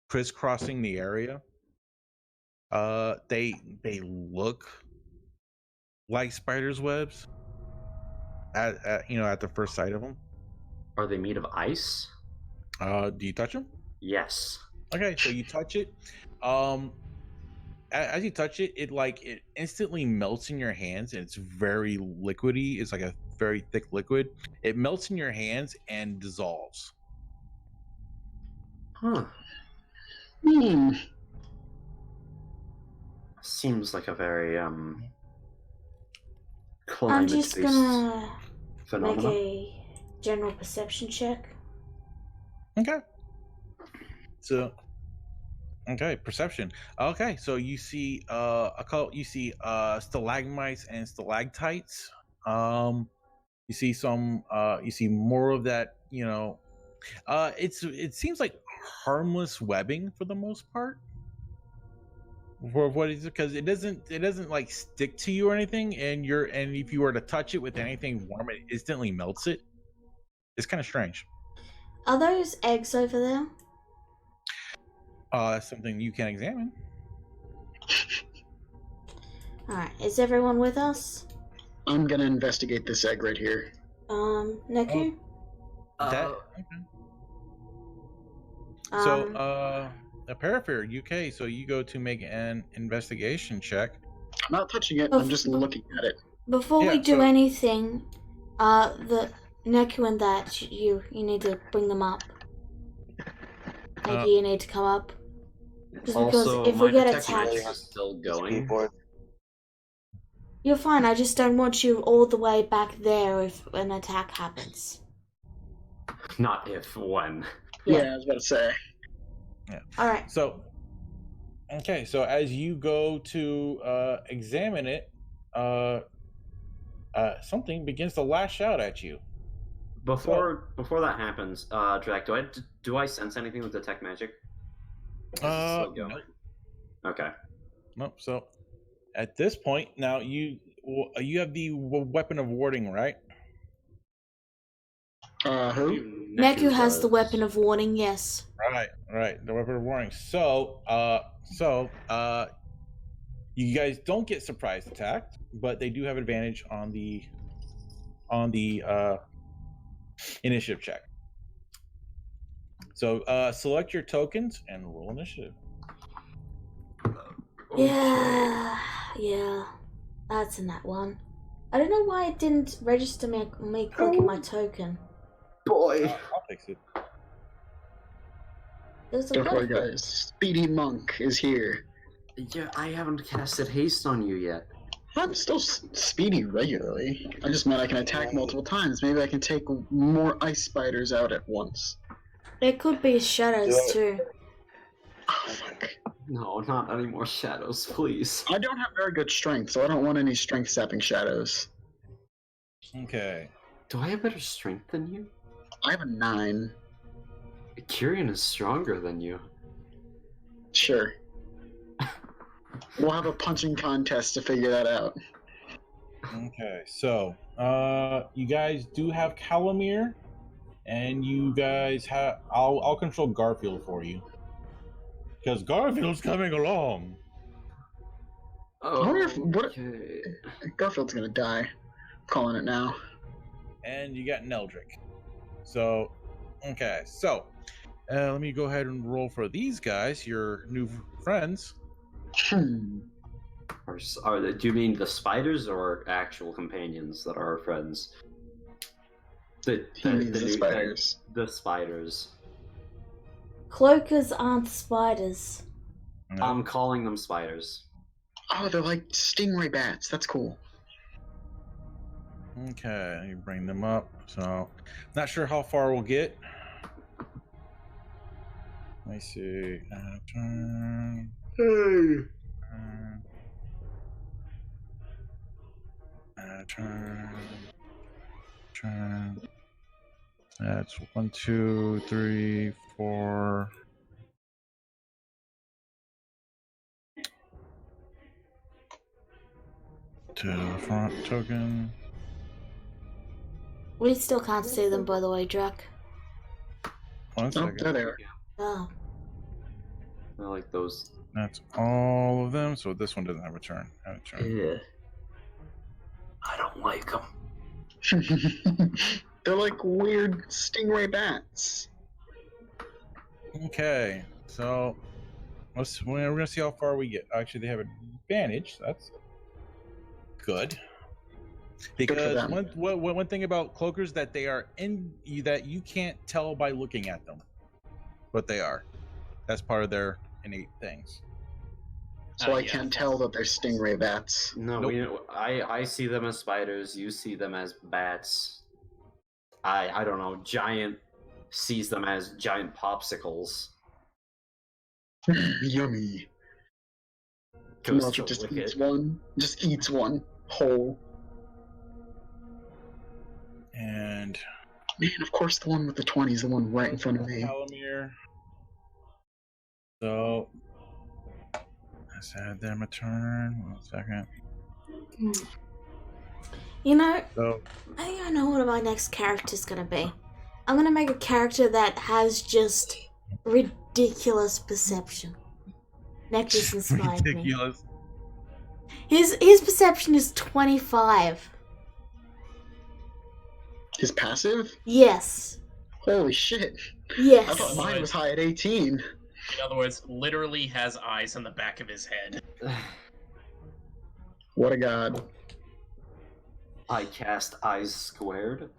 crisscrossing the area. They look like spiders' webs at the first sight of them. Are they made of ice? Do you touch them? Yes. Okay, so you touch it. As you touch it, it instantly melts in your hands, and it's very liquidy. It's like a very thick liquid. It melts in your hands and dissolves. Huh. Hmm. Seems like a very I'm climate-based just gonna make phenomenon. a general perception check. Okay. So, okay, perception. Okay, so you see stalagmites and stalactites. You see some. You see more of that. It seems like harmless webbing for the most part. For what is it? Because it doesn't like stick to you or anything, and if you were to touch it with anything warm, it instantly melts it. It's kind of strange. Are those eggs over there? That's something you can examine. Alright, is everyone with us? I'm gonna investigate this egg right here. Neku? So, a Parafair UK. So you go to make an investigation check. I'm not touching it, I'm just looking at it. Before we do anything, the Neku and that, you need to bring them up. Maybe you need to come up. Just because Also, if my we get detect attacked, magic is still going. Skateboard. you're fine. I just don't want you all the way back there if an attack happens. Not if, when. Yeah, I was about to say. Yeah. All right. So, okay. So as you go to examine it, something begins to lash out at you. Before that happens, Drac, do I sense anything with detect magic? Is it still going? Okay. Nope. So at this point, now you have the weapon of warding, right? Who? Neku has the does. weapon of warning, yes. Right. The weapon of warning. So, you guys don't get surprise attacked, but they do have advantage on the initiative check. So, select your tokens and roll initiative. Yeah, that's in that one. I don't know why it didn't register me clicking my token. Boy. I'll fix it. There's a Don't lot worry, of guys. Speedy Monk is here. Yeah, I haven't casted haste on you yet. I'm still speedy regularly. I just meant I can attack multiple times. Maybe I can take more ice spiders out at once. There could be shadows too. Oh, fuck. No, not any more shadows, please. I don't have very good strength, so I don't want any strength sapping shadows. Okay. Do I have better strength than you? I have a 9. Kyrian is stronger than you. Sure. We'll have a punching contest to figure that out. Okay. So, you guys do have Calamir, and you guys have. I'll control Garfield for you, because Garfield's coming along. Oh, I wonder if okay. Garfield's gonna die. I'm calling it now. And you got Neldrick. So, okay. So, let me go ahead and roll for these guys, your new friends. Do you mean the spiders or actual companions that are our friends? The spiders. The spiders. Cloakers aren't spiders. No. I'm calling them spiders. Oh, they're like stingray bats. That's cool. Okay, you bring them up. So, not sure how far we'll get. Let me see. Turn. Hey. Turn. That's 1, 2, 3, 4. To the front token. We still can't see them, by the way, Drac. 1 Oh, second. there they are. Oh. I like those. That's all of them. So this one doesn't have a turn. Yeah. I don't like them. They're like weird stingray bats. Okay, so we're gonna see how far we get. Actually, they have advantage. That's good. Because one thing about cloakers that they are that you can't tell by looking at them, but they are. That's part of their innate things. So I can't tell that they're stingray bats. No, Nope. I see them as spiders. You see them as bats. I don't know. Giant sees them as giant popsicles. Yummy. Goes Milk to just lick eats it. one. Just eats one whole. And Man, of course the one with the 20 is the one right in front of me. Calamir. So let's add them a turn. 1 second. You know, So I think I know what my next character's gonna be. I'm gonna make a character that has just ridiculous perception. That just inspired me. ridiculous. His perception is 25. His passive? Yes. Holy shit. Yes. I thought mine was high at 18. In other words, literally has eyes on the back of his head. What a god. I cast eyes squared.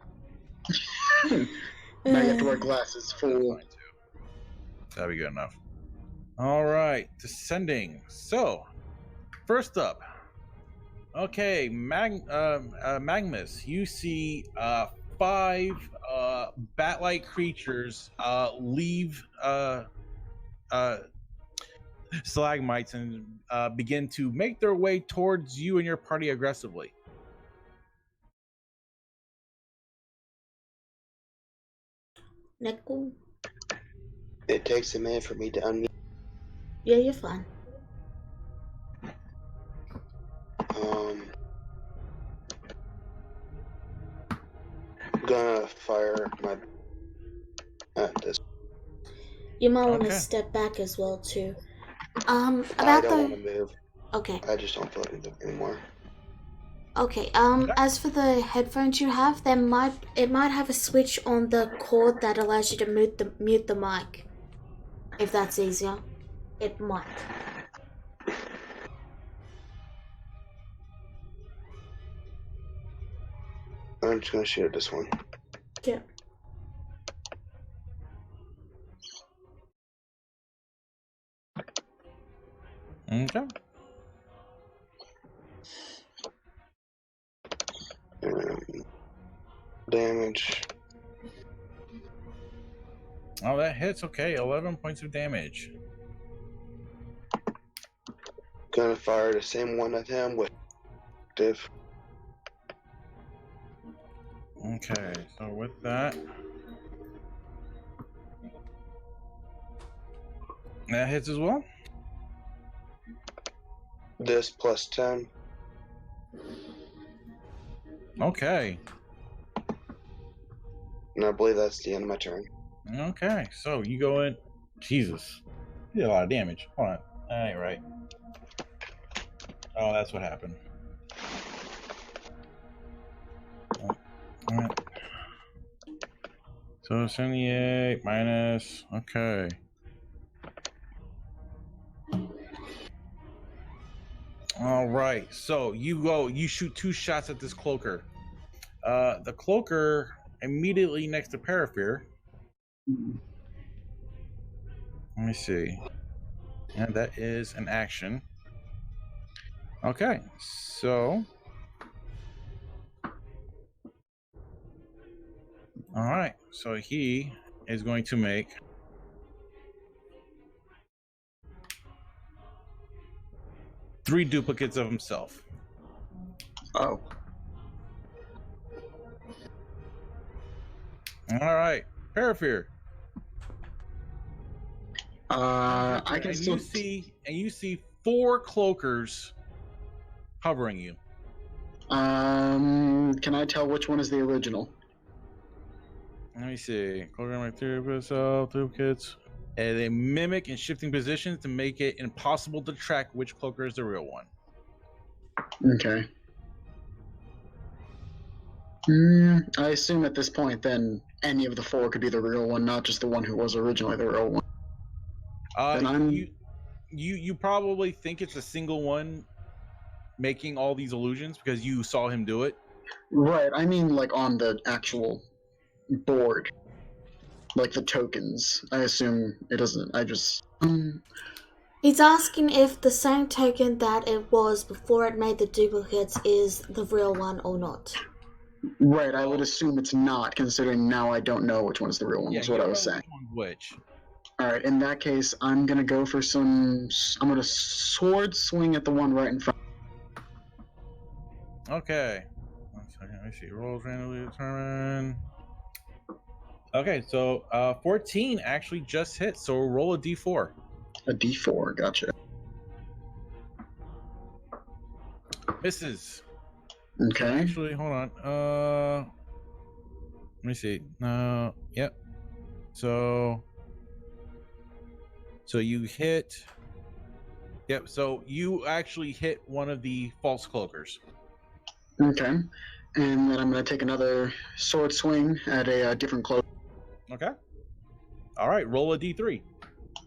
Now you have to wear glasses, fool. That'd be good enough. All right, descending. So, first up, okay, Magnus. You see 5 bat-like creatures leave stalagmites and begin to make their way towards you and your party aggressively. Nickel. It takes a minute for me to unmute. Yeah, you're fine. Go gonna fire my at this. You might want to Okay. step back as well too. I About don't want to the move. okay, I just don't feel like moving anymore. okay. As for the headphones you have, it might have a switch on the cord that allows you to mute the mic. If that's easier, it might. I'm just gonna shoot at this one. Yeah. Okay. Damage. Oh, that hits. Okay, 11 points of damage. Gonna fire the same one at him with active. Okay, so with that, that hits as well. This plus 10. Okay. And I believe that's the end of my turn. Okay, so you go in. Jesus, you did a lot of damage. Hold on, that ain't right. Oh, that's what happened. Oh, all right. So 78 minus. Okay. All right. So you shoot 2 shots at this cloaker. The cloaker immediately next to Paraffir. Let me see. And that is an action. Okay. So. All right. So he is going to make. Three duplicates of himself. Oh. All right, Paraffir. I can And still you see 4 cloakers hovering you. Can I tell which one is the original? Let me see. Cloaker my theory of itself, duplicates. And they mimic in shifting positions to make it impossible to track which cloaker is the real one. Okay. I assume at this point, then, any of the 4 could be the real one, not just the one who was originally the real one. Then I'm... You probably think it's a single one making all these illusions because you saw him do it. Right, I mean, like, on the actual board. Like, the tokens. I assume it doesn't... I just... He's asking if the same token that it was before it made the duplicates is the real one or not. Right, I would assume it's not, considering now I don't know which one's the real one, Yeah, is what I was saying. Which one's which? Alright, in that case, I'm gonna go for some... I'm gonna sword swing at the one right in front. Okay. 1 second. Let me see. Rolls randomly determined. Okay, so 14 actually just hit. So roll a d4. A d4, gotcha. Misses. Okay. Actually, hold on. Let me see. Yep. So you hit. Yep. So you actually hit one of the false cloakers. Okay. And then I'm going to take another sword swing at a different cloak. Okay. All right. Roll a d3.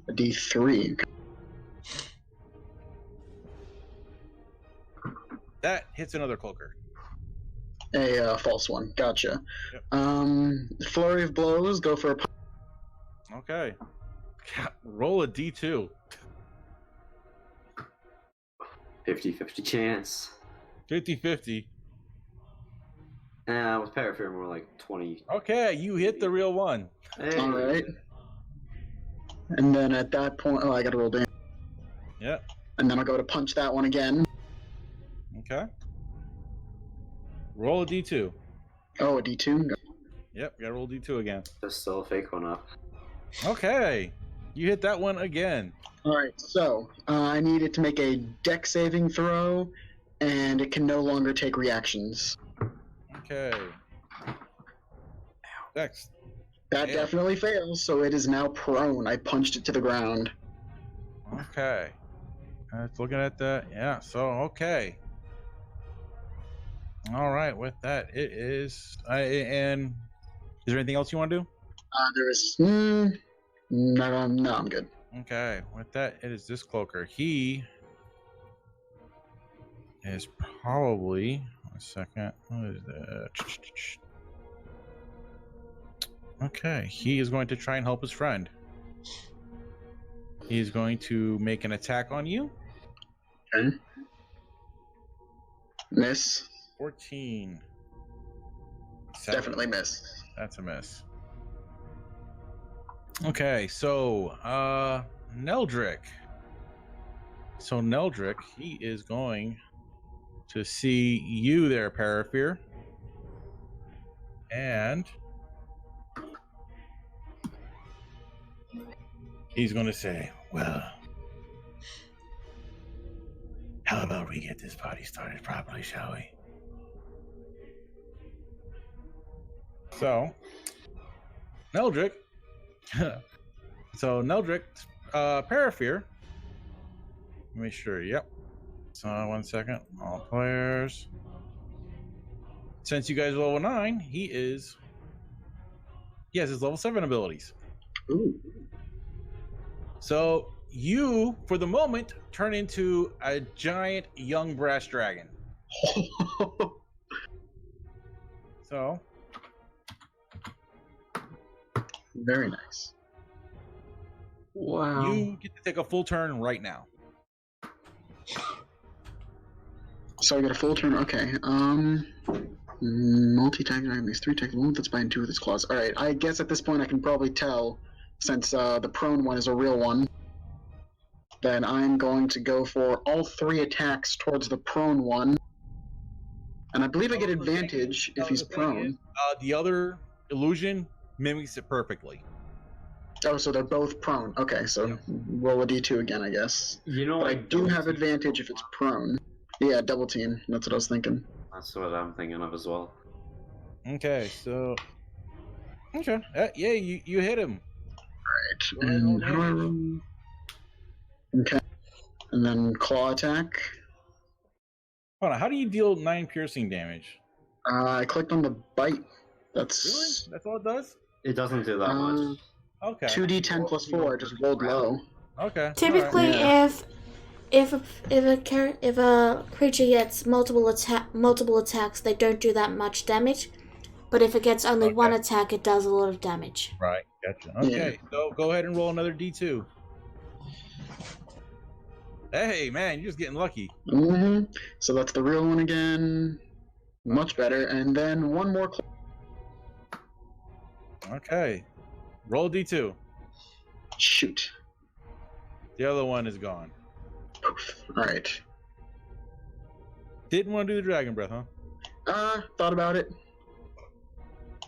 A d3. That hits another cloaker. A false one. Gotcha. Yep. Flurry of blows. Go for a... Okay. Roll a d2. 50-50 chance. 50-50. With Paraffir, more like 20. Okay, you hit the real one. Hey. All right. And then at that point... Oh, I got to roll damage. Yep. And then I'll go to punch that one again. Okay. Roll a d2. Oh, a d2? Yep, you gotta roll d2 again. There's still a fake one up. Okay. You hit that one again. Alright, so I need it to make a deck saving throw, and it can no longer take reactions. Okay. Dex. That Yeah. definitely fails, so it is now prone. I punched it to the ground. Okay. Let's looking at that. Yeah, so okay. All right, with that, it is. And is there anything else you want to do? There is. No, I'm good. Okay, with that, it is this cloaker. He is probably. One second. What is that? Okay, he is going to try and help his friend. He is going to make an attack on you. Okay. Miss. 14. Definitely miss. That's a miss. Okay, so Neldrick. So Neldrick, he is going to see you there, Parafear. And he's going to say, well, how about we get this party started properly, shall we? So, Neldrick. Parafear. Make sure, yep. So, 1 second. All players. Since you guys are level 9, he has his level 7 abilities. Ooh. So, you, for the moment, turn into a giant young brass dragon. So, Very nice. Wow. you get to take a full turn right now. So I get a full turn. Okay. Multi-tag dragon makes 3 attacks. The one that's biting 2 with its claws. All right. I guess at this point I can probably tell, since the prone one is a real one, then I'm going to go for all 3 attacks towards the prone one. And I believe I get advantage if he's prone. The other illusion mimics it perfectly. Oh, so they're both prone. Okay, so roll a d2 again, I guess. You know, But I do have advantage if it's prone. Yeah, double team. That's what I was thinking. That's what I'm thinking of as well. Okay, so okay, yeah, you hit him. Right. And how do I roll? Okay. And then claw attack. Hold on, how do you deal 9 piercing damage? I clicked on the bite. Really? That's That's all it does? It doesn't do that much. Okay. 2d10 plus 4. I just rolled low. Okay. Typically, alright. if a creature gets multiple attacks, they don't do that much damage. But if it gets only one attack, it does a lot of damage. Right, gotcha. Okay, so go ahead and roll another d2. Hey, man, you're just getting lucky. Mm-hmm. So that's the real one again. Much better. And then one more. Okay. Roll a d2. Shoot. The other one is gone. Poof. Alright. Didn't want to do the dragon breath, huh? Thought about it.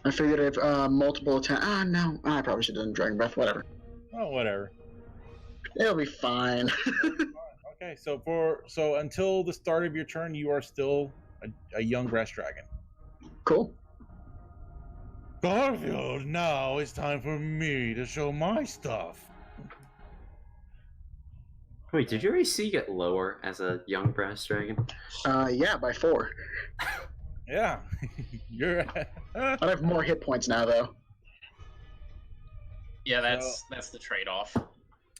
I figured if multiple attack. No. I probably should have done Dragon Breath. Whatever. Oh, whatever. It'll be fine. Okay, so until the start of your turn, you are still a young brass dragon. Cool. Garfield, now it's time for me to show my stuff. Wait, did your AC get lower as a young brass dragon? Yeah, by 4. Yeah, you're. I have more hit points now, though. Yeah, that's the trade-off.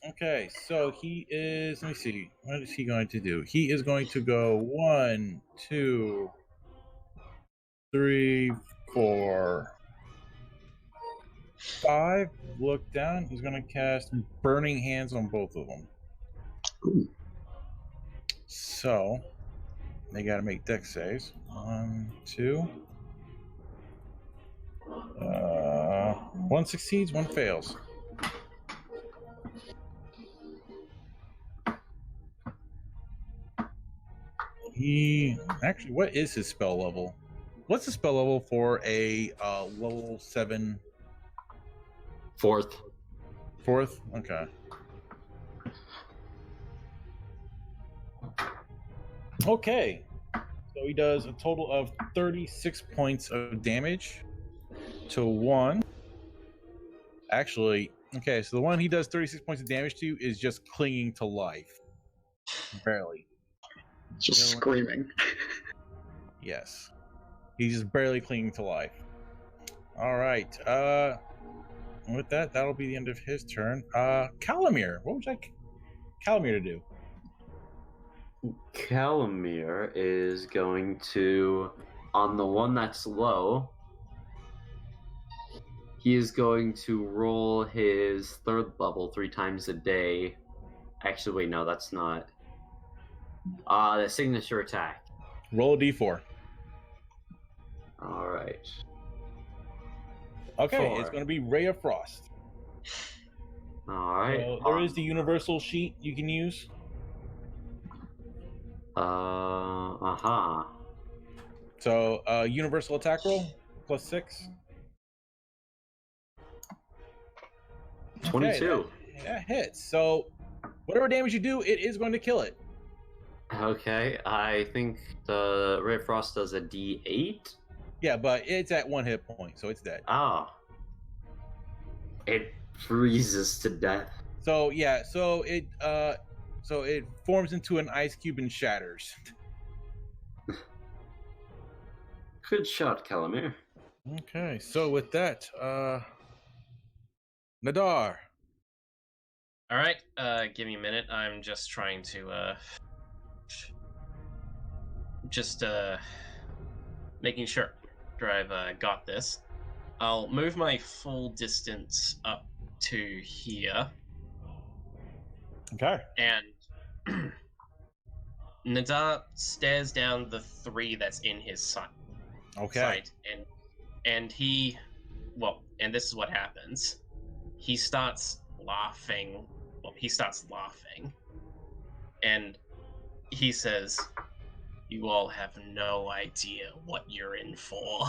Okay, so he is. Let me see. What is he going to do? He is going to go 1, 2, 3, 4, 5. Look down. He's going to cast Burning Hands on both of them. Ooh. So they got to make dex saves. 1, 2. 1 succeeds, 1 fails. Actually, what is his spell level? What's the spell level for a level 7? 4th. 4th? Okay. Okay. So he does a total of 36 points of damage. to 1. Actually, okay, so the one he does 36 points of damage to is just clinging to life. Barely. Just screaming. Yes. He's just barely clinging to life. All right. With that, that'll be the end of his turn. Calamir, what would you like Calamir to do? Calamir is going to, on the one that's low, he is going to roll his third bubble 3 times a day. Actually, wait, no, that's not. The signature attack. Roll a d4. All right. Okay, 4. it's going to be Ray of Frost. All right. So there is the universal sheet you can use. So universal attack roll plus 6. 22. Okay, that hits. So whatever damage you do, it is going to kill it. Okay, I think the Ray of Frost does a D8. Yeah, but it's at 1 hit point, so it's dead. Ah. It freezes to death. So yeah, so it forms into an ice cube and shatters. Good shot, Calamir. Okay, so with that, Nadar. All right, give me a minute. I'm just trying to making sure I've got this. I'll move my full distance up to here. Okay. And Nadar stares down the 3 that's in his sight. Okay. And he, well, and this is what happens. He starts laughing. Well, he starts laughing. And he says, "You all have no idea what you're in for."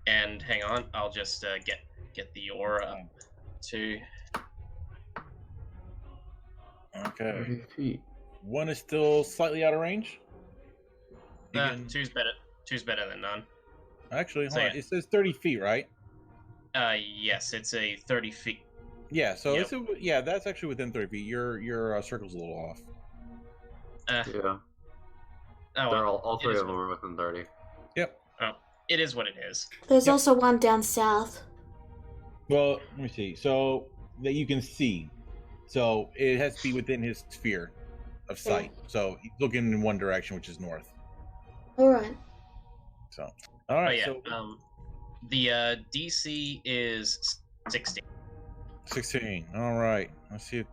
And hang on, I'll just get the aura up to. Okay. 30 feet. 1 is still slightly out of range. Two's better. Two's better than none. Actually, So, hold on. yeah. It says 30 feet, right? Yes, it's a 30 feet. Yeah. So Yep. yeah, that's actually within 30 feet. Your circle's a little off. Yeah. Oh, They're well, all it 3 is of them are within 30. Yep. Oh, it is what it is. There's Yep. also one down south. Well, let me see. So that you can see. So it has to be within his sphere of sight. So he's looking in one direction, which is north. All right. So, all right. yeah, So the DC is 16. 16. All right. Let's see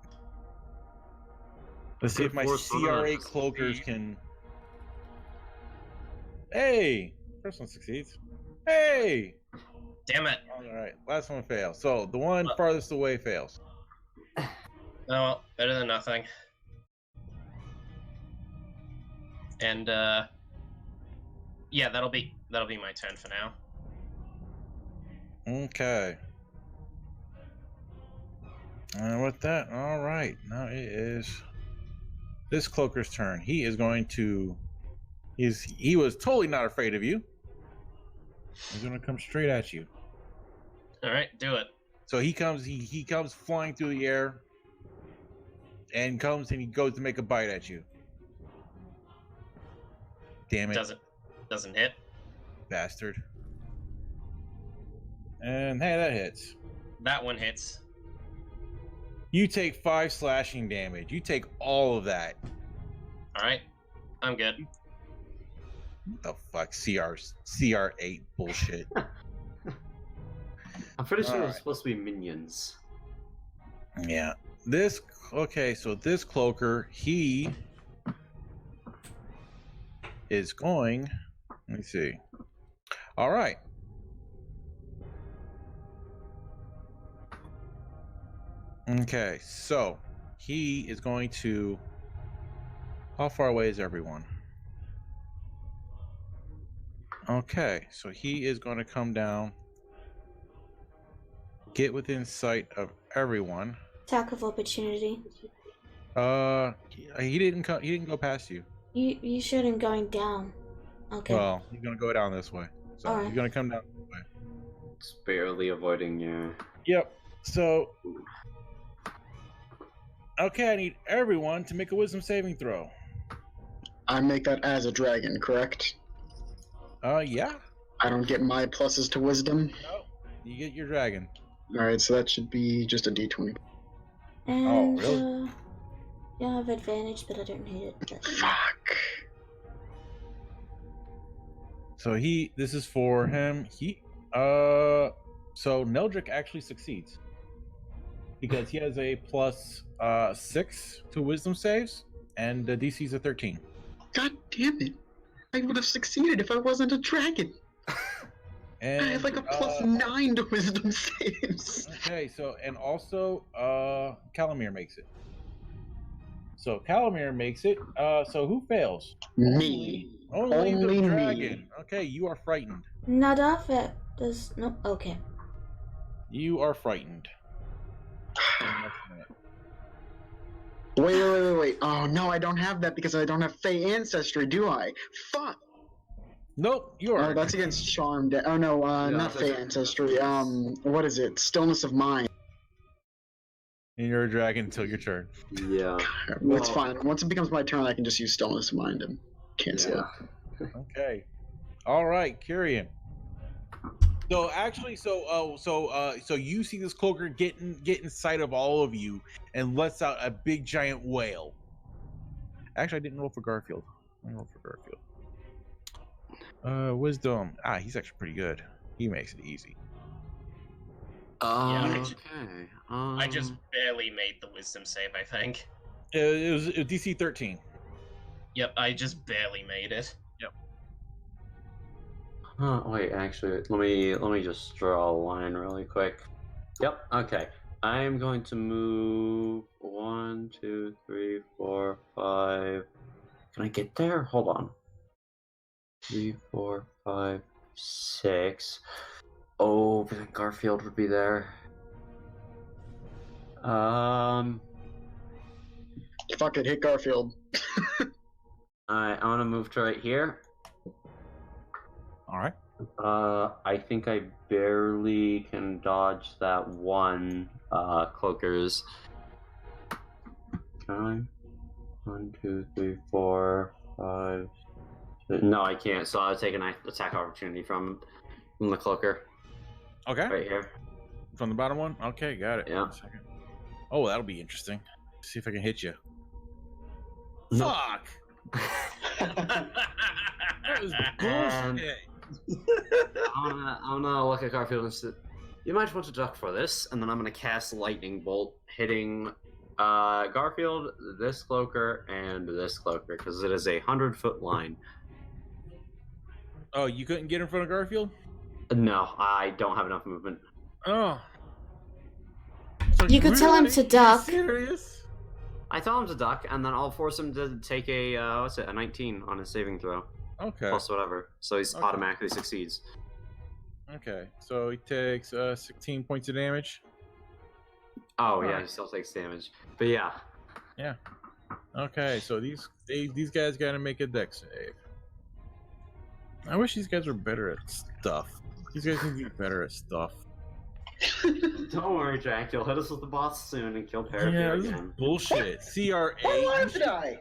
if my Force one of CRA us. cloakers can. Hey, first one succeeds. Hey. Damn it! All right. Last one fails. So the one farthest away fails. Oh, well, better than nothing. And yeah, that'll be my turn for now. Okay. And with that, all right. Now it is this cloaker's turn. He is going to. He was totally not afraid of you. He's going to come straight at you. All right, do it. So he comes. He comes flying through the air. And he goes to make a bite at you. Damn it! Doesn't hit. Bastard. And hey, that hits. That one hits. You take 5 slashing damage. You take all of that. All right, I'm good. What the fuck? CR8 bullshit. I'm pretty sure All it's right. supposed to be minions. Yeah. So this cloaker, he is going. Let me see. All right. Okay, so he is going to. How far away is everyone? Okay, so he is going to come down, get within sight of everyone. Attack of opportunity. He didn't go past you. You showed him going down. Okay. Well, you're gonna go down this way. So Alright. you're gonna come down this way. It's barely avoiding you. Yep. So, okay, I need everyone to make a wisdom saving throw. I make that as a dragon, correct? Yeah. I don't get my pluses to wisdom. No, you get your dragon. Alright, so that should be just a d20. And, really? yeah, I have advantage, but I don't need it. That's fine. Fuck. So this is for him. So Neldrick actually succeeds because he has a plus 6 to wisdom saves, and the DC's a 13. God damn it. I would have succeeded if I wasn't a dragon. And I have like a plus 9 to wisdom saves. Okay, so and also Calamir makes it. So Calamir makes it. So who fails? Me. Only the Only me. dragon. Okay, you are frightened. Nadafa does no. Okay. You are frightened. Wait. Oh no, I don't have that because I don't have Fey ancestry, do I? Fuck. Nope, you are. Oh, that's against Charm. Oh no, not Fey ancestry. What is it? Stillness of mind. And you're a dragon until your turn. Yeah. That's fine. Once it becomes my turn, I can just use Stillness of mind and cancel it. Okay. All right, Kyrian. So actually, so you see this cloaker get in sight of all of you and lets out a big giant wail. Actually, I didn't roll for Garfield. I rolled for Garfield. Wisdom. He's actually pretty good. He makes it easy. Yeah, Okay. I just barely made the wisdom save, I think. It was DC 13. Yep, I just barely made it. Wait, actually, let me just draw a line really quick. Yep, okay. I am going to move 1, 2, 3, 4, 5. Can I get there? Hold on. 3, 4, 5, 6. Oh, but then Garfield would be there. Fuck it, hit Garfield. I want to move to right here. All right. I think I barely can dodge that one cloaker's. Can I? 1, 2, 3, 4, 5. No, I can't. So I'll take an attack opportunity from the cloaker. Okay. Right here. From the bottom one? Okay, got it. Yeah. Second. Oh, that'll be interesting. See if I can hit you. No. Fuck! That was bullshit. I'm gonna look at Garfield and say, you might want to duck for this, and then I'm gonna cast Lightning Bolt, hitting Garfield, this cloaker, and this cloaker, because it is a 100-foot line. Oh, you couldn't get in front of Garfield? No, I don't have enough movement. Oh. So You could tell him really? to duck. Serious? I tell him to duck, and then I'll force him to take a, a 19 on his saving throw. Okay. Plus whatever. So he automatically succeeds. Okay, so he takes 16 points of damage. Oh, yeah, Alright. he still takes damage. But yeah. Yeah. Okay, so these guys gotta make a dex save. I wish these guys were better at stuff. These guys need to be better at stuff. Don't worry, Jack. You'll hit us with the boss soon and kill Parakeet Yeah, this is again. bullshit. CRA. Why laughed I?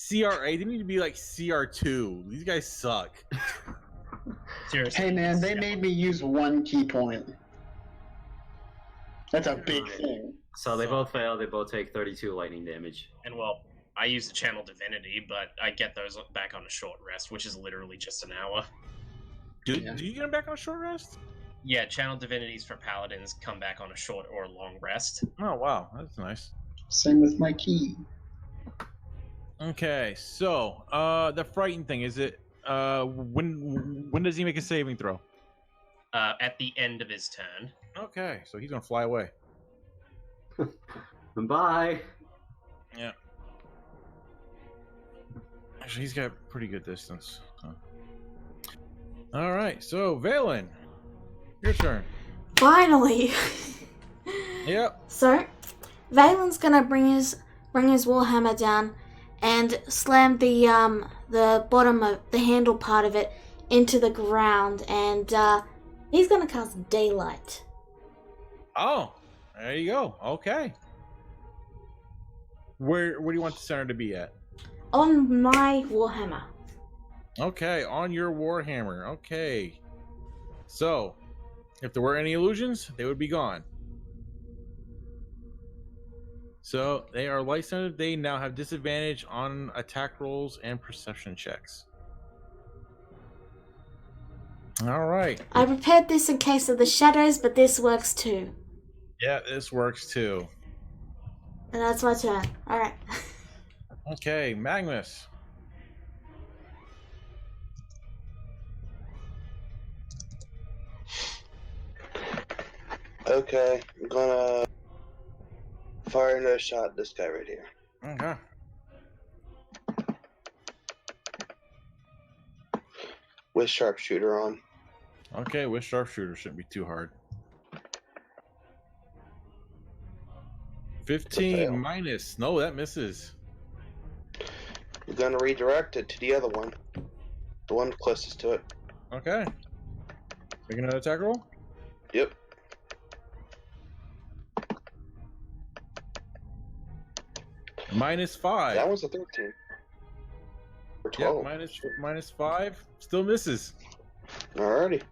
CRA, they need to be like CR2. These guys suck. Seriously. Hey man, they made me use 1 key point. That's a big thing. So they both fail. They both take 32 lightning damage. And well, I use the Channel Divinity, but I get those back on a short rest, which is literally just an hour. Do you get them back on a short rest? Yeah, Channel Divinities for Paladins come back on a short or long rest. Oh wow, that's nice. Same with my key. Okay, so the frightened thing, is it when does he make a saving throw? At the end of his turn. Okay, so he's gonna fly away. Bye. Yeah. Actually, he's got pretty good distance. So. All right, so Valen, your turn. Finally. Yep. So, Valen's gonna bring his warhammer down and slam the bottom of the handle part of it into the ground, and he's gonna cast daylight. Oh, there you go. Okay. Where do you want the center to be at? On my warhammer. Okay, on your warhammer. Okay. So, if there were any illusions, they would be gone. So they are light centered. They now have disadvantage on attack rolls and perception checks. All right. I prepared this in case of the shadows, but this works too. Yeah, this works too. And that's my turn. Alright. Okay, Magnus. Okay, I'm gonna fire another shot at this guy right here. Okay. With sharpshooter on. Okay, with sharpshooter shouldn't be too hard. 15 minus. No, that misses. I'm gonna redirect it to the other one. The one closest to it. Okay. Make another attack roll. Yep. -5. That one's a 13. Or 12. Yep, -5. Still misses. Alrighty.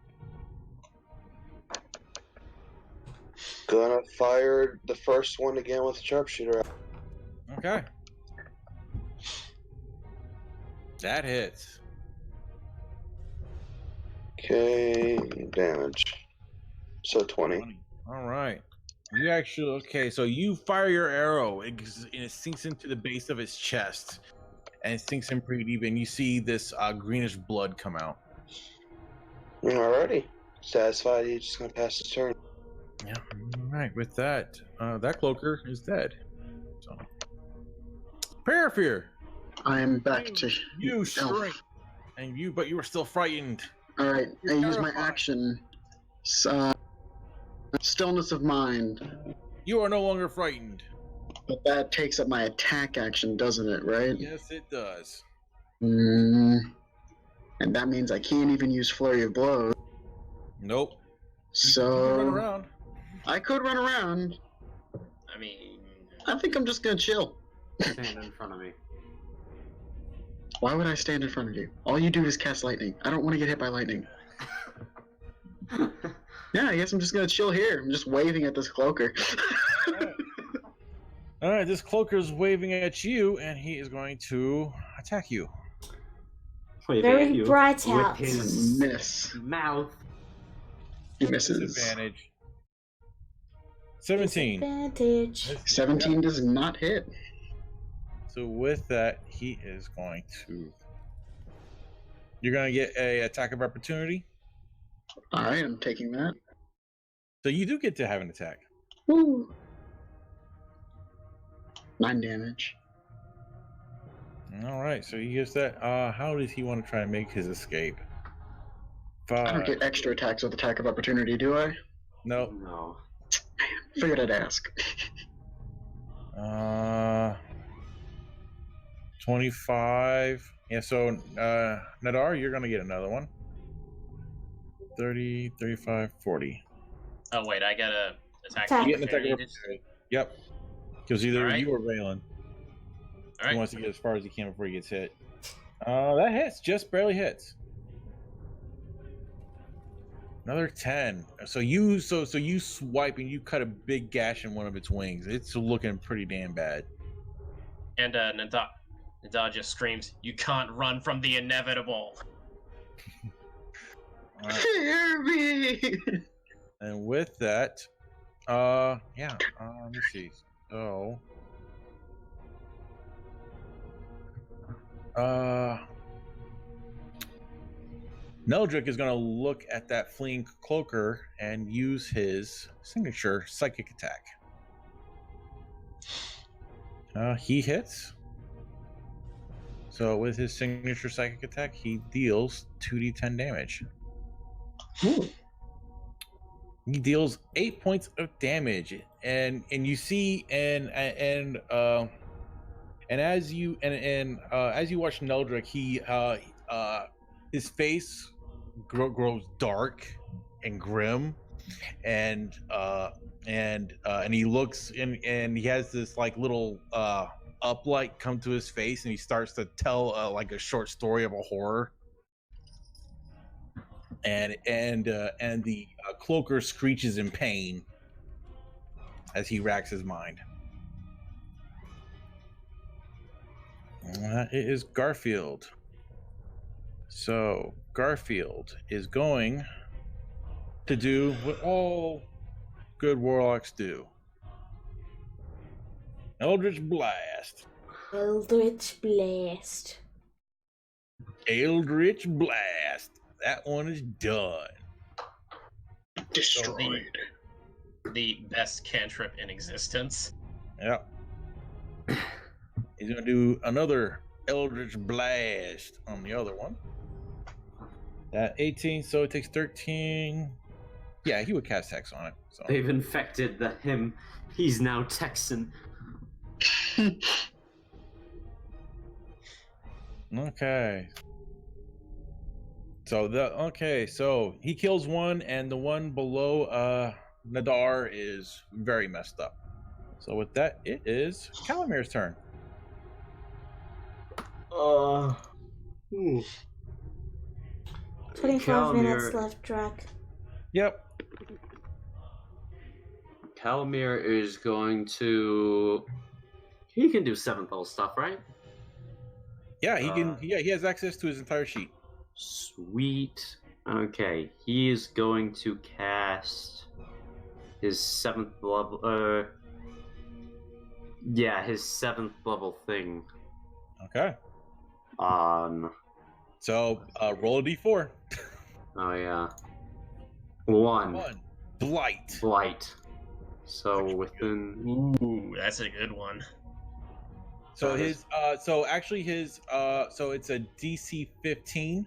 Gonna fire the first one again with sharpshooter. Okay. That hits. Okay, damage. So 20. All right. You actually, okay, so you fire your arrow, and it sinks into the base of his chest, and it sinks in pretty deep, and you see this greenish blood come out. Alrighty. Satisfied, he's just gonna pass his turn. Yeah. All right. With that, that cloaker is dead. So, Parafear, I am back to you shrink, but you were still frightened. All right, I You're use my terrified. action. Stillness of mind. You are no longer frightened. But that takes up my attack action, doesn't it? Right? Yes, it does. And that means I can't even use flurry of blows. Nope. You So can run around. I could run around. I mean, I think I'm just gonna chill. Stand in front of me. Why would I stand in front of you? All you do is cast lightning. I don't want to get hit by lightning. Yeah, I guess I'm just gonna chill here. I'm just waving at this cloaker. All right, this cloaker's waving at you, and he is going to attack you. Waving Very at you bright with out. his Miss. mouth. He misses. Disadvantage. 17. Disadvantage. 17 does not hit. So with that, he is going to. You're going to get a attack of opportunity. All right, I'm taking that. So you do get to have an attack. Woo. 9 damage. All right, so he gets that. How does he want to try and make his escape? I don't 5. get extra attacks with attack of opportunity, do I? Nope. No. Figured I'd ask. 25. Yeah, so Nadar, you're going to get another one. 30, 35, 40. oh wait, I got a attack. Attack. You get an attack of opportunity. opportunity. Yep. Because either Alright. you or Valen. All right. He wants to get as far as he can before he gets hit. That hits, just barely hits. Another 10. So you swipe and you cut a big gash in one of its wings. It's looking pretty damn bad. And Nada just screams, "You can't run from the inevitable!" Hear me! And with that, let me see. So, Neldrick is going to look at that fleeing cloaker and use his signature psychic attack. He hits. So with his signature psychic attack, he deals 2d10 damage. Ooh. He deals 8 points of damage, and you see, and And as you as you watch Neldrick, he his face grows dark and grim, and he looks and he has this like little uplight come to his face, and he starts to tell like a short story of a horror. And the cloaker screeches in pain as he racks his mind. It is Garfield. So Garfield is going to do what all good warlocks do. Eldritch Blast. Eldritch Blast. Eldritch Blast. That one is done. Destroyed. The best cantrip in existence. Yep. He's going to do another Eldritch Blast on the other one. That 18, so it takes 13. Yeah, he would cast Hex on it. So They've infected him. He's now Texan. Okay. So he kills one, and the one below Nadar is very messed up. So with that, it is Calamir's turn. 25 minutes left, Drac. Yep. Calamir is going to. He can do 7th level stuff, right? Yeah, he can. Yeah, he has access to his entire sheet. Sweet. Okay, he is going to cast his 7th level. Yeah, his 7th level thing. Okay. So roll a d4. Oh yeah. 1. Blight. Blight. So within. Ooh, that's a good one. So his so it's a DC 15.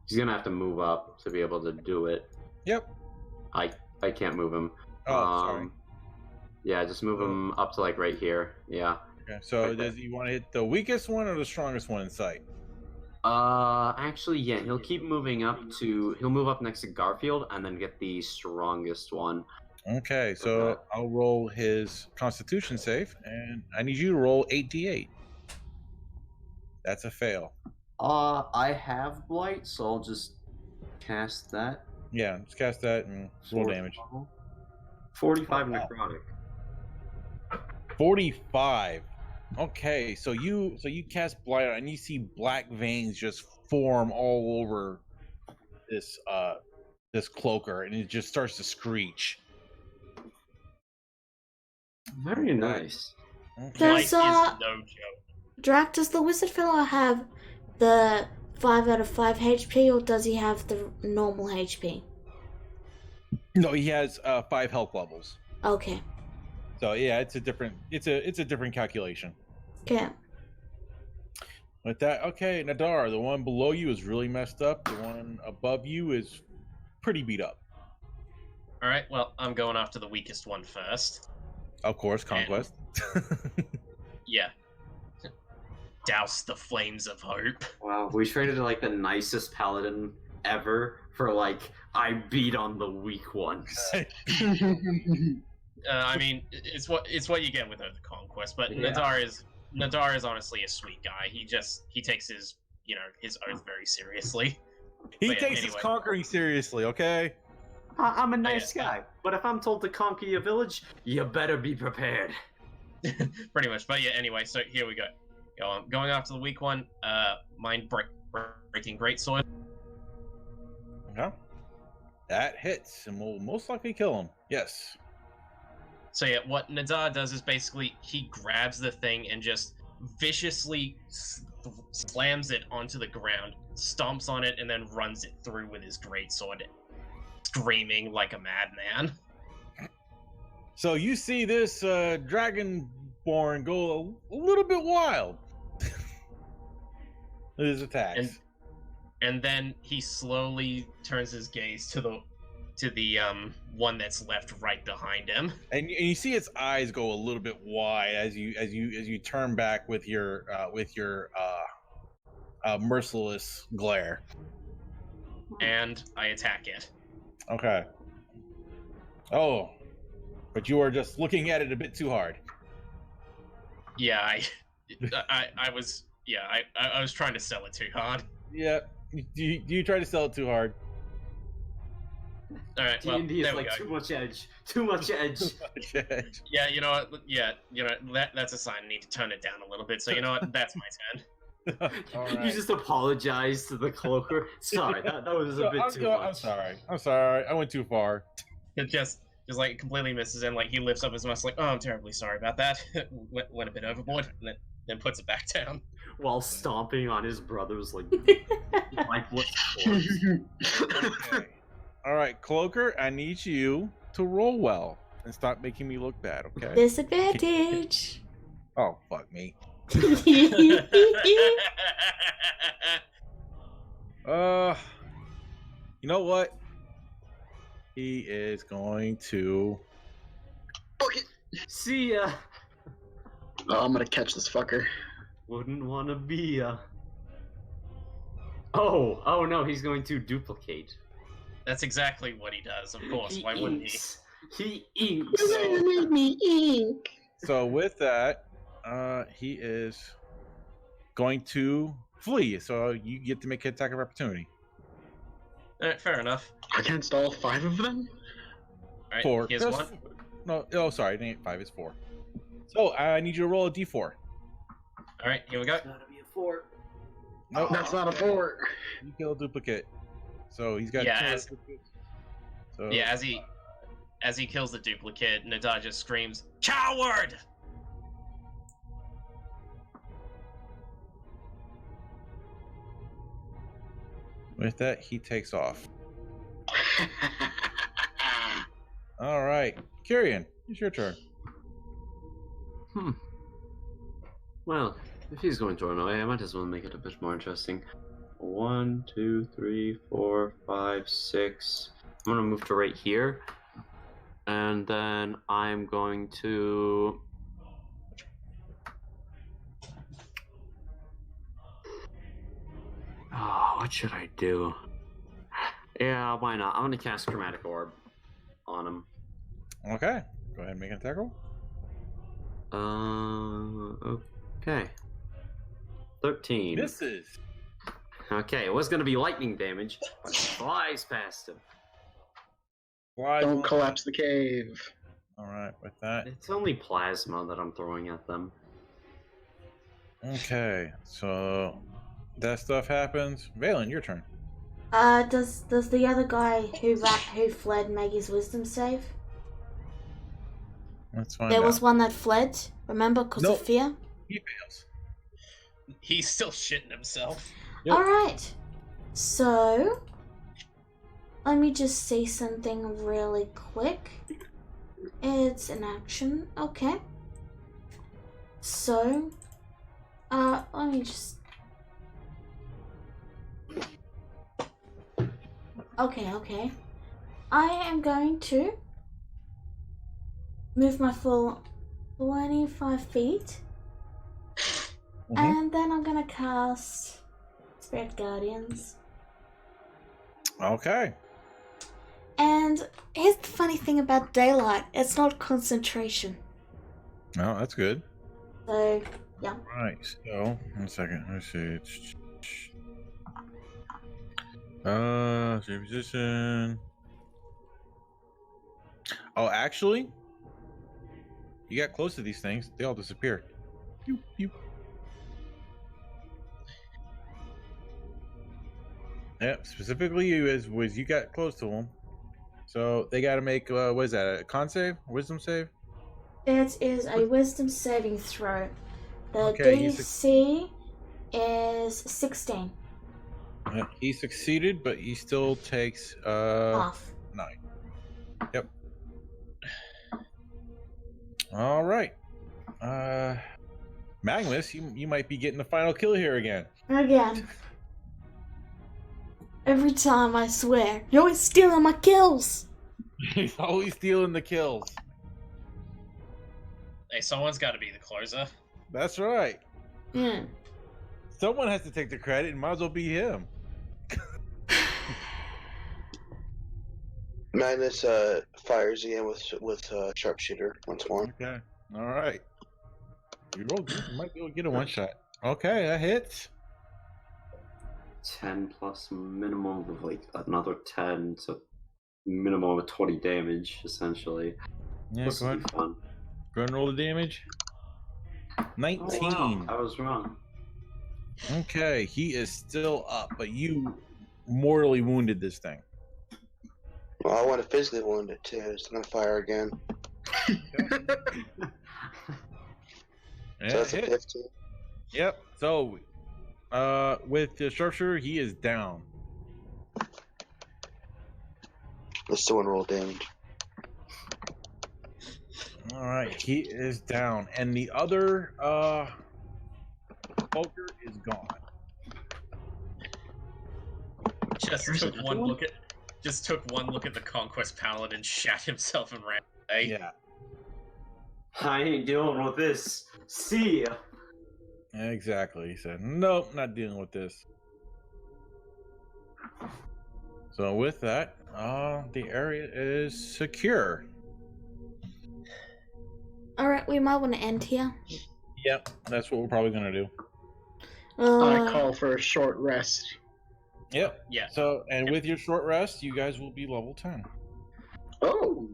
He's gonna have to move up to be able to do it. Yep. I can't move him. Sorry. Yeah, just move him up to like right here. Yeah. Okay. So does he want to hit the weakest one or the strongest one in sight? Actually, yeah, he'll keep moving up to. He'll move up next to Garfield and then get the strongest one. Okay, so I'll roll his Constitution save, and I need you to roll 8d8. That's a fail. I have Blight, so I'll just cast that. Yeah, just cast that and roll damage. 45 necrotic. 45. Okay, so you cast Blight, and you see black veins just form all over this cloaker, and it just starts to screech. Very nice. Blight is Does no joke. Drac, does the wizard fellow have the 5 out of 5 HP, or does he have the normal HP? No, he has 5 health levels. Okay. So yeah, it's a different calculation. Okay. With that, okay, Nadar, the one below you is really messed up. The one above you is pretty beat up. All right, well, I'm going after the weakest one first. Of course, Conquest. Yeah. Douse the flames of hope. Wow, we traded like the nicest paladin ever for like I beat on the weak ones. I mean, it's what you get with the conquest. But Yeah. Nadar is honestly a sweet guy. He takes his his oath very seriously. He But yeah, takes his anyway. conquering seriously, okay? I'm a nice guy, but if I'm told to conquer your village, you better be prepared. Pretty much. But yeah, anyway, so here we go. I'm going after the weak one. Mind breaking greatsword. Okay. That hits and will most likely kill him. Yes. So yeah, what Nadar does is basically he grabs the thing and just viciously slams it onto the ground, stomps on it, and then runs it through with his greatsword, screaming like a madman. So you see this Dragonborn go a little bit wild with his attacks. And then he slowly turns his gaze to to the one that's left right behind him. And you see its eyes go a little bit wide as you turn back with your merciless glare. And I attack it. Okay. Oh, but you are just looking at it a bit too hard. Yeah, I was trying to sell it too hard. Yeah. You try to sell it too hard. All right, well, D&D there is we like go. too much edge. Too much edge. Yeah, you know what? Yeah, you know that's a sign I need to tone it down a little bit. So you know what? That's my turn. All You right. just apologize to the cloaker. Sorry, that was a bit too much. I'm sorry. I went too far. It just like completely misses him. Like he lifts up his muscle, like, oh, I'm terribly sorry about that. went a bit overboard, and then puts it back down. While stomping on his brother's like lifeless corpse. Okay. All right, Cloaker, I need you to roll well and stop making me look bad, okay? Disadvantage. Oh, fuck me. You know what? He is going to. See ya. Oh, I'm gonna catch this fucker. Wouldn't wanna be ya. Oh no, he's going to duplicate. That's exactly what he does. Of course, why wouldn't he? He inks. You made me ink. So with that, he is going to flee. So you get to make an attack of opportunity. All right, fair enough. Against all 5 of them? All right, 4. here's Just- one. No, oh, sorry, it ain't 5. It's 4. So I need you to roll a d4. All right, here we go. Gotta be a 4. Nope, That's not a 4. you kill a duplicate. So he's got Yeah, 2 as- duplicates. So Yeah, as he kills the duplicate, Nadar just screams, "Coward!" with that, he takes off. All right, Kyrian, it's your turn. Well, if he's going to run away, I might as well make it a bit more interesting. 1, 2, 3, 4, 5, 6. I'm gonna move to right here. And then I'm going to... Oh, what should I do? Yeah, why not? I'm gonna cast Chromatic Orb on him. Okay, go ahead and make an attack roll. Okay. 13. Misses. Okay, it was gonna be lightning damage, but it flies past him. Flies Don't on- collapse the cave. All right, with that. It's only plasma that I'm throwing at them. Okay, so that stuff happens. Valen, your turn. Does the other guy who fled make his wisdom save? Let's find There out. was one that fled, remember, because Nope. of fear? He fails. He's still shitting himself. Yep. Alright. So, let me just say something really quick. It's an action. Okay. So, let me just... Okay. I am going to move my full 25 feet. Mhm. And then I'm gonna cast Spirit Guardians. Okay. And here's the funny thing about daylight, it's not concentration. No, that's good. So, yeah. Right, so, 1 second. Let's see. Save position. Oh, actually, you got close to these things, they all disappeared. Pew, pew. Yeah, specifically you you got close to them. So they got to make, what is that, a con save? Wisdom save? It is a wisdom saving throw. The Okay, DC is 16. He succeeded, but he still takes Half. 9. Yep. All right. Magnus, you might be getting the final kill here again. Again. Every time, I swear. You're always stealing my kills! He's always stealing the kills. Hey, someone's got to be the closer. That's right. Yeah. Someone has to take the credit, and might as well be him. Magnus fires again with sharpshooter once more. Okay. All right. You rolled good. You might be able to get a one shot. Okay, that hits. 10 plus minimum of like another 10, so minimum of 20 damage essentially. Yeah, This go will ahead. be fun. Go ahead and roll the damage. 19. Oh, wow. I was wrong. Okay, he is still up, but you mortally wounded this thing. Well, I want to physically wound it too, so I'm gonna fire again. Yeah, So that's a hit. 15. Yep. So, with the sharpshooter, he is down. Let's still roll damage. All right, he is down, and the other poker is gone. Just There's took another one one? look at the Conquest Paladin, shat himself, and ran away. Yeah, I ain't dealing with this. See ya. exactly. He said, "Nope, not dealing with this." So with that, the area is secure. All right, we might want to end here. Yep, that's what we're probably gonna do. I call for a short rest. Yep. Yeah. So, and with your short rest, you guys will be level 10. Oh,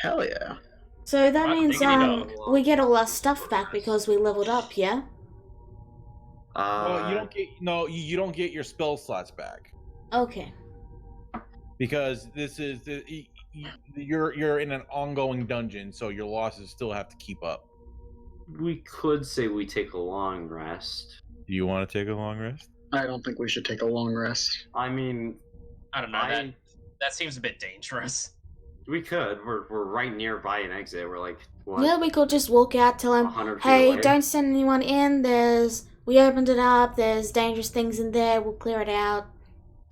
hell yeah! So that Right, means diggity we get all our stuff back because we leveled up, yeah? Well, you don't get you don't get your spell slots back Okay. because this is you're in an ongoing dungeon, so your losses still have to keep up. We could say we take a long rest. Do you want to take a long rest? I don't think we should take a long rest. I mean, I don't know. That seems a bit dangerous. we could. We're right nearby an exit. We're like, what? Yeah, we could just walk out, tell him, 100 feet hey, away? don't send anyone in. We opened it up. There's dangerous things in there. We'll clear it out.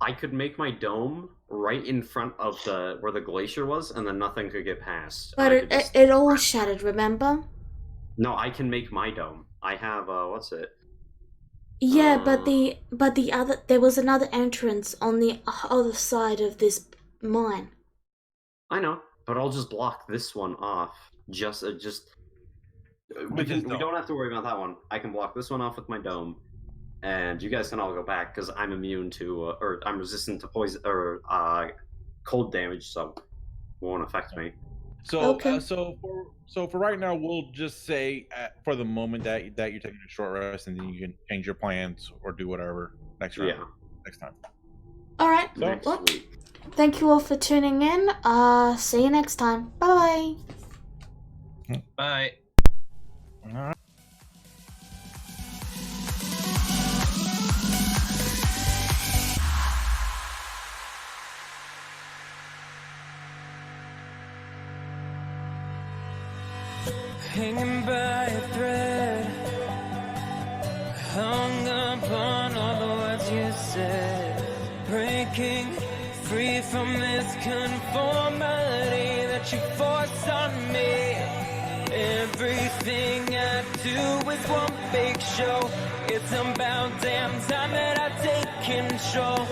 I could make my dome right in front of where the glacier was, and then nothing could get past. But I could just- it all shattered, remember? No, I can make my dome. I have what's it? Yeah, but the other there was another entrance on the other side of this mine. I know, but I'll just block this one off. We don't have to worry about that one. I can block this one off with my dome, and you guys can all go back because I'm immune to, or I'm resistant to poison or cold damage, so it won't affect me. So, Okay. so for right now, we'll just say for the moment that you're taking a short rest, and then you can change your plans or do whatever next round, next time. All right. So- Next Well, week. thank you all for tuning in. See you next time. Bye. Bye. All right. Hanging by a thread, hung upon all the words you said, breaking free from this conformity that you force on me. Everything I do is one big show. It's about damn time that I take control.